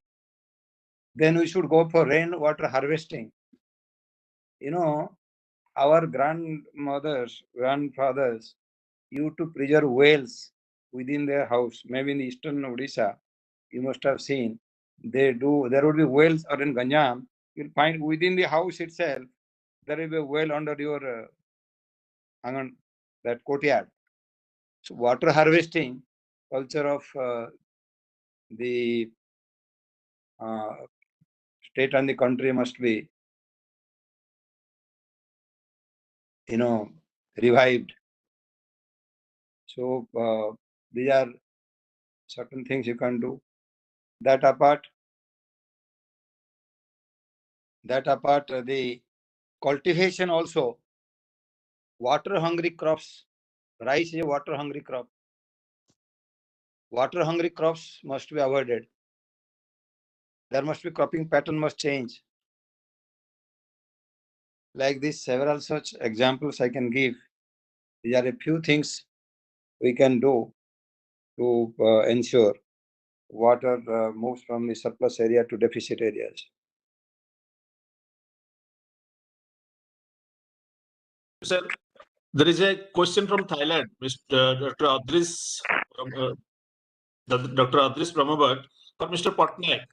Then we should go for rainwater harvesting. You know, our grandmothers, grandfathers used to preserve wells within their house. Maybe in eastern Odisha, you must have seen. There would be wells, or in Ganjam, you'll find within the house itself, there will be a well under your that courtyard. So water harvesting culture of the state and the country must be, revived. So these are certain things you can do. That apart, the cultivation also, water hungry crops. Rice is a water hungry crop. Water hungry crops must be avoided. There must be cropping pattern must change. Like this, several such examples I can give. These are a few things we can do to ensure water moves from the surplus area to deficit areas. Sir, there is a question from Thailand, Mr. Dr. Adris, Dr. Adris Brahmabat, for Mr. Patnaik.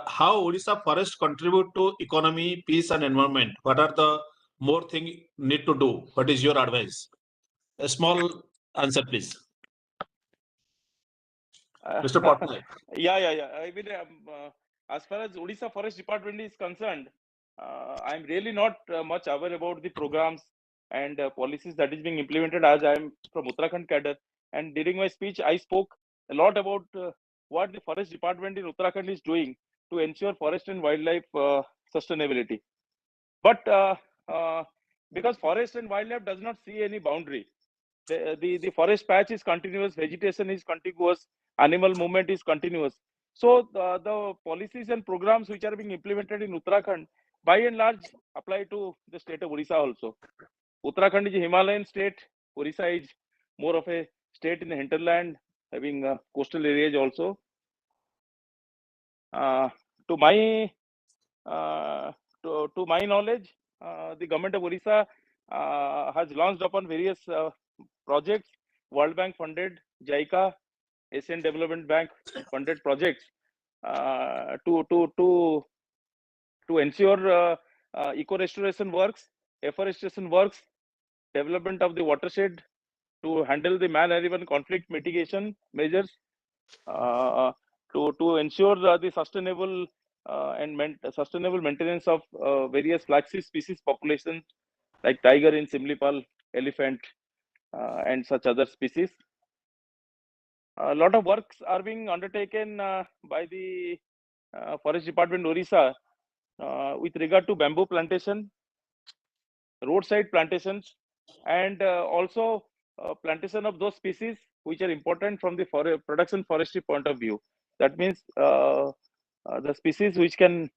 How Odisha forest contribute to economy, peace, and environment? What are the more things need to do? What is your advice? A small answer, please. Mr. Patnaik. Yeah. I mean, as far as Odisha Forest Department is concerned, I'm really not much aware about the programs and policies that is being implemented, as I am from Uttarakhand cadre. And during my speech, I spoke a lot about what the Forest Department in Uttarakhand is doing to ensure forest and wildlife sustainability. But because forest and wildlife does not see any boundary, the forest patch is continuous, vegetation is contiguous, animal movement is continuous. So the policies and programs which are being implemented in Uttarakhand, by and large, apply to the state of Odisha also. Uttarakhand is a Himalayan state. Odisha is more of a state in the hinterland, having coastal areas also. To my knowledge, the government of Odisha has launched upon various projects, World Bank funded, JICA, Asian Development Bank funded projects to ensure eco restoration works, afforestation works, development of the watershed, to handle the man-animal conflict mitigation measures, to ensure the sustainable sustainable maintenance of various flagship species populations like tiger in Simlipal, elephant, and such other species. A lot of works are being undertaken by the Forest Department Odisha with regard to bamboo plantation, roadside plantations, and also plantation of those species which are important from the production forestry point of view. That means the species which can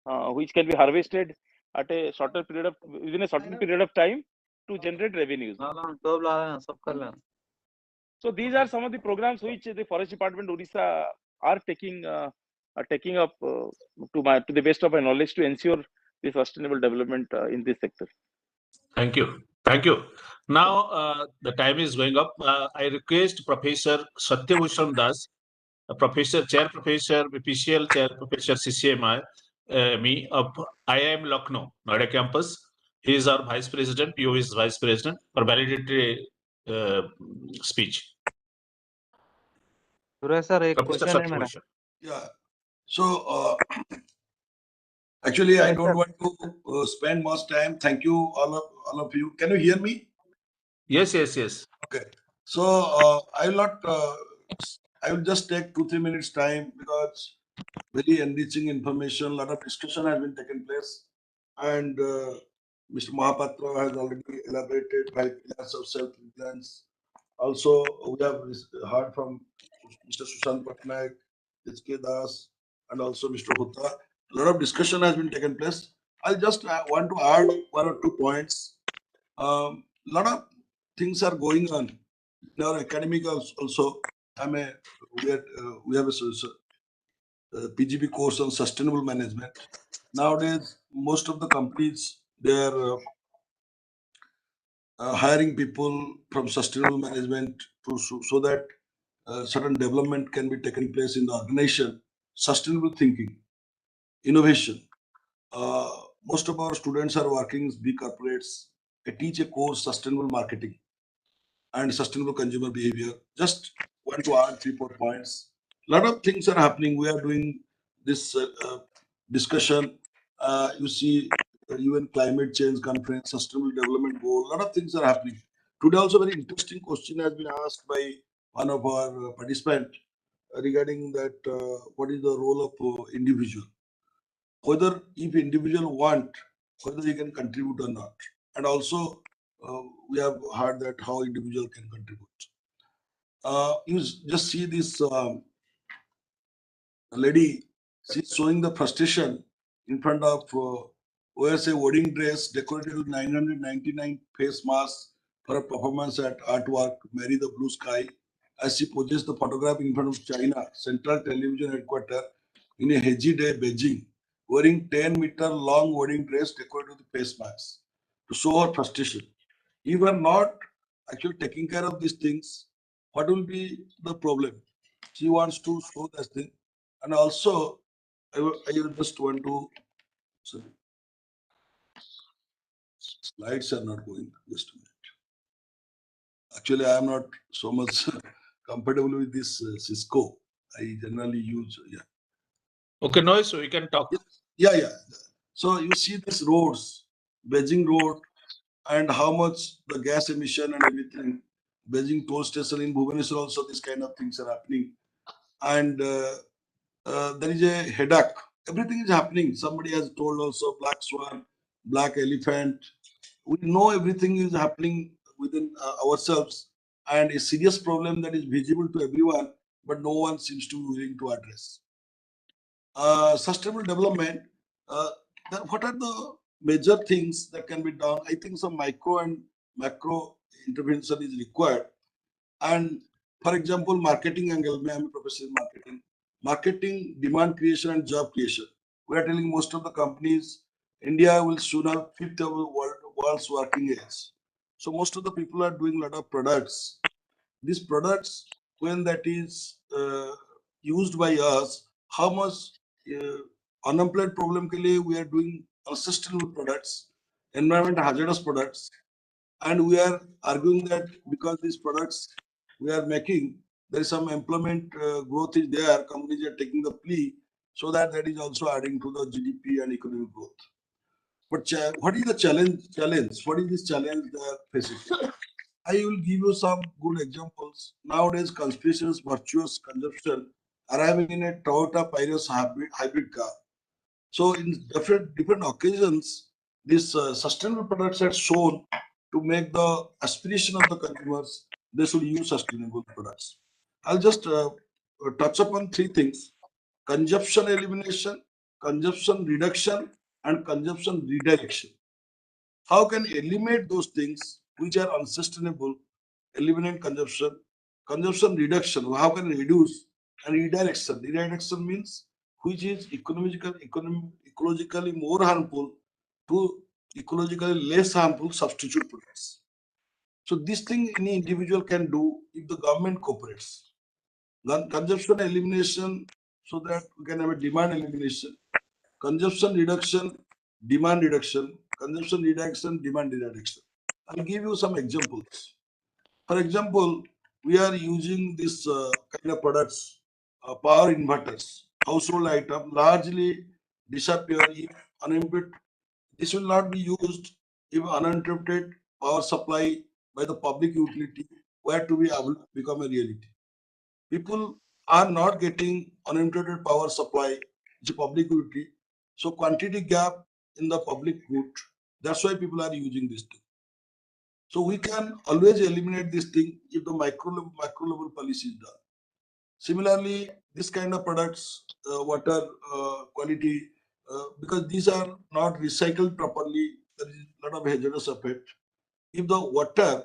be harvested at a shorter period of within a certain period of time to generate revenues. So these are some of the programs which the Forest Department Odisha are taking up to the best of my knowledge to ensure the sustainable development in this sector. Thank you. Now the time is going up. I request Professor Satyabhushan Das, Chair Professor, BPCL Chair Professor CCMI, me of IIM Lucknow, Noida campus. He is our Vice President, POVS Vice President, for validatory speech. Professor, एक Professor question है मेरा. Satyabhushan. Yeah. So actually, I don't want to spend much time. Thank you, all of you. Can you hear me? Yes. Okay. So I will not. I will just take 2-3 minutes time because very enriching information. A lot of discussion has been taken place, and Mr. Mahapatra has already elaborated 5 pillars of self-reliance. Also, we have heard from Mr. Sushant Patnaik, H.K. Das, and also Mr. Hutta. A lot of discussion has been taken place. I'll just want to add 1 or 2 points. Lot of things are going on in our academic also. We have a PGP course on sustainable management. Nowadays, most of the companies, they are hiring people from sustainable management so that certain development can be taken place in the organization. Sustainable thinking, innovation. Most of our students are working in big corporates. They teach a course, sustainable marketing and sustainable consumer behavior. Just want to add 3-4 points. A lot of things are happening. We are doing this discussion. You see, UN climate change conference, sustainable development goal. A lot of things are happening. Today, also very interesting question has been asked by one of our participants regarding that what is the role of individual, whether if individual want, whether he can contribute or not, and also we have heard that how individual can contribute. You just see this lady, she's showing the frustration in front of wears a wedding dress decorated with 999 face masks for a performance at artwork Marry the Blue Sky, as she poses the photograph in front of China Central Television Headquarters in a hazy day Beijing, wearing 10-meter long wedding dress decorated with face masks to show her frustration. If we are not actually taking care of these things, what will be the problem? She wants to show this thing. And also, I just want to, sorry, slides are not going, just a minute. Actually, I am not so much comfortable with this Cisco. I generally use, yeah. Okay, no, so we can talk. Yeah. So you see these roads, Beijing road, and how much the gas emission and everything. Beijing toll station in Bhubaneswar also, this kind of things are happening. And there is a headache. Everything is happening. Somebody has told also black swan, black elephant. We know everything is happening within ourselves, and a serious problem that is visible to everyone, but no one seems to be willing to address. Sustainable development. What are the major things that can be done? I think some micro and macro intervention is required. And for example, marketing angle, I am a professor in marketing. Marketing, demand creation, and job creation. We are telling most of the companies, India will soon have 5th of the world's working age. So most of the people are doing a lot of products. These products, when that is used by us, how much unemployed problem ke liye we are doing unsustainable products, environment hazardous products, and we are arguing that because these products we are making, there is some employment growth is there, companies are taking the plea, so that is also adding to the GDP and economic growth. But what is the challenge? What is this challenge they are facing? I will give you some good examples. Nowadays, conspicuous virtuous consumption arriving in a Toyota Prius hybrid car. So in different occasions, these sustainable products are shown to make the aspiration of the consumers, they should use sustainable products. I'll just touch upon 3 things: consumption elimination, consumption reduction, and consumption redirection. How can eliminate those things which are unsustainable, eliminate consumption, consumption reduction, how can reduce, and redirection. Redirection means which is ecologically more harmful to ecologically less harmful substitute products. So this thing any individual can do if the government cooperates. Then consumption elimination, so that we can have a demand elimination. Consumption reduction, demand reduction. Consumption reduction, demand reduction. I'll give you some examples. For example, we are using this kind of products, power inverters, household item, largely disappear if uninterrupted. This will not be used if uninterrupted power supply by the public utility were to be able to become a reality. People are not getting uninterrupted power supply, the public utility. So quantity gap in the public good. That's why people are using this thing. So we can always eliminate this thing if the macro level policy is done. Similarly, this kind of products, water quality, because these are not recycled properly, there is a lot of hazardous effect. If the water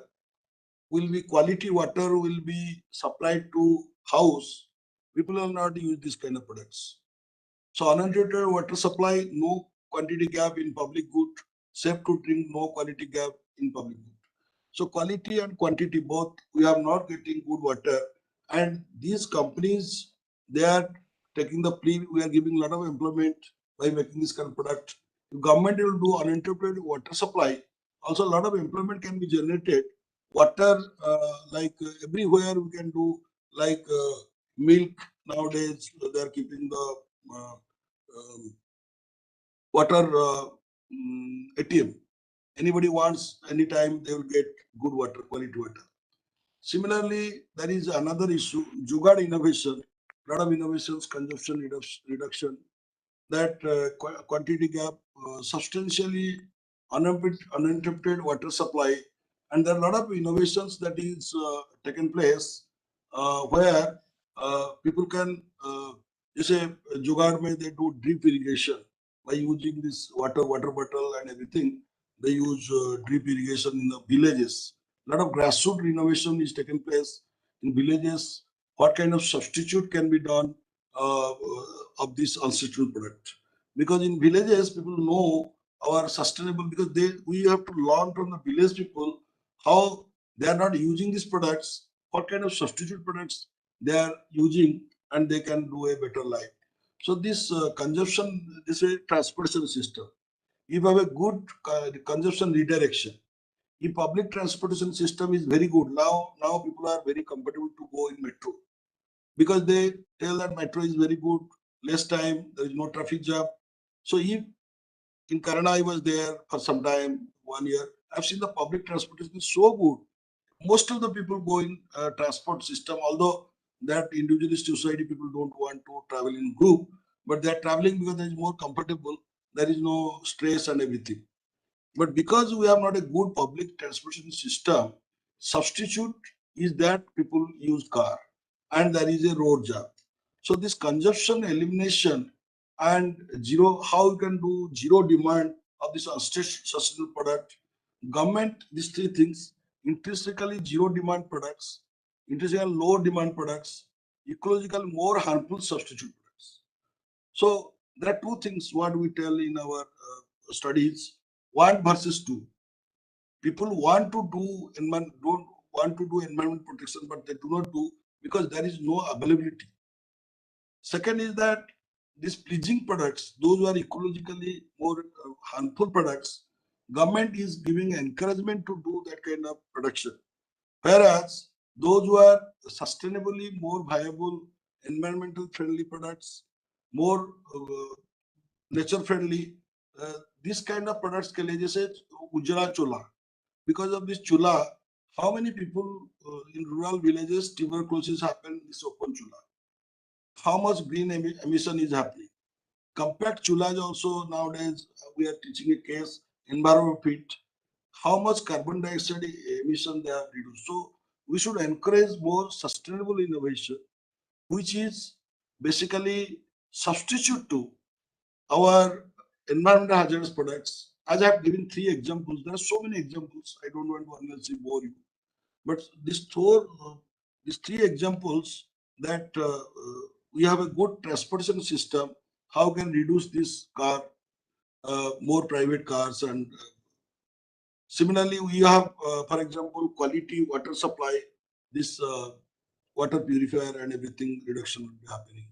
will be quality water will be supplied to house, people will not use this kind of products. So untreated water supply, no quantity gap in public good, safe to drink, no quality gap in public good. So quality and quantity both, we are not getting good water, and these companies, they are taking the plea. We are giving a lot of employment by making this kind of product. If government will do uninterrupted water supply, also a lot of employment can be generated. Water, everywhere we can do, like milk nowadays, they are keeping the water ATM. Anybody wants, anytime they will get good water, quality water. Similarly, there is another issue, Jugaad innovation, lot of innovations, consumption reduction, that quantity gap, substantially uninterrupted water supply, and there are a lot of innovations that is taken place where people can, you say, Jugaad mein they do drip irrigation by using this water bottle and everything. They use drip irrigation in the villages. A lot of grassroots innovation is taking place in villages. What kind of substitute can be done of this unsubstituted product? Because in villages, people know our sustainable, because we have to learn from the village people how they are not using these products, what kind of substitute products they are using, and they can do a better life. So this consumption, this is a transportation system. If you have a good consumption redirection, if public transportation system is very good, now people are very comfortable to go in metro, because they tell that metro is very good, less time, there is no traffic jam. So if in Karana I was there for some time, 1 year, I've seen the public transportation is so good. Most of the people go in transport system, although that individualist society people don't want to travel in group, but they're traveling because it is more comfortable, there is no stress and everything. But because we have not a good public transportation system, substitute is that people use car and there is a road jam. So this consumption elimination and zero, how you can do zero demand of this sustainable product, government, these three things, intrinsically zero demand products, intrinsically low demand products, ecological more harmful substitute products. So there are two things what we tell in our studies, 1 versus 2. People want to do don't want to do environment protection, but they do not do because there is no availability. Second is that these pleasing products, those who are ecologically more harmful products, government is giving encouragement to do that kind of production. Whereas those who are sustainably more viable, environmental friendly products, more nature friendly, this kind of products ke liye jaise Ujjwala Chola. Because of this chula, how many people in rural villages tuberculosis happen this open chula? How much green emission is happening? Compact chulas also nowadays we are teaching a case, environment fit, how much carbon dioxide emission they have reduced. So we should encourage more sustainable innovation, which is basically substitute to our environmental hazardous products. As I have given 3 examples, there are so many examples. I don't want to unnecessarily bore you, but these 3 examples that we have a good transportation system. How can reduce this car, more private cars, and similarly we have, for example, quality water supply. This water purifier and everything reduction will be happening.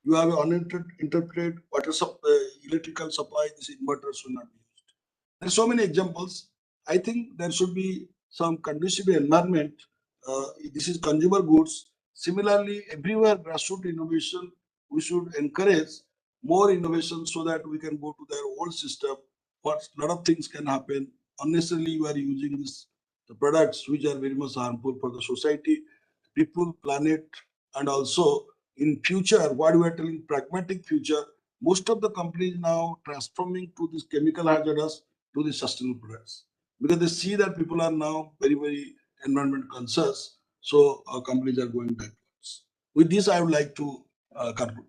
You have an uninterpreted water electrical supply, these inverters will not be used. There are so many examples. I think there should be some conducive environment. This is consumer goods. Similarly, everywhere grassroots innovation, we should encourage more innovation so that we can go to their old system. But a lot of things can happen. Unnecessarily, you are using the products which are very much harmful for the society, people, planet, and also in future, what we are telling, pragmatic future, most of the companies now transforming to this chemical hazardous to the sustainable products, because they see that people are now very, very environment conscious. So our companies are going backwards. With this, I would like to conclude.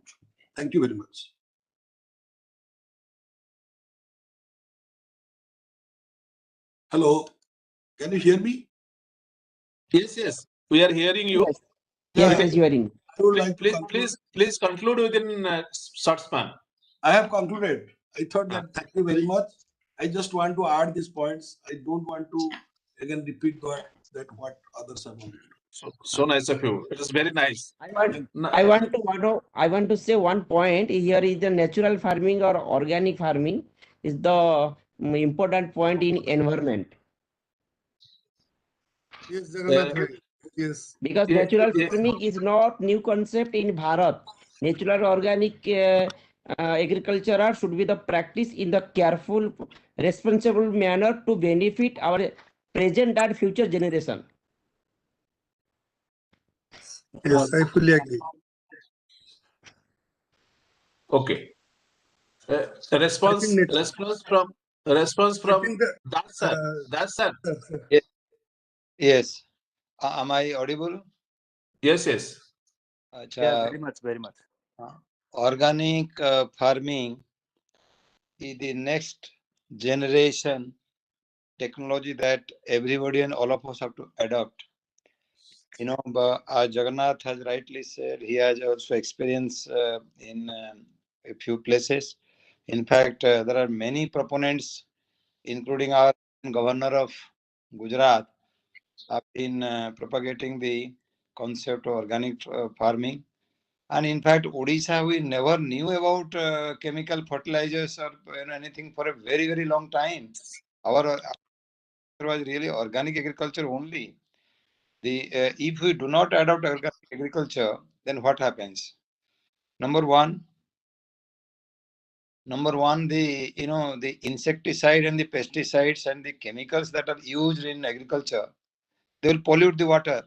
Thank you very much. Hello, can you hear me? Yes, yes, we are hearing you. Yes, Yeah, yes, yes, hearing. I would like to Please, conclude. please conclude within short span. I have concluded. I thought Ah, that thank you very much. I just want to add these points. I don't want to again repeat that what others have already. So nice of you. It is very nice. I want No- I want to say one point here is the natural farming or organic farming is the important point in environment. Yes, Jagannath bhai. Yes. Because Yes, natural yes. farming is not new concept in Bharat. Natural organic agriculture should be the practice in the careful, responsible manner to benefit our present and future generation. Yes, I fully agree. Okay. Response think from the, Das sir. Yes. Am I audible? Yes, yes. Yeah, very much, very much. Organic farming is the next generation technology that everybody and all of us have to adopt. You know, but Jagannath has rightly said he has also experience in a few places. In fact, there are many proponents, including our governor of Gujarat, have been propagating the concept of organic farming. And in fact, Odisha, we never knew about chemical fertilizers or anything for a very, very long time. Our was really organic agriculture only. If we do not adopt organic agriculture, then what happens? Number one, the insecticide and the pesticides and the chemicals that are used in agriculture, they will pollute the water.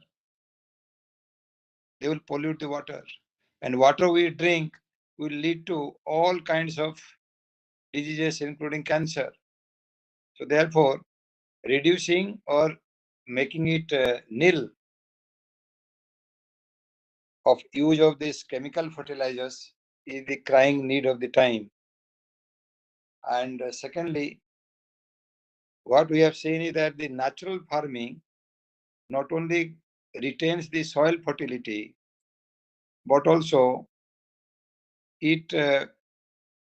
They will pollute the water, and water we drink will lead to all kinds of diseases, including cancer. So therefore, reducing or making it nil of use of these chemical fertilizers is the crying need of the time. And secondly, what we have seen is that the natural farming not only retains the soil fertility, but also it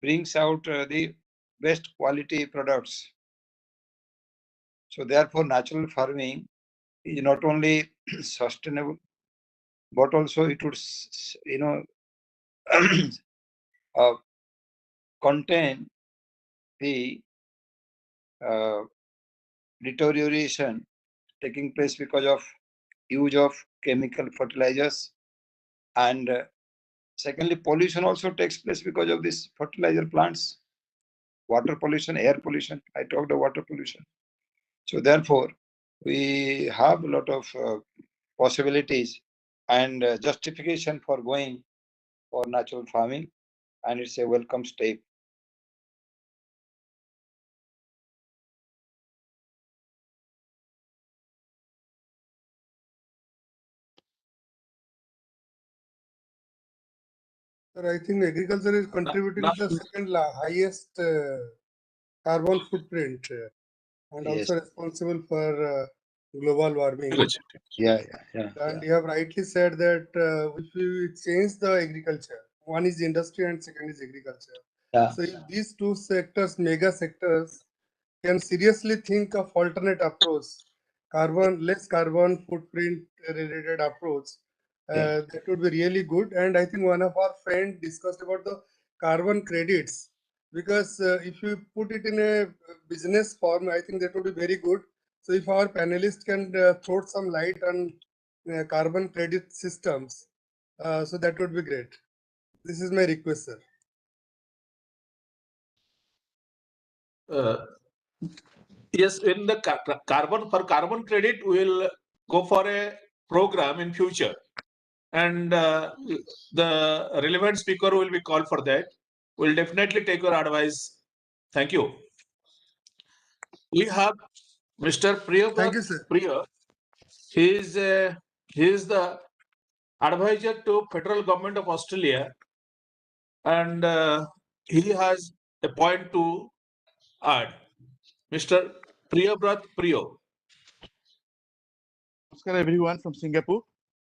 brings out the best quality products. So therefore, natural farming is not only sustainable, but also it would, contain the deterioration taking place because of use of chemical fertilizers, and secondly, pollution also takes place because of these fertilizer plants. Water pollution, air pollution. I talked about water pollution. So therefore, we have a lot of possibilities and justification for going for natural farming, and it's a welcome step. Sir, I think agriculture is contributing to the second highest carbon footprint and Yes. also responsible for global warming. Yeah. And you have rightly said that if we change the agriculture, one is industry and second is agriculture. Yeah. So if these two sectors, mega sectors, can seriously think of alternate approach, less carbon footprint related approach, that would be really good. And I think one of our friends discussed about the carbon credits, because if you put it in a business form, I think that would be very good. So if our panelists can throw some light on carbon credit systems, so that would be great. This is my request, sir. Yes, in the carbon credit, we'll go for a program in future, and the relevant speaker will be called for that. We'll definitely take your advice. Thank you. We have Mr. Priya. Thank you, sir. Priya. He is the advisor to federal government of Australia, and he has a point to add. Mr. Priyabrat Priyo. Namaskar everyone from Singapore.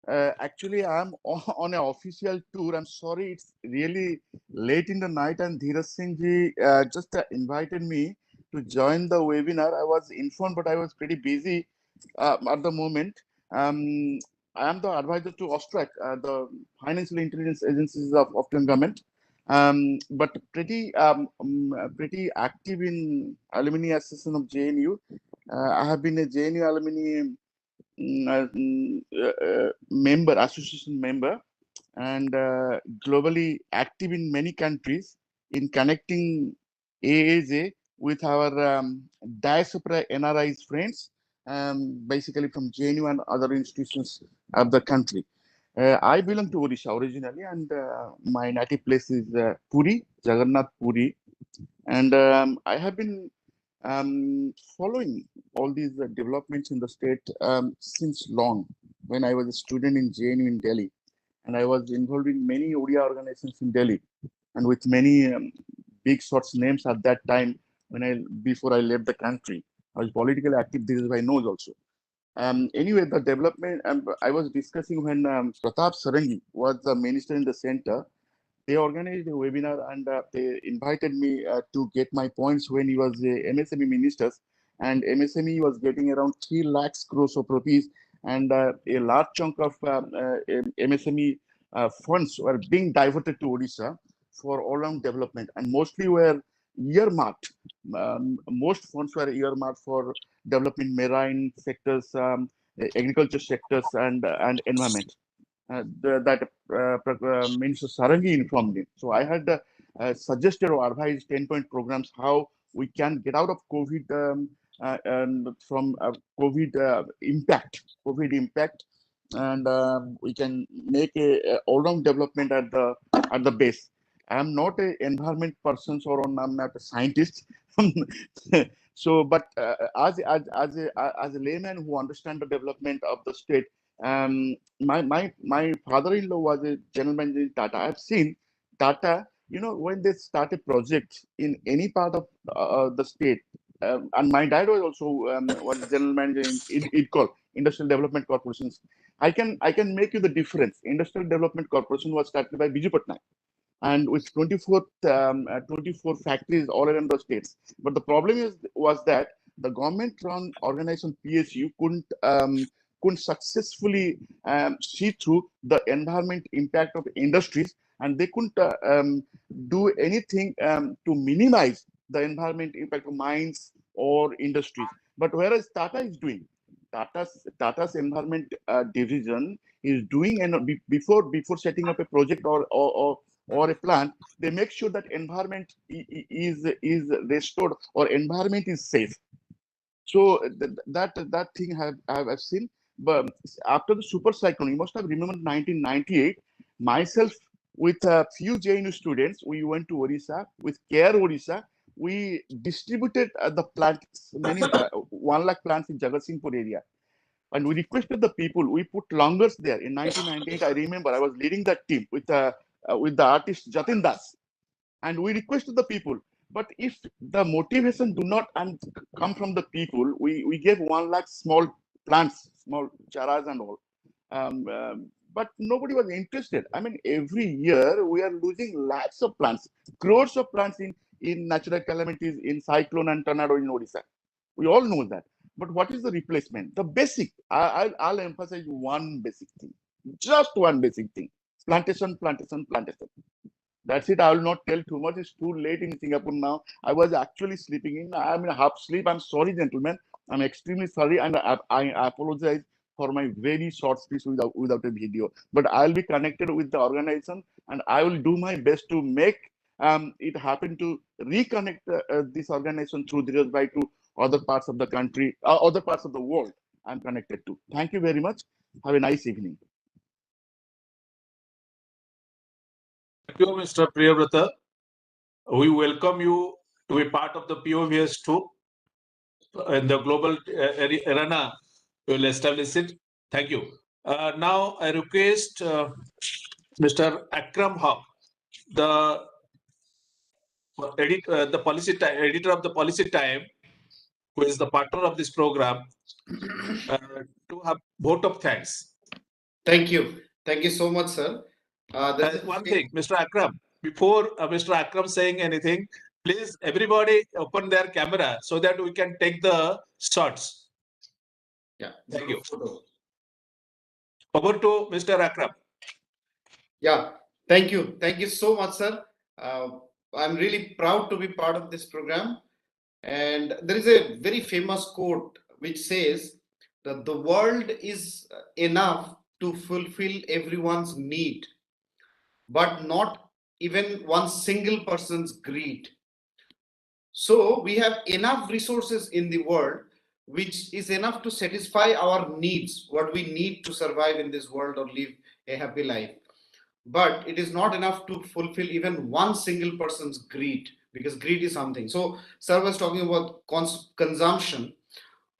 Actually, I'm on an official tour. I'm sorry, it's really late in the night, and Dheeraj Singh ji just invited me to join the webinar. I was informed, but I was pretty busy at the moment. I am the advisor to OSTRAC, the Financial Intelligence Agencies of Australian government, but pretty active in Alumni Association of JNU. I have been a JNU alumni member, association member, and globally active in many countries in connecting AAJ with our diaspora NRIs friends, basically from JNU and other institutions of the country. I belong to Odisha originally, and my native place is Puri, Jagannath Puri, and I have been following all these developments in the state since long. When I was a student in JNU in Delhi, and I was involved in many ODIA organizations in Delhi, and with many big sorts names at that time before I left the country. I was politically active. This is my nose also. Anyway, the development I was discussing when Pratap Sarangi was the minister in the center. They organized a webinar, and they invited me to get my points when he was a MSME minister, and MSME was getting around 3 lakhs crores of rupees, and a large chunk of MSME funds were being diverted to Odisha for all-round development, and mostly were earmarked. Most funds were earmarked for development marine sectors, agriculture sectors, and environment. That Minister Sarangi informed me. So I had suggested or advised 10-point programs how we can get out of COVID and from COVID impact, and we can make a all-round development at the base. I am not an environment person, or I'm not a scientist. So, but as a layman who understands the development of the state, my father-in-law was a general manager in Tata. I've seen Tata, when they start a project in any part of the state, and my dad was also was general manager in IDCOL, Industrial Development Corporations. I can make you the difference. Industrial Development Corporation was started by Biju Patnaik, and with 24 factories all around the states. But the problem was that the government-run organization PSU couldn't successfully see through the environment impact of industries, and they couldn't do anything to minimize the environment impact of mines or industries. But whereas Tata is doing, Tata's environment division is doing, and before setting up a project or a plant, they make sure that environment is restored or environment is safe. So that thing I've seen. But after the super cyclone, you must have remembered 1998. Myself with a few JNU students, we went to Odisha with Care Odisha. We distributed the plants, many 1 lakh plants in Jagatsinghpur area. And we requested the people, we put langars there in 1998. I remember I was leading that team with the artist Jatin Das. And we requested the people, but if the motivation do not come from the people, we gave 1 lakh small plants, small charas and all. But nobody was interested. I mean, every year we are losing lakhs of plants, crores of plants in natural calamities, in cyclone and tornado in Odisha. We all know that. But what is the replacement? The basic, I'll emphasize one basic thing, just one basic thing: plantation, plantation, plantation. That's it. I will not tell too much. It's too late in Singapore now. I was actually sleeping in. I'm in a half sleep. I'm sorry, gentlemen. I'm extremely sorry, and I apologize for my very short speech without a video. But I'll be connected with the organization, and I will do my best to make it happen to reconnect this organization through Dheeraj Bhai to other parts of the country, other parts of the world I'm connected to. Thank you very much. Have a nice evening. Thank you, Mr. Priyavrata. We welcome you to be part of the POVS too. In the global arena, we will establish it. Thank you. Now I request Mr. Akram Haq, the editor of the Policy Time, who is the partner of this program, to have vote of thanks. Thank you. Thank you so much, sir. One thing, Mr. Akram, before Mr. Akram saying anything, please everybody open their camera so that we can take the shots. Yeah. Thank you. Over to Mr. Akram. Yeah. Thank you. Thank you so much, sir. I'm really proud to be part of this program. And there is a very famous quote which says that the world is enough to fulfill everyone's need, but not even one single person's greed. So we have enough resources in the world, which is enough to satisfy our needs, what we need to survive in this world or live a happy life. But it is not enough to fulfill even one single person's greed, because greed is something. So sir was talking about consumption.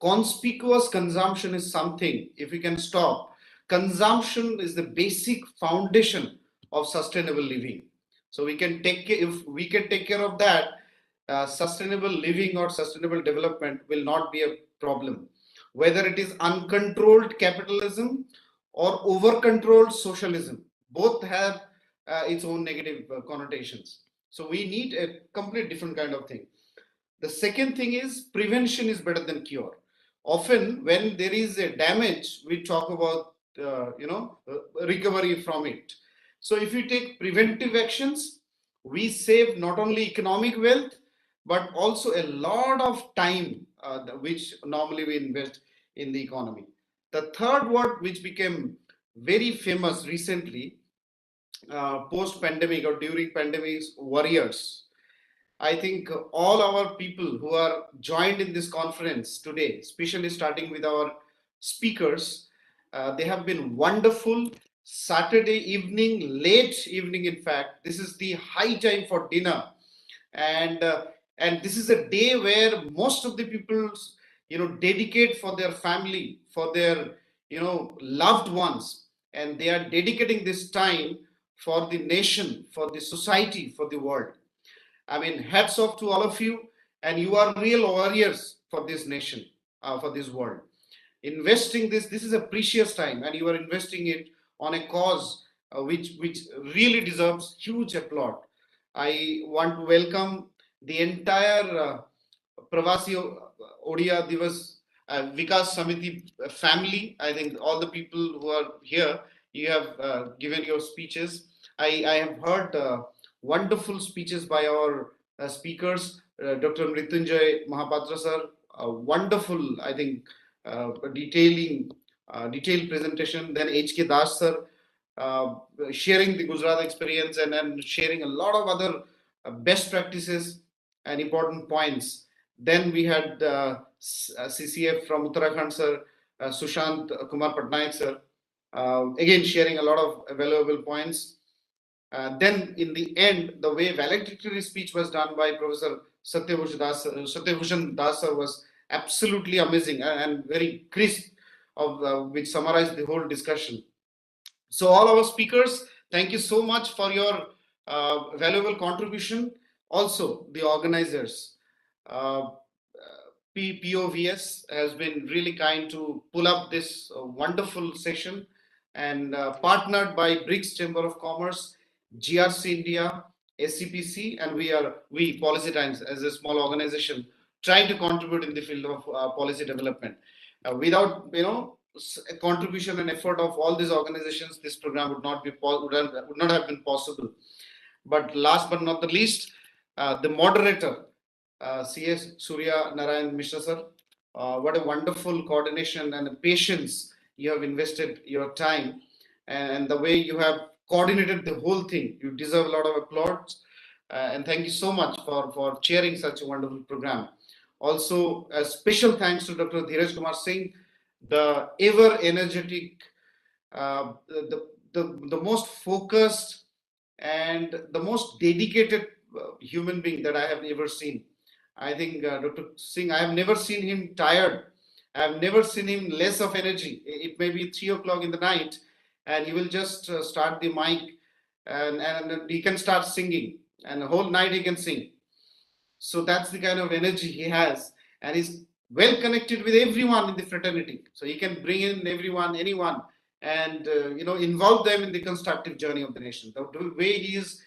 Conspicuous consumption is something, if we can stop. Consumption is the basic foundation of sustainable living. So we can take care, if we can take care of that, sustainable living or sustainable development will not be a problem. Whether it is uncontrolled capitalism or over-controlled socialism, both have its own negative connotations. So we need a complete different kind of thing. The second thing is prevention is better than cure. Often when there is a damage, we talk about recovery from it. So if we take preventive actions, we save not only economic wealth, but also a lot of time, which normally we invest in the economy. The third word, which became very famous recently, post-pandemic or during pandemics, warriors. I think all our people who are joined in this conference today, especially starting with our speakers, they have been wonderful. Saturday evening, late evening, in fact, this is the high time for dinner. And this is a day where most of the people, dedicate for their family, for their, loved ones. And they are dedicating this time for the nation, for the society, for the world. I mean, hats off to all of you, and you are real warriors for this nation, for this world. Investing this is a precious time, and you are investing it on a cause which really deserves huge applaud. I want to welcome the entire PRAVASI ODIA Divas VIKAS SAMITI family. I think all the people who are here, you have given your speeches. I have heard wonderful speeches by our speakers, Dr. Mrityunjay Mahapatra sir, wonderful, I think, detailed presentation. Then H.K. Das sir, sharing the Gujarat experience and sharing a lot of other best practices and important points. Then we had CCF from Uttarakhand sir, Sushant Kumar Patnaik sir, again sharing a lot of valuable points. Then in the end, the way valedictory speech was done by Professor Satyabhushan Das sir was absolutely amazing and very crisp, which summarized the whole discussion. So all our speakers, thank you so much for your valuable contribution. Also the organizers, POVS has been really kind to pull up this wonderful session, and partnered by BRICS Chamber of Commerce, GRC India, SEPC, and we Policy Times as a small organization trying to contribute in the field of policy development. Without a contribution and effort of all these organizations, this program would not have been possible. But last but not the least, the moderator, CS Surya Narayan Mishra sir, what a wonderful coordination and patience you have invested your time, and the way you have coordinated the whole thing. You deserve a lot of applause, and thank you so much for chairing such a wonderful program. Also, a special thanks to Dr. Dheeraj Kumar Singh, the ever energetic, the most focused and the most dedicated human being that I have ever seen. I think Dr. Singh, I have never seen him tired. I have never seen him less of energy. It may be 3 o'clock in the night, and he will just start the mic, and he can start singing, and the whole night he can sing. So that's the kind of energy he has, and he's well connected with everyone in the fraternity. So he can bring in everyone, anyone, and involve them in the constructive journey of the nation. The way he is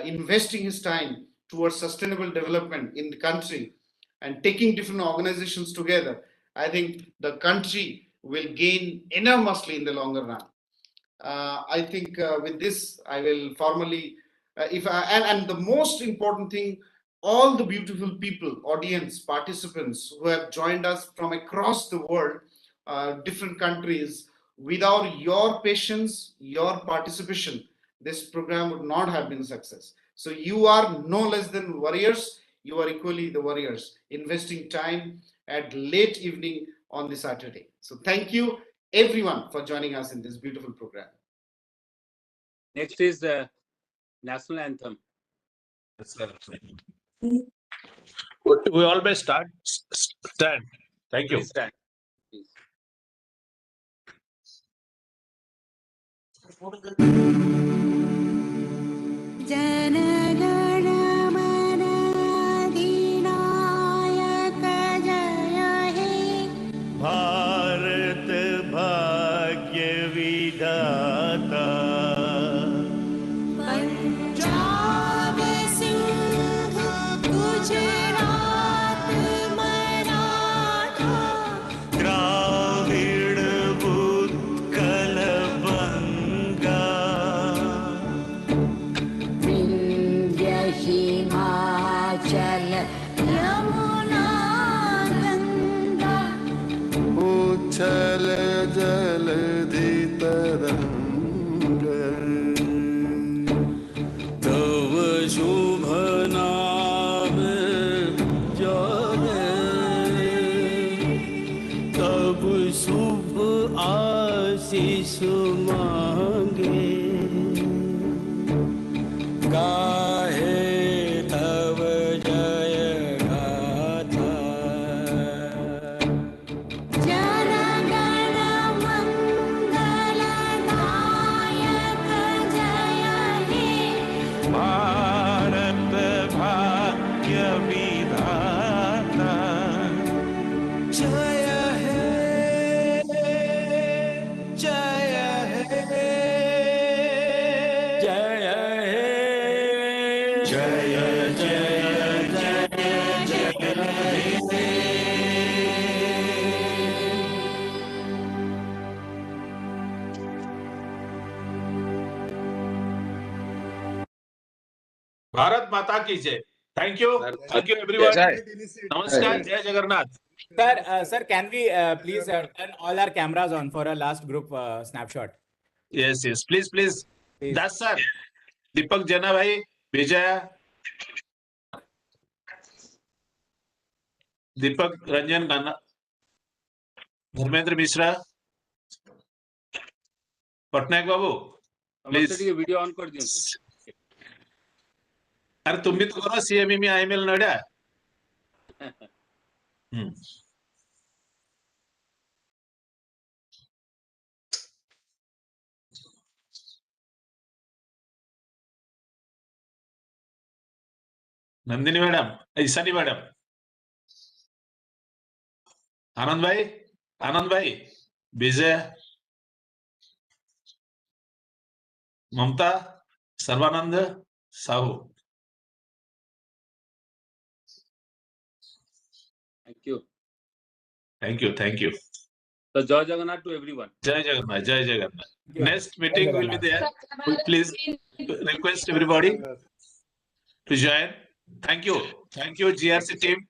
investing his time towards sustainable development in the country and taking different organizations together, I think the country will gain enormously in the longer run. I think with this, I will formally, and the most important thing, all the beautiful people, audience, participants who have joined us from across the world, different countries, without your patience, your participation, this program would not have been a success. So you are no less than warriors. You are equally the warriors, investing time at late evening on the Saturday. So thank you everyone for joining us in this beautiful program. Next is the national anthem. We always stand. Thank you. Please stand. Bharat भाग्य विधाता पंजाब सिंध गुजरात मराठा द्राविड़ उत्कल बंगा विंध्य हिमाचल यमुना उच्छल जलधि तरंग तव शुभ नाम जाने तब शुभ आशीष मांगे गाहे तव जय गाथा भारत भाग्य विधाता जय हे जय हे जय हे जय जय जय जय भारत माता की जय. Thank you everyone. Namaskar. Jai Jagannath. Sir, can we please turn all our cameras on for a last group snapshot? Yes. Please. Das sir. Deepak Jana bhai, Vijaya, Deepak Ranjan Gana, Dharmendra Mishra, Patnaik Babu. Please. Video on कर दियो. अरे तुम्ही तो करो CME IML नड्या. Nandini madam, Ishani madam, Anand भाई, विजय, ममता, Sarbananda, Sahu. Thank you. So Jai Jagannath to everyone. Jai Jagannath. Next meeting will be there. Please request everybody to join. Thank you GRC team.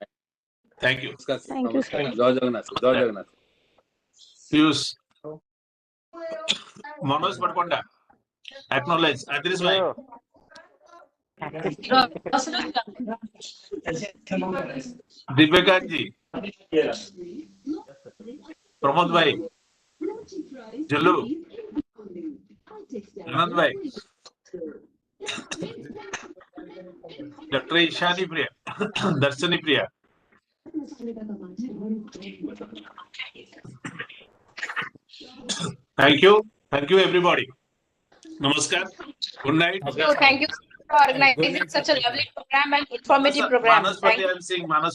Thank you. Thank you. Jai Jagannath. Piyush. Manoj Patkonda. Acknowledge. Adris bhai. Deepika ji. Pramod bhai. Jallu. Anand bhai. Dr. Ishani Priya. Darshani Priya. Thank you everybody. Namaskar. Good night. Thank you for organizing such a lovely program and informative program. Manas Pati, I am seeing Manas.